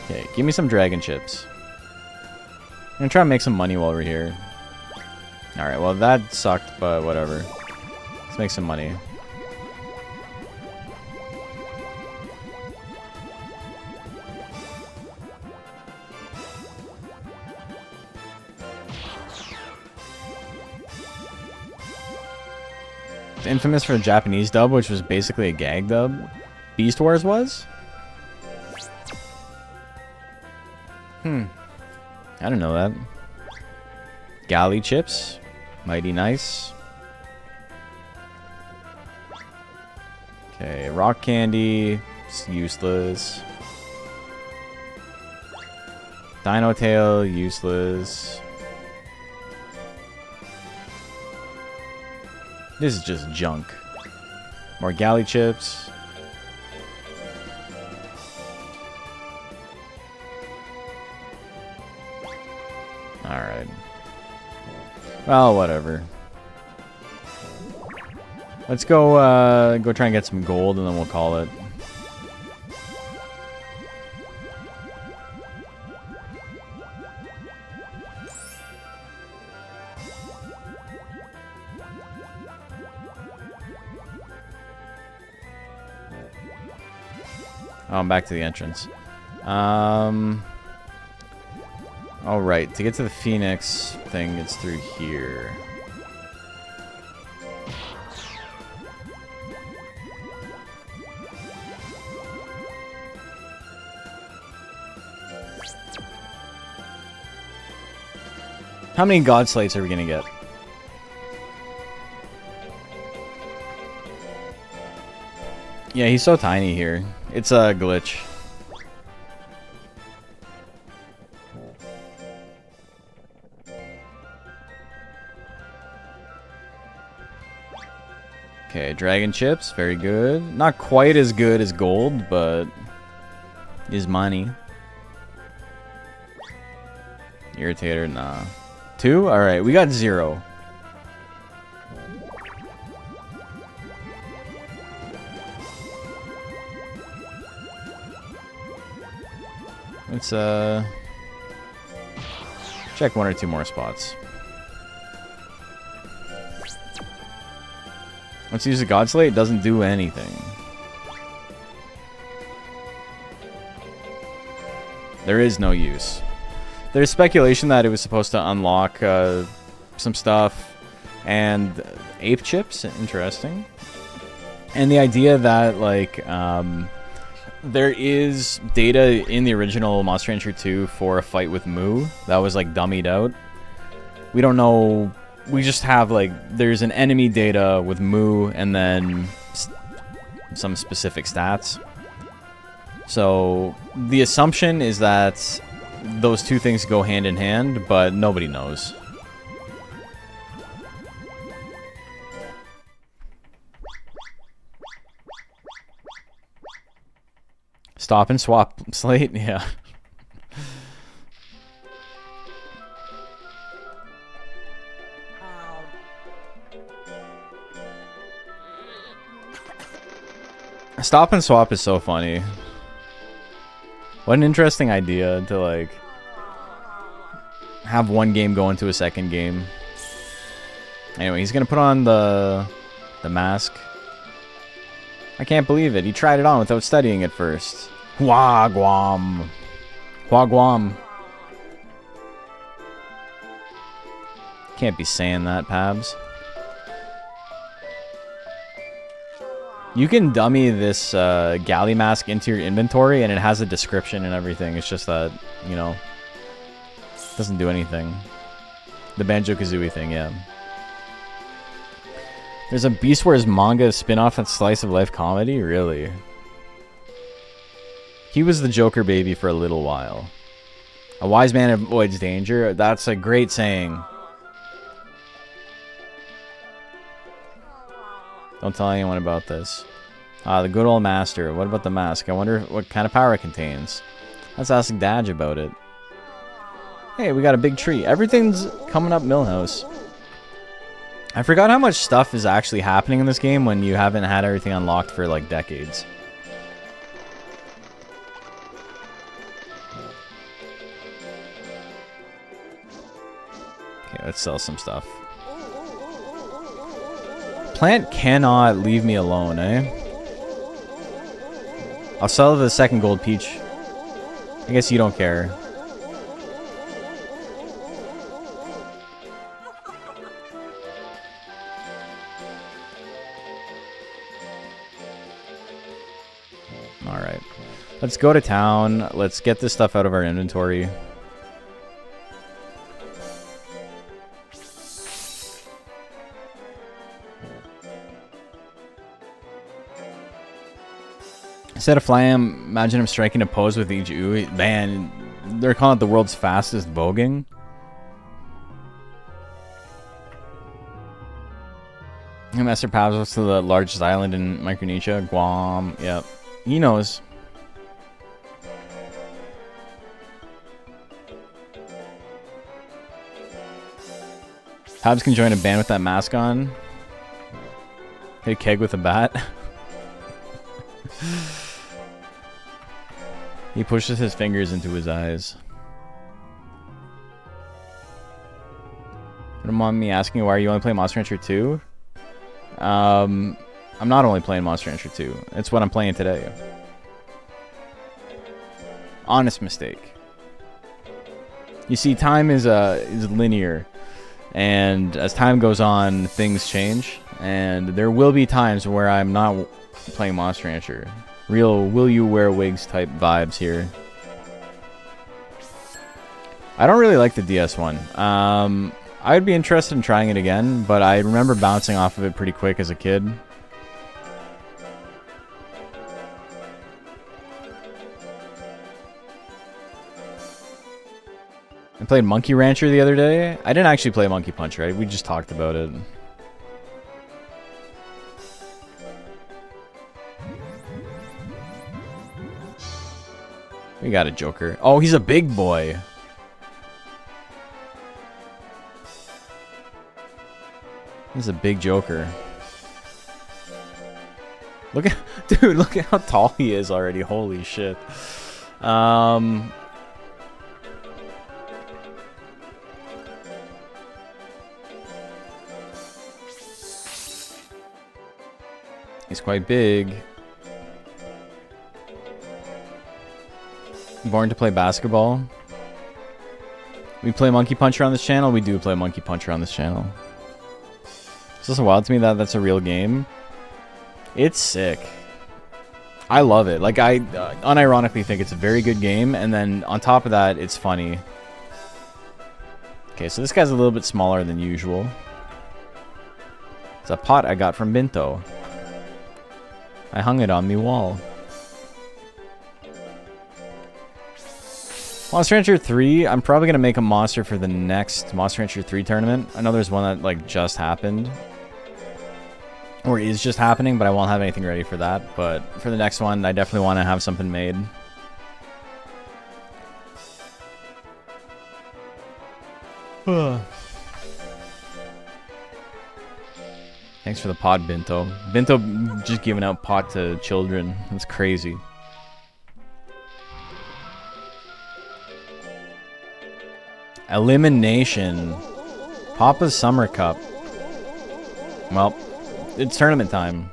Okay, give me some dragon chips. I'm gonna try and make some money while we're here. Alright, well that sucked, but whatever. Let's make some money. It's infamous for the Japanese dub, which was basically a gag dub. Beast Wars was? I don't know that. Galley chips. Mighty nice. Okay, rock candy. It's useless. Dino tail, useless. This is just junk. More galley chips. Alright. Well, whatever. Let's go go try and get some gold and then we'll call it. Oh, I'm back to the entrance. Alright, to get to the Phoenix thing, it's through here. How many God Slates are we gonna get? Yeah, he's so tiny here. It's a glitch. Okay, dragon chips, very good. Not quite as good as gold, but is money. Irritator, nah. 2? Alright, we got 0. Let's check 1 or 2 more spots. Let's use the God Slate. It doesn't do anything. There is no use. There's speculation that it was supposed to unlock some stuff and ape chips. Interesting. And the idea that like there is data in the original Monster Rancher 2 for a fight with Moo that was like dummied out. We don't know. We just have like there's an enemy data with Moo and then some specific stats. So the assumption is that those two things go hand in hand, but nobody knows. Stop and swap slate, yeah. Stop and swap is so funny. What an interesting idea to like have one game go into a second game. Anyway, he's gonna put on the mask. I can't believe it. He tried it on without studying it first. Wagwam. Wagwam. Can't be saying that, Pabs. You can dummy this galley mask into your inventory and it has a description and everything. It's just that, you know, it doesn't do anything. The Banjo-Kazooie thing, yeah. There's a Beast Wars manga spin-off that's slice of life comedy? Really? He was the Joker baby for a little while. A wise man avoids danger? That's a great saying. Don't tell anyone about this. The good old master. What about the mask? I wonder what kind of power it contains. Let's ask Dadge about it. Hey, we got a big tree. Everything's coming up Millhouse. I forgot how much stuff is actually happening in this game when you haven't had everything unlocked for like decades. Okay, let's sell some stuff. Plant cannot leave me alone, eh? I'll sell the second gold peach. I guess you don't care. Alright. Let's go to town. Let's get this stuff out of our inventory. Instead of flying, imagine him striking a pose with each ooh. Man, they're calling it the world's fastest voguing. Master Pablos to the largest island in Micronesia, Guam. Yep, he knows. Pabs can join a band with that mask on. Hit a keg with a bat. He pushes his fingers into his eyes. Don't mind me asking, why are you only playing Monster Rancher 2? I'm not only playing Monster Rancher 2. It's what I'm playing today. Honest mistake. You see, time is linear, and as time goes on, things change, and there will be times where I'm not playing Monster Rancher. Real will you wear wigs type vibes here. I don't really like the DS one. I'd be interested in trying it again, but I remember bouncing off of it pretty quick as a kid. I played Monkey Rancher the other day. I didn't actually play Monkey Punch, right? We just talked about it. We got a Joker. Oh, he's a big boy. He's a big Joker. Look at, dude, look at how tall he is already. Holy shit. He's quite big. Born to play basketball. We play Monkey Puncher on this channel. We do play Monkey Puncher on this channel. It's just wild to me that that's a real game. It's sick. I love it. Like, I unironically think it's a very good game, and then on top of that, it's funny. Okay, so this guy's a little bit smaller than usual. It's a pot I got from Binto. I hung it on me wall. Monster Rancher 3, I'm probably going to make a monster for the next Monster Rancher 3 tournament. I know there's one that like just happened. Or is just happening, but I won't have anything ready for that. But for the next one, I definitely want to have something made. Thanks for the pod, Binto. Binto just giving out pot to children. That's crazy. Elimination. Papa's Summer Cup. Well, it's tournament time.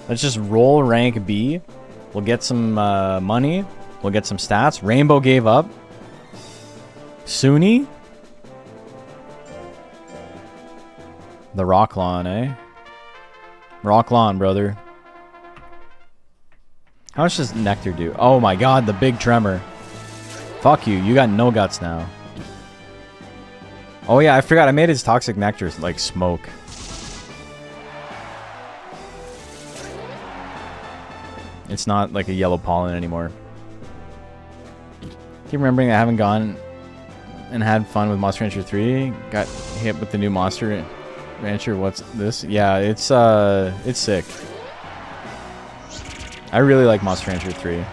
Let's just roll rank B. We'll get some money. We'll get some stats. Rainbow gave up. Suni? The Rock Lawn, eh? Rock Lawn, brother. How much does Nectar do? Oh my god, the big tremor. Fuck you, you got no guts now. Oh yeah, I forgot, I made his Toxic Nectar like smoke. It's not like a yellow pollen anymore. Keep remembering I haven't gone and had fun with Monster Rancher 3. Got hit with the new monster Rancher, what's this? Yeah, it's sick. I really like Monster Rancher 3.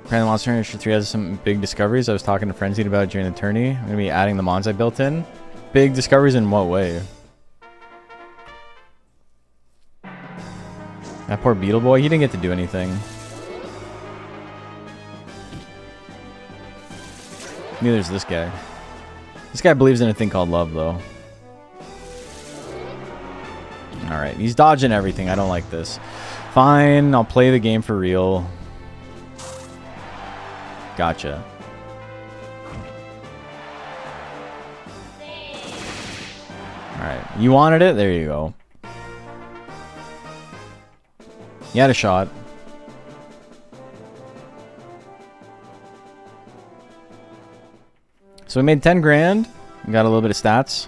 Apparently Monster Rancher 3 has some big discoveries. I was talking to Frenzied about it during the tourney. I'm gonna be adding the mons I built in. Big discoveries in what way? That poor Beetle Boy, he didn't get to do anything. Neither is this guy. This guy believes in a thing called love, though. Alright, he's dodging everything. I don't like this. Fine, I'll play the game for real. Gotcha. Alright, you wanted it? There you go. You had a shot. So we made 10 grand. We got a little bit of stats.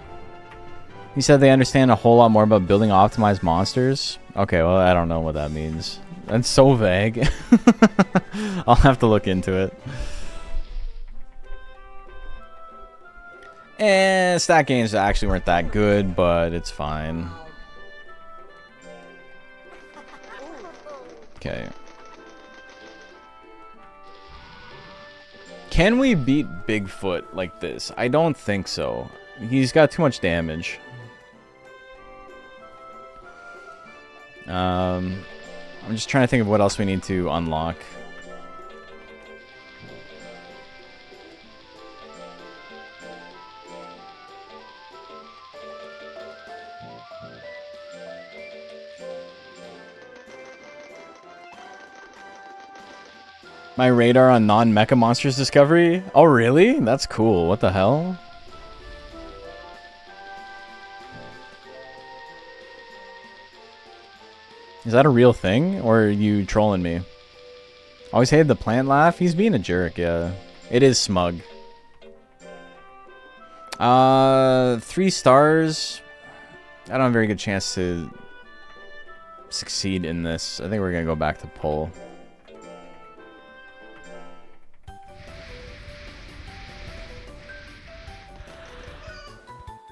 He said they understand a whole lot more about building optimized monsters. Okay, well, I don't know what that means. That's so vague. I'll have to look into it. And stat gains actually weren't that good, but it's fine. Okay. Can we beat Bigfoot like this? I don't think so. He's got too much damage. I'm just trying to think of what else we need to unlock. My radar on non-mecha monsters discovery? Oh, really? That's cool. What the hell? Is that a real thing? Or are you trolling me? Always hated the plant laugh? He's being a jerk, yeah. It is smug. 3 stars. I don't have a very good chance to succeed in this. I think we're gonna go back to pull.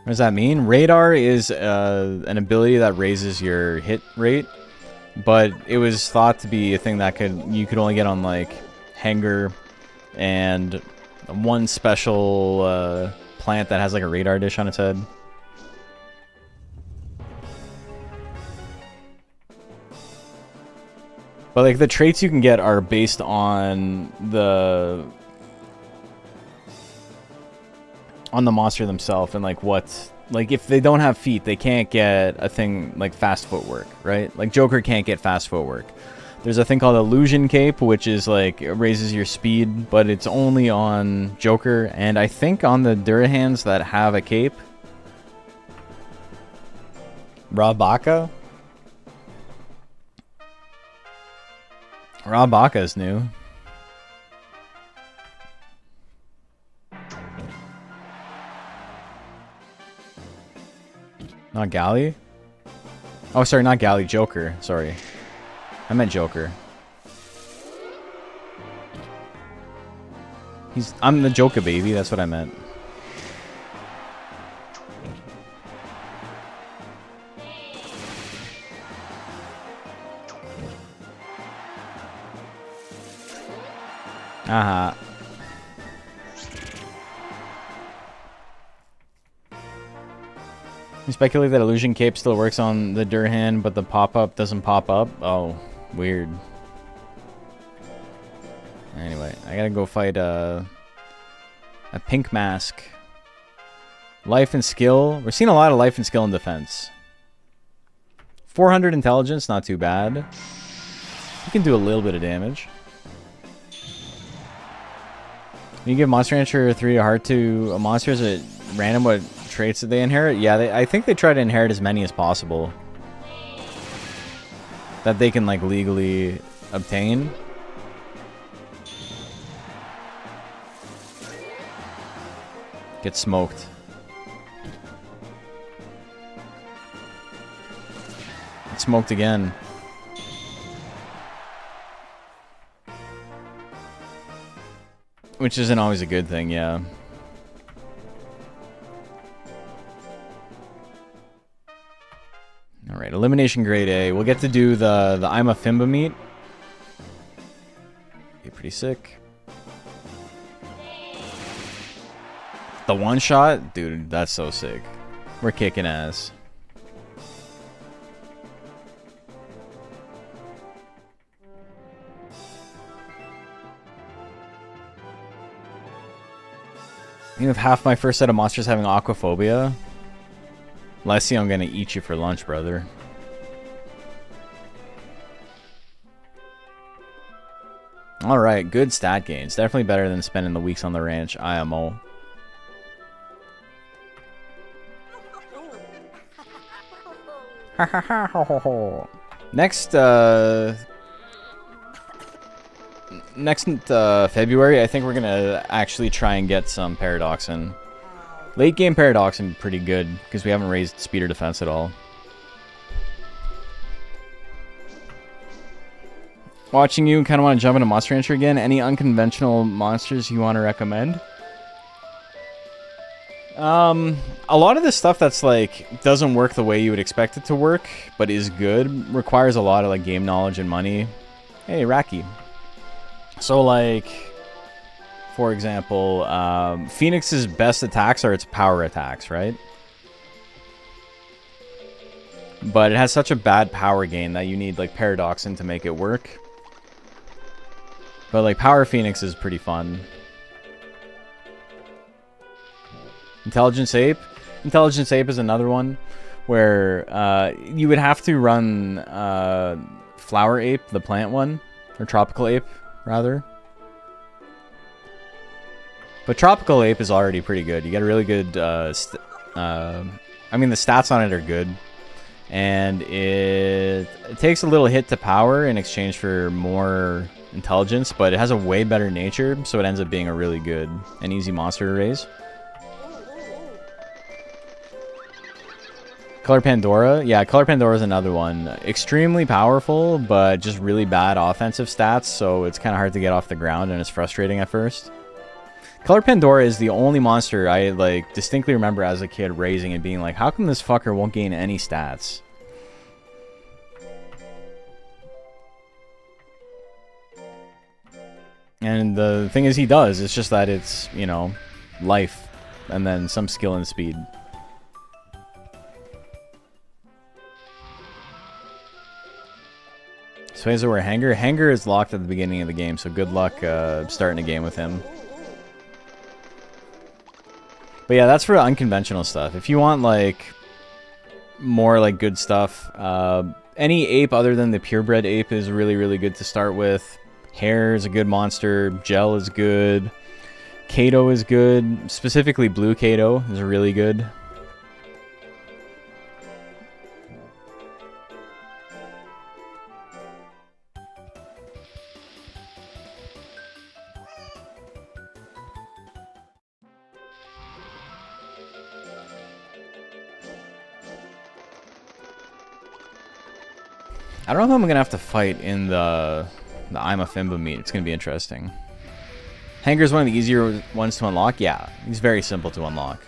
What does that mean? Radar is an ability that raises your hit rate, but it was thought to be a thing that you could only get on like Hanger and one special plant that has like a radar dish on its head. But like the traits you can get are based on the monster themselves, and like what, like if they don't have feet, they can't get a thing like fast footwork, right? Like Joker can't get fast footwork. There's a thing called Illusion Cape, which is like it raises your speed, but it's only on Joker, and I think on the Durahans that have a cape. Rabaka? Rabaka is new. Not Galley? Oh, sorry, not Galley. Joker. Sorry. I meant Joker. I'm the Joker, baby. That's what I meant. Aha. We speculate that Illusion Cape still works on the Durhan, but the pop-up doesn't pop up. Oh, weird. Anyway, I gotta go fight a pink mask. Life and skill. We're seeing a lot of life and skill in defense. 400 intelligence, not too bad. You can do a little bit of damage. When you give Monster Rancher 3 a heart to a monster, is it random what traits that they inherit? Yeah, I think they try to inherit as many as possible that they can like legally obtain. Get smoked. Get smoked again. Which isn't always a good thing, yeah. Alright, elimination grade A. We'll get to do the I'm a Fimba meet. Be pretty sick. The one shot? Dude, that's so sick. We're kicking ass. You have half my first set of monsters having aquaphobia. Leslie, I'm gonna eat you for lunch, brother. Alright, good stat gains. Definitely better than spending the weeks on the ranch, IMO. Next, February, I think we're gonna actually try and get some Paradoxin. Late game Paradoxin pretty good because we haven't raised speed or defense at all. Watching you, kind of want to jump into Monster Rancher again. Any unconventional monsters you want to recommend? A lot of this stuff that's like doesn't work the way you would expect it to work, but is good, requires a lot of like game knowledge and money. Hey, Raki. So like, for example, Phoenix's best attacks are its power attacks, right? But it has such a bad power gain that you need like Paradoxin to make it work. But like Power Phoenix is pretty fun. Intelligence Ape? Intelligence Ape is another one where you would have to run Flower Ape, the plant one, or Tropical Ape, rather. But Tropical Ape is already pretty good. You get a really good... I mean, the stats on it are good. And it takes a little hit to power in exchange for more intelligence, but it has a way better nature, so it ends up being a really good and easy monster to raise. Color Pandora? Yeah, Color Pandora is another one. Extremely powerful, but just really bad offensive stats, so it's kind of hard to get off the ground, and it's frustrating at first. Color Pandora is the only monster I like distinctly remember as a kid raising and being like, how come this fucker won't gain any stats? And the thing is, he does. It's just that it's, you know, life and then some skill and speed. Swayze where Hanger? Hanger is locked at the beginning of the game, so good luck starting a game with him. But yeah, that's for unconventional stuff. If you want like more like good stuff, any ape other than the purebred ape is really, really good to start with. Hare is a good monster. Gel is good. Kato is good. Specifically Blue Kato is really good. I don't know if I'm gonna have to fight in the I'm a Fimba meet. It's gonna be interesting. Hanger's one of the easier ones to unlock. Yeah, he's very simple to unlock.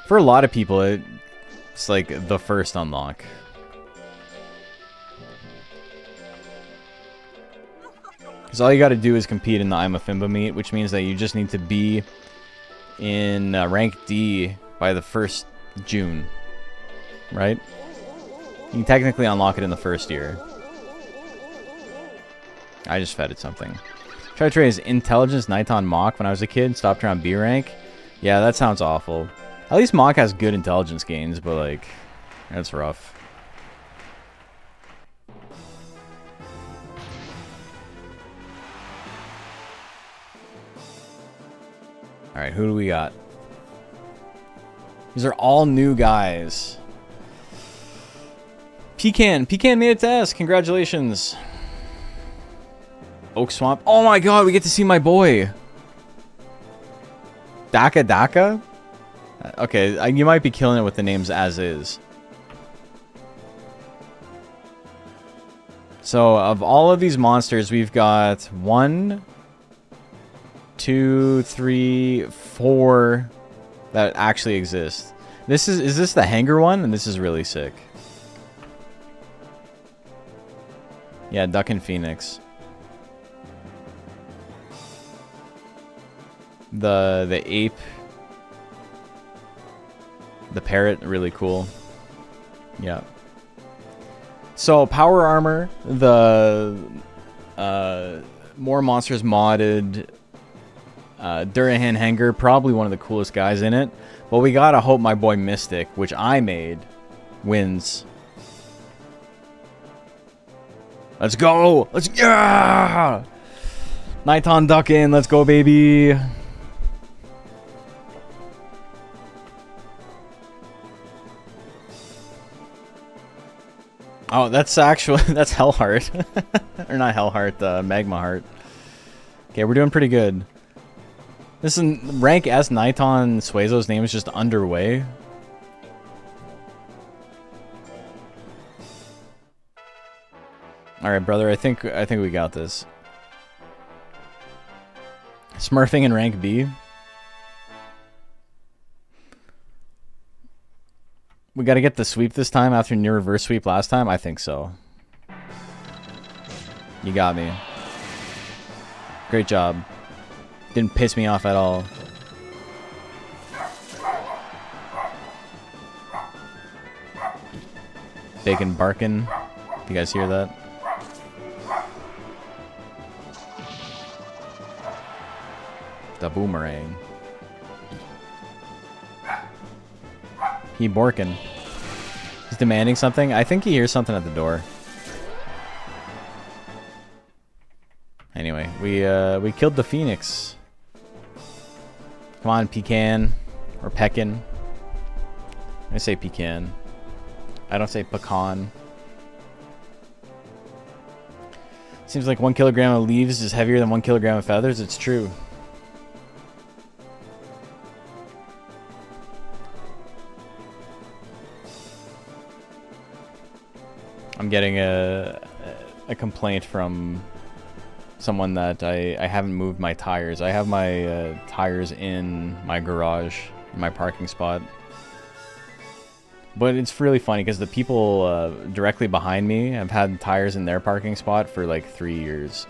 For a lot of people, it's like the first unlock. Because all you gotta do is compete in the I'm a Fimba meet, which means that you just need to be in rank D by the 1st June, right? You can technically unlock it in the first year. I just fed it something. Tried to raise Intelligence Nighton Mach when I was a kid, stopped around B rank. Yeah, that sounds awful. At least Mach has good intelligence gains, but like, that's rough. Alright, who do we got? These are all new guys. Pecan made it to S. Congratulations. Oak Swamp. Oh my god, we get to see my boy. Daka? Okay, you might be killing it with the names as is. So, of all of these monsters, we've got 1, 2, 3, 4 that actually exist. Is this the hanger one? And this is really sick. Yeah, Duck and Phoenix. The ape. The parrot, really cool. Yeah. So power armor, the more monsters modded Durahan hanger, probably one of the coolest guys in it. But we gotta hope my boy Mystic, which I made, wins. Let's go! Yeah! Nighton duck in, let's go, baby! Oh, that's actually, that's Hellheart. Or not Hellheart, Magma Heart. Okay, we're doing pretty good. This is rank S Nighton Suezo's name is just underway. Alright, brother, I think we got this. Smurfing in rank B. We gotta get the sweep this time after near reverse sweep last time? I think so. You got me. Great job. Didn't piss me off at all. Bacon barking. You guys hear that? The boomerang. He borkin. He's demanding something. I think he hears something at the door. Anyway, we killed the Phoenix. Come on, Pecan. Or Pekin. I say Pecan. I don't say pecan. Seems like 1 kilogram of leaves is heavier than 1 kilogram of feathers. It's true. I'm getting a complaint from someone that I haven't moved my tires. I have my tires in my garage, in my parking spot. But it's really funny because the people directly behind me have had tires in their parking spot for like 3 years.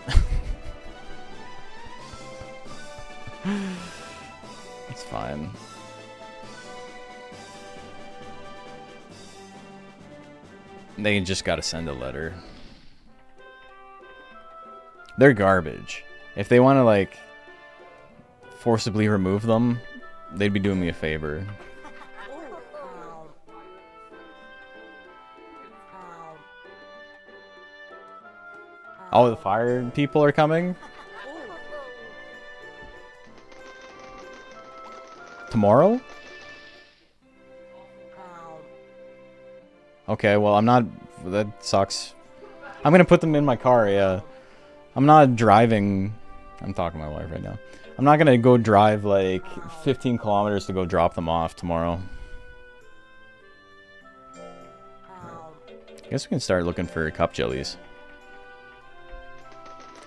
It's fine. They just gotta send a letter. They're garbage. If they want to like forcibly remove them, they'd be doing me a favor. Oh, the fire people are coming? Tomorrow? Okay, well, I'm not... That sucks. I'm gonna put them in my car, yeah. I'm not driving... I'm talking to my wife right now. I'm not gonna go drive, like, 15 kilometers to go drop them off tomorrow. I guess we can start looking for cup jellies.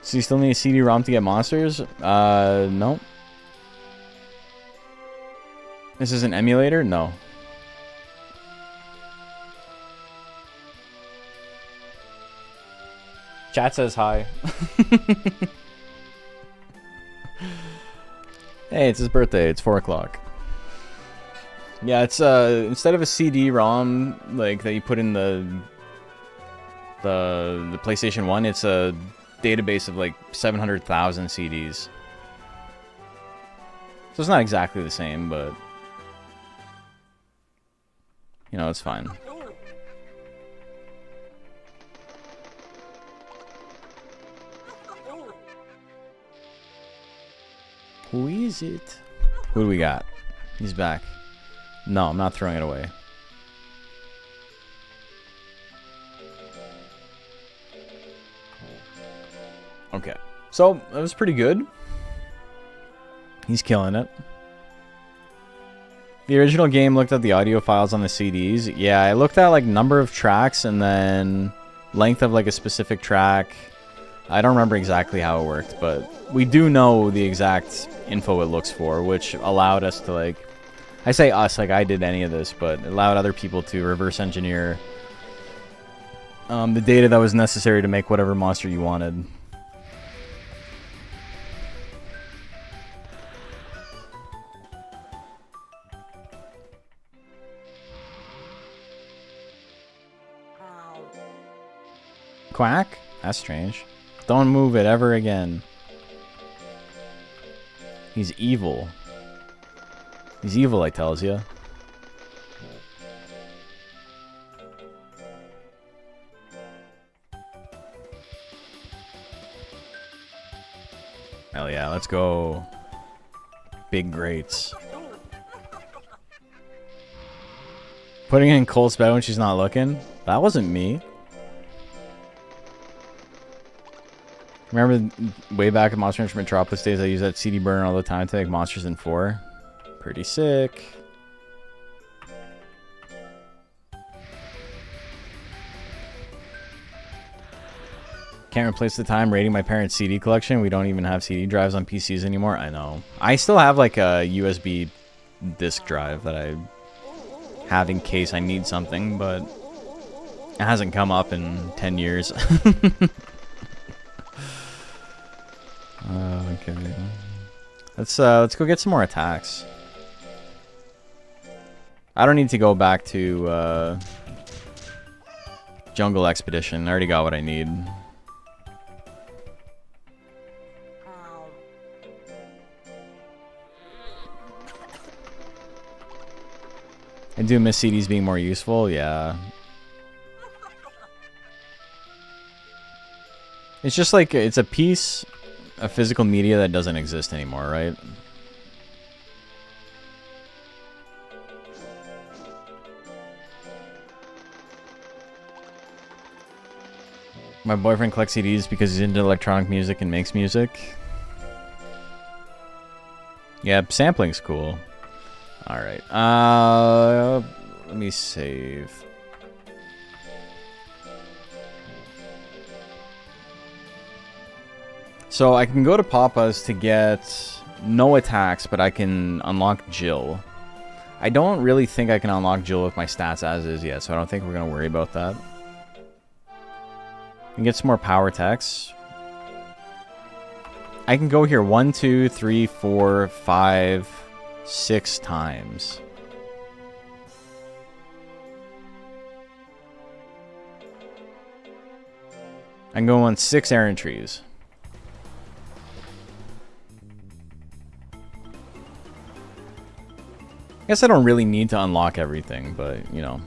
So you still need a CD-ROM to get monsters? No. This is an emulator? No. Chat says hi. Hey, it's his birthday. It's 4 o'clock. Yeah, it's instead of a CD-ROM like that you put in the PlayStation 1, it's a database of like 700,000 CDs. So it's not exactly the same, but you know, it's fine. Who is it? Who do we got? He's back. No, I'm not throwing it away. Okay. So, that was pretty good. He's killing it. The original game looked at the audio files on the CDs. Yeah, I looked at like number of tracks and then length of like a specific track. I don't remember exactly how it worked, but we do know the exact info it looks for, which allowed us to like I say us like I did any of this, but it allowed other people to reverse engineer the data that was necessary to make whatever monster you wanted. Quack? That's strange. Don't move it ever again. He's evil. He's evil, I tells you. Hell yeah, let's go. Big greats. Putting in Colt's bed when she's not looking? That wasn't me. Remember way back in Monster Hunter Metropolis days, I used that CD burner all the time to make monsters in 4? Pretty sick. Can't replace the time raiding my parents' CD collection. We don't even have CD drives on PCs anymore. I know. I still have like a USB disk drive that I have in case I need something, but it hasn't come up in 10 years. Okay. Let's go get some more attacks. I don't need to go back to Jungle Expedition. I already got what I need. I do miss CDs being more useful, yeah. It's just like, it's a piece of physical media that doesn't exist anymore, right? My boyfriend collects CDs because he's into electronic music and makes music. Yeah, sampling's cool. Alright, let me save. So I can go to Papa's to get no attacks, but I can unlock Jill. I don't really think I can unlock Jill with my stats as is yet, so I don't think we're going to worry about that. We can get some more power attacks. I can go here 1, 2, 3, 4, 5, 6 times. I can go on 6 errant trees. I guess I don't really need to unlock everything, but, you know.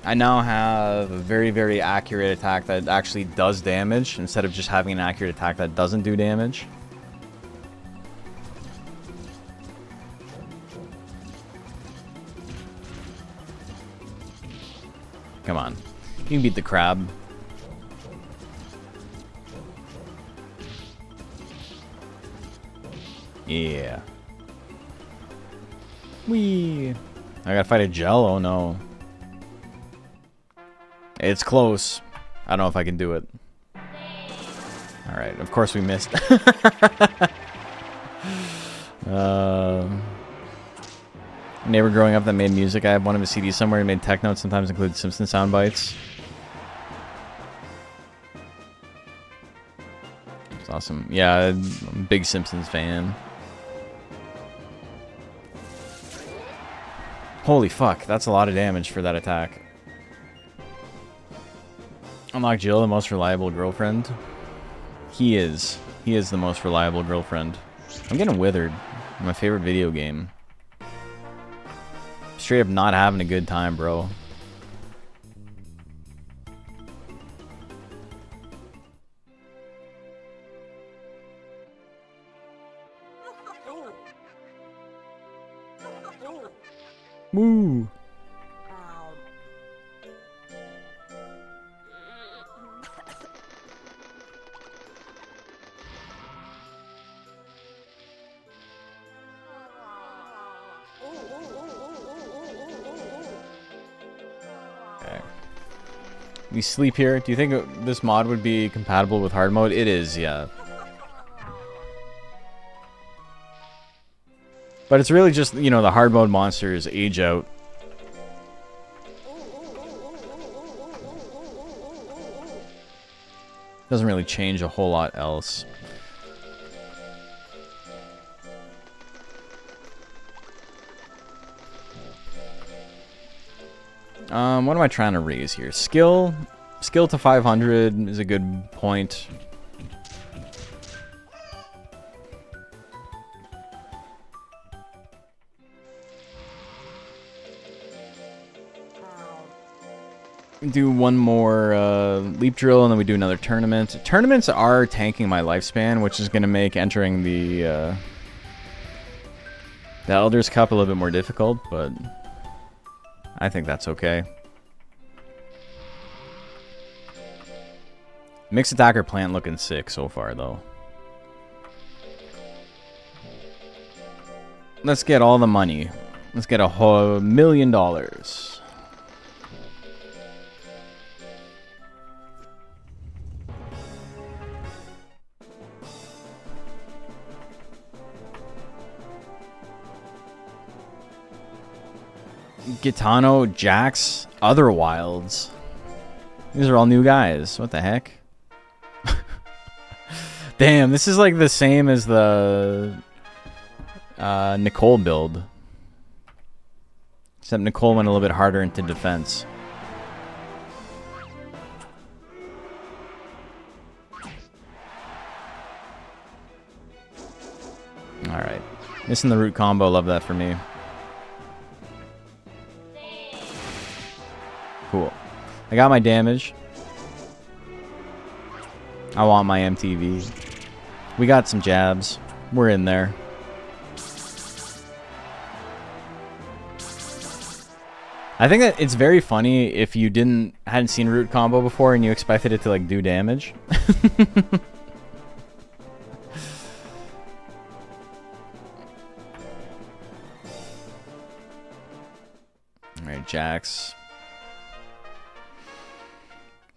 I now have a very, very accurate attack that actually does damage, instead of just having an accurate attack that doesn't do damage. Come on. You can beat the crab. Yeah. Whee! I gotta fight a gel? Oh no. It's close. I don't know if I can do it. Alright, of course we missed. Neighbor growing up that made music. I have one of his CDs somewhere. He made tech notes, sometimes include Simpsons sound bites. It's awesome. Yeah, I'm a big Simpsons fan. Holy fuck, that's a lot of damage for that attack. Unlock Jill, the most reliable girlfriend. He is. He is the most reliable girlfriend. I'm getting withered. My favorite video game. Straight up not having a good time, bro. Woo! We sleep here. Do you think this mod would be compatible with hard mode? It is, yeah. But it's really just, you know, the hard mode monsters age out. Doesn't really change a whole lot else. What am I trying to raise here? Skill? Skill to 500 is a good point. Do one more leap drill, and then we do another tournament. Tournaments are tanking my lifespan, which is going to make entering the Elder's Cup a little bit more difficult, but I think that's okay. Mixed attacker plant looking sick so far, though. Let's get all the money. Let's get $1 million. Gitano, Jax, other wilds. These are all new guys. What the heck? Damn, this is like the same as the Nicole build. Except Nicole went a little bit harder into defense. Alright. Missing the root combo, love that for me. Cool. I got my damage. I want my MTV. We got some jabs. We're in there. I think that it's very funny if you hadn't seen root combo before and you expected it to like do damage. Alright, Jax.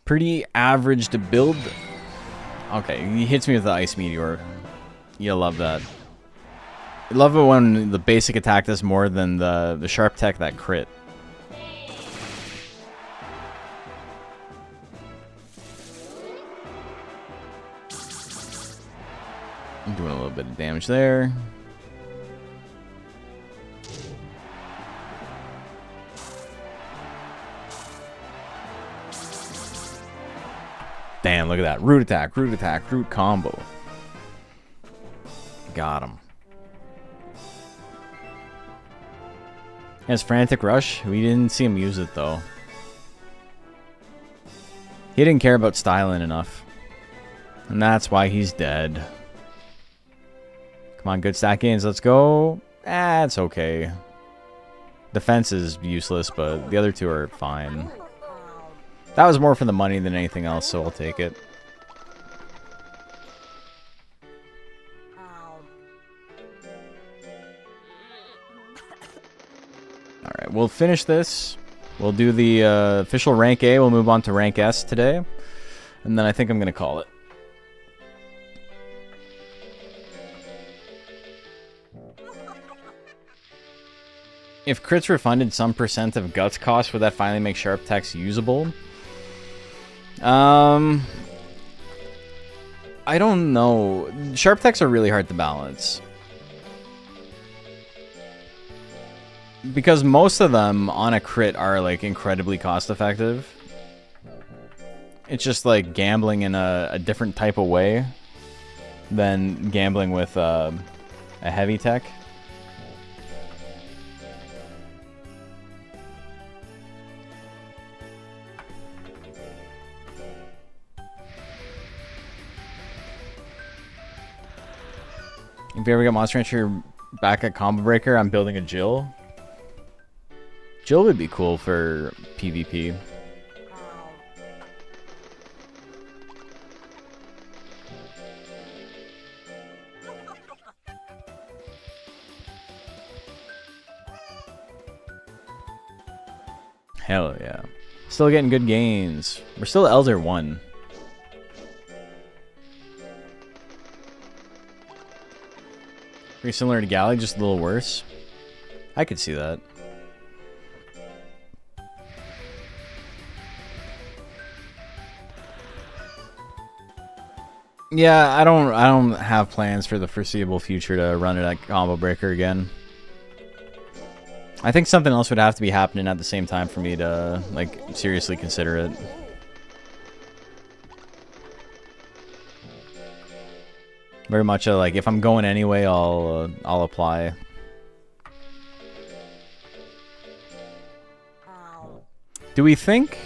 Pretty average to build. Okay, he hits me with the Ice Meteor. You love that. I love it when the basic attack does more than the sharp tech that crit. I'm doing a little bit of damage there. Damn, look at that. Root attack, root combo. Got him. Has Frantic Rush. We didn't see him use it, though. He didn't care about styling enough. And that's why he's dead. Come on, good stack gains. Let's go. It's okay. Defense is useless, but the other two are fine. That was more for the money than anything else, so I'll take it. Alright, we'll finish this. We'll do the official rank A. We'll move on to rank S today. And then I think I'm going to call it. If crits refunded some % of guts cost, would that finally make sharp techs usable? I don't know. Sharp techs are really hard to balance. Because most of them on a crit are like incredibly cost effective. It's just like gambling in a different type of way than gambling with a heavy tech. If you ever get Monster Rancher back at Combo Breaker, I'm building a Jill. Jill would be cool for PvP. Hell yeah. Still getting good gains. We're still Elder 1. Pretty similar to Galley, just a little worse. I could see that. Yeah, I don't have plans for the foreseeable future to run it at Combo Breaker again. I think something else would have to be happening at the same time for me to like seriously consider it. Very much like if I'm going anyway, I'll apply. Do we think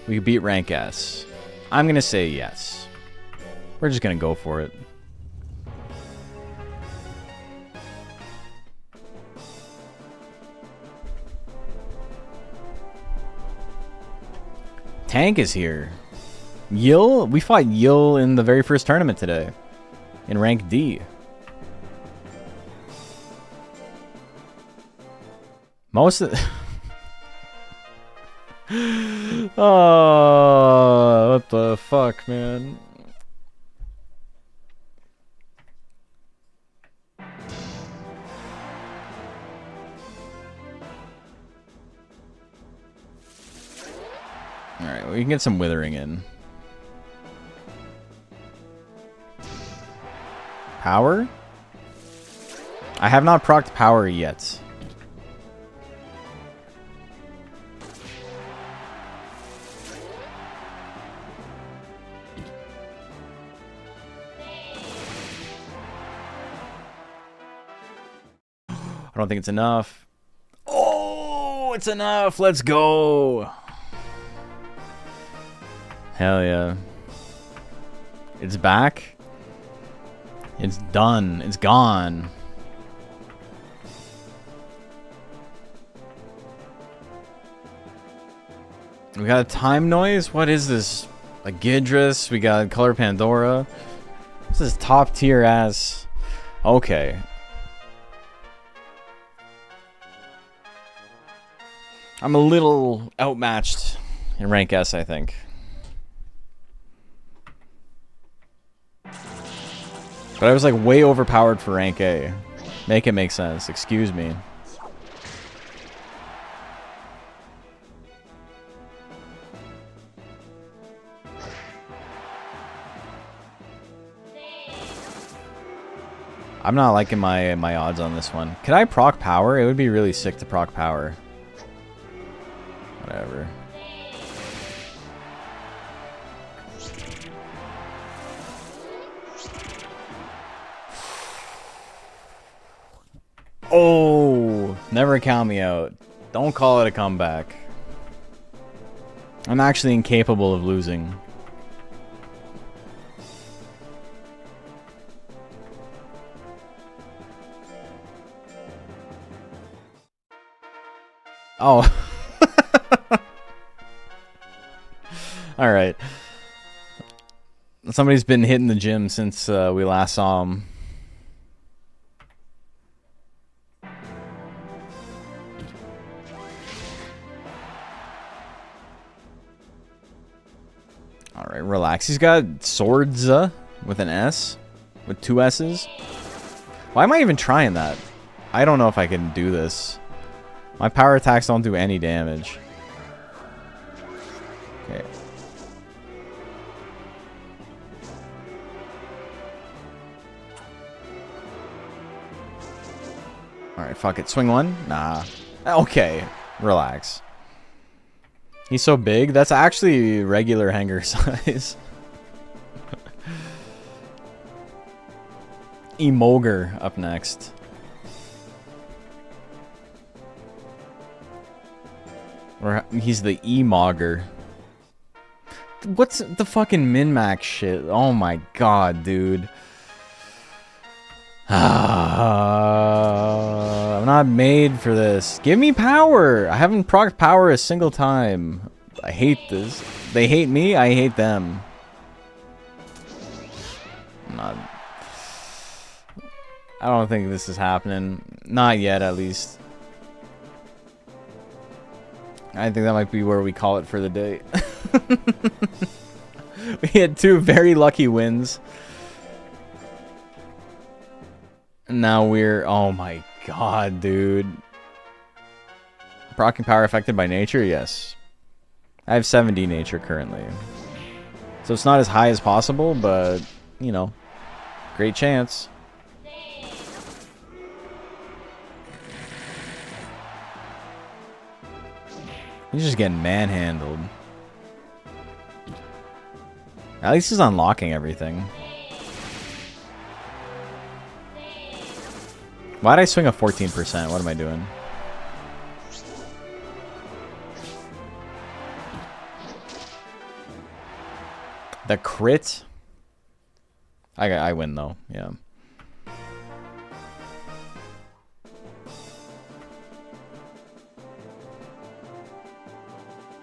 we could beat rank S? I'm gonna say yes. We're just gonna go for it. Tank is here. Yil? We fought Yil in the very first tournament today. In rank D. Most of oh, what the fuck, man. Alright, we can get some withering in. Power? I have not procced power yet. I don't think it's enough. Oh, it's enough. Let's go. Hell yeah. It's back. It's done. It's gone. We got a time noise? What is this? A Gidris? We got Color Pandora. This is top tier ass. Okay. I'm a little outmatched in rank S, I think. But I was like way overpowered for rank A. Make it make sense. Excuse me. I'm not liking my odds on this one. Could I proc power? It would be really sick to proc power. Whatever. Oh, never count me out. Don't call it a comeback. I'm actually incapable of losing. Oh. Alright. Somebody's been hitting the gym since we last saw him. Alright, relax. He's got swords with an S. With two S's. Why am I even trying that? I don't know if I can do this. My power attacks don't do any damage. Okay. Alright, fuck it. Swing one? Nah. Okay. Relax. He's so big. That's actually regular hanger size. Emogre up next. Or he's the Emogre. What's the fucking min-max shit? Oh my god, dude. I'm not made for this. Give me power. I haven't procced power a single time. I hate this. They hate me. I hate them. I don't think this is happening. Not yet, at least. I think that might be where we call it for the day. We had two very lucky wins. Now we're... Oh my god, dude. Proccing power affected by nature? Yes. I have 70 nature currently. So it's not as high as possible, but, you know, great chance. He's just getting manhandled. At least he's unlocking everything. Why'd I swing a 14%? What am I doing? The crit? I win though, yeah.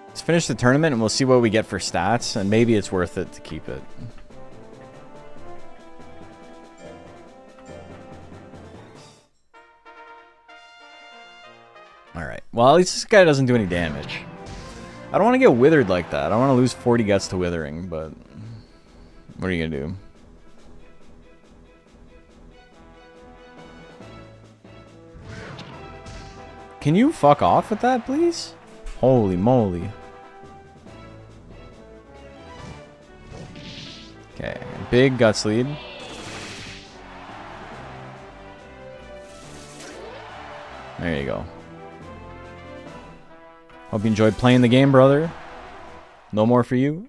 Let's finish the tournament and we'll see what we get for stats, and maybe it's worth it to keep it. Alright, well at least this guy doesn't do any damage. I don't want to get withered like that. I don't want to lose 40 guts to withering, but what are you going to do? Can you fuck off with that, please? Holy moly. Okay, big guts lead. There you go. Hope you enjoyed playing the game, brother. No more for you.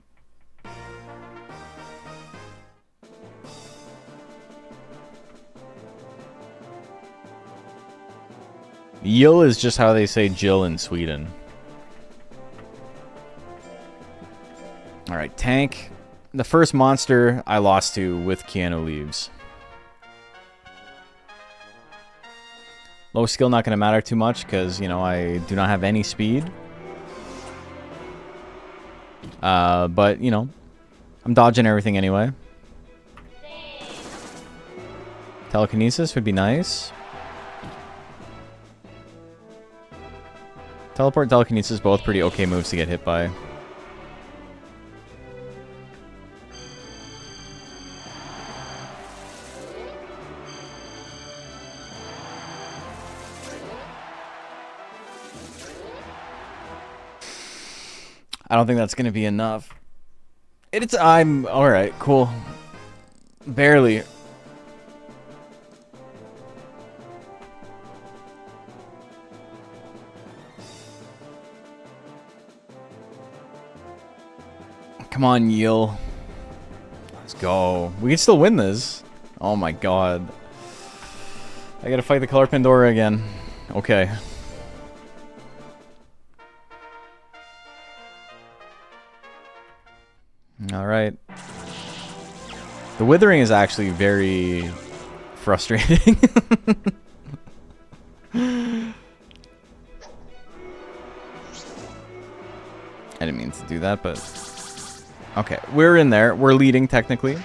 Yill is just how they say Jill in Sweden. Alright, tank. The first monster I lost to with Keanu leaves. Low skill not going to matter too much because, you know, I do not have any speed. But, you know, I'm dodging everything anyway. Telekinesis would be nice. Teleport and telekinesis both pretty okay moves to get hit by. I don't think that's gonna be enough. I'm alright, cool. Barely. Come on, Yill. Let's go. We can still win this. Oh my god. I gotta fight the color Pandora again. Okay. Alright. The withering is actually very frustrating. I didn't mean to do that, but... Okay, we're in there. We're leading, technically.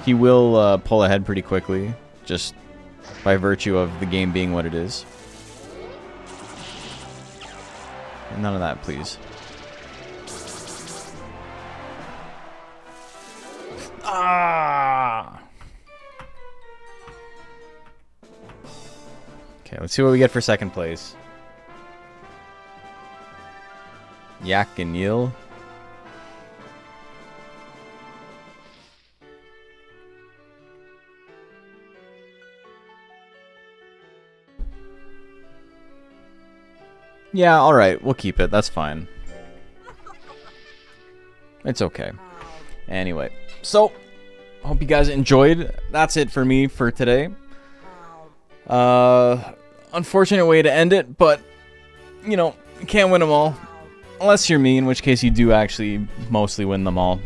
He will pull ahead pretty quickly, just by virtue of the game being what it is. And none of that, please. Ah! Okay, let's see what we get for second place. Yak and Yill. Yeah, alright, we'll keep it. That's fine. It's okay. Anyway, so, hope you guys enjoyed. That's it for me for today. Unfortunate way to end it, but, you know, you can't win them all. Unless you're me, in which case you do actually mostly win them all.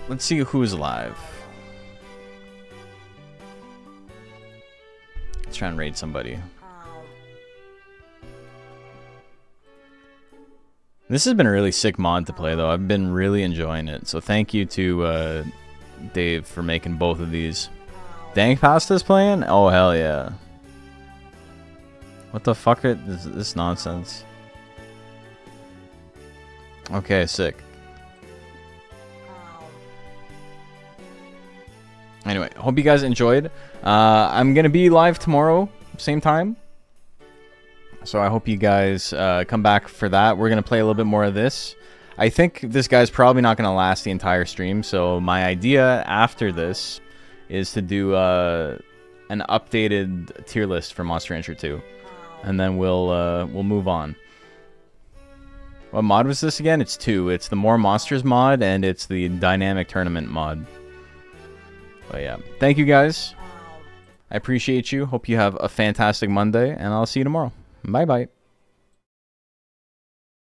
Let's see who's alive. Let's try and raid somebody. This has been a really sick mod to play, though. I've been really enjoying it. So thank you to Dave for making both of these. Dank Pasta's playing? Oh, hell yeah. What the fuck is this nonsense? Okay, sick. Anyway, hope you guys enjoyed. I'm going to be live tomorrow, same time. So I hope you guys come back for that. We're going to play a little bit more of this. I think this guy's probably not going to last the entire stream. So my idea after this is to do an updated tier list for Monster Rancher 2. And then we'll move on. What mod was this again? It's 2. It's the More Monsters mod, and it's the Dynamic Tournament mod. But yeah, thank you guys. I appreciate you. Hope you have a fantastic Monday, and I'll see you tomorrow. Bye-bye.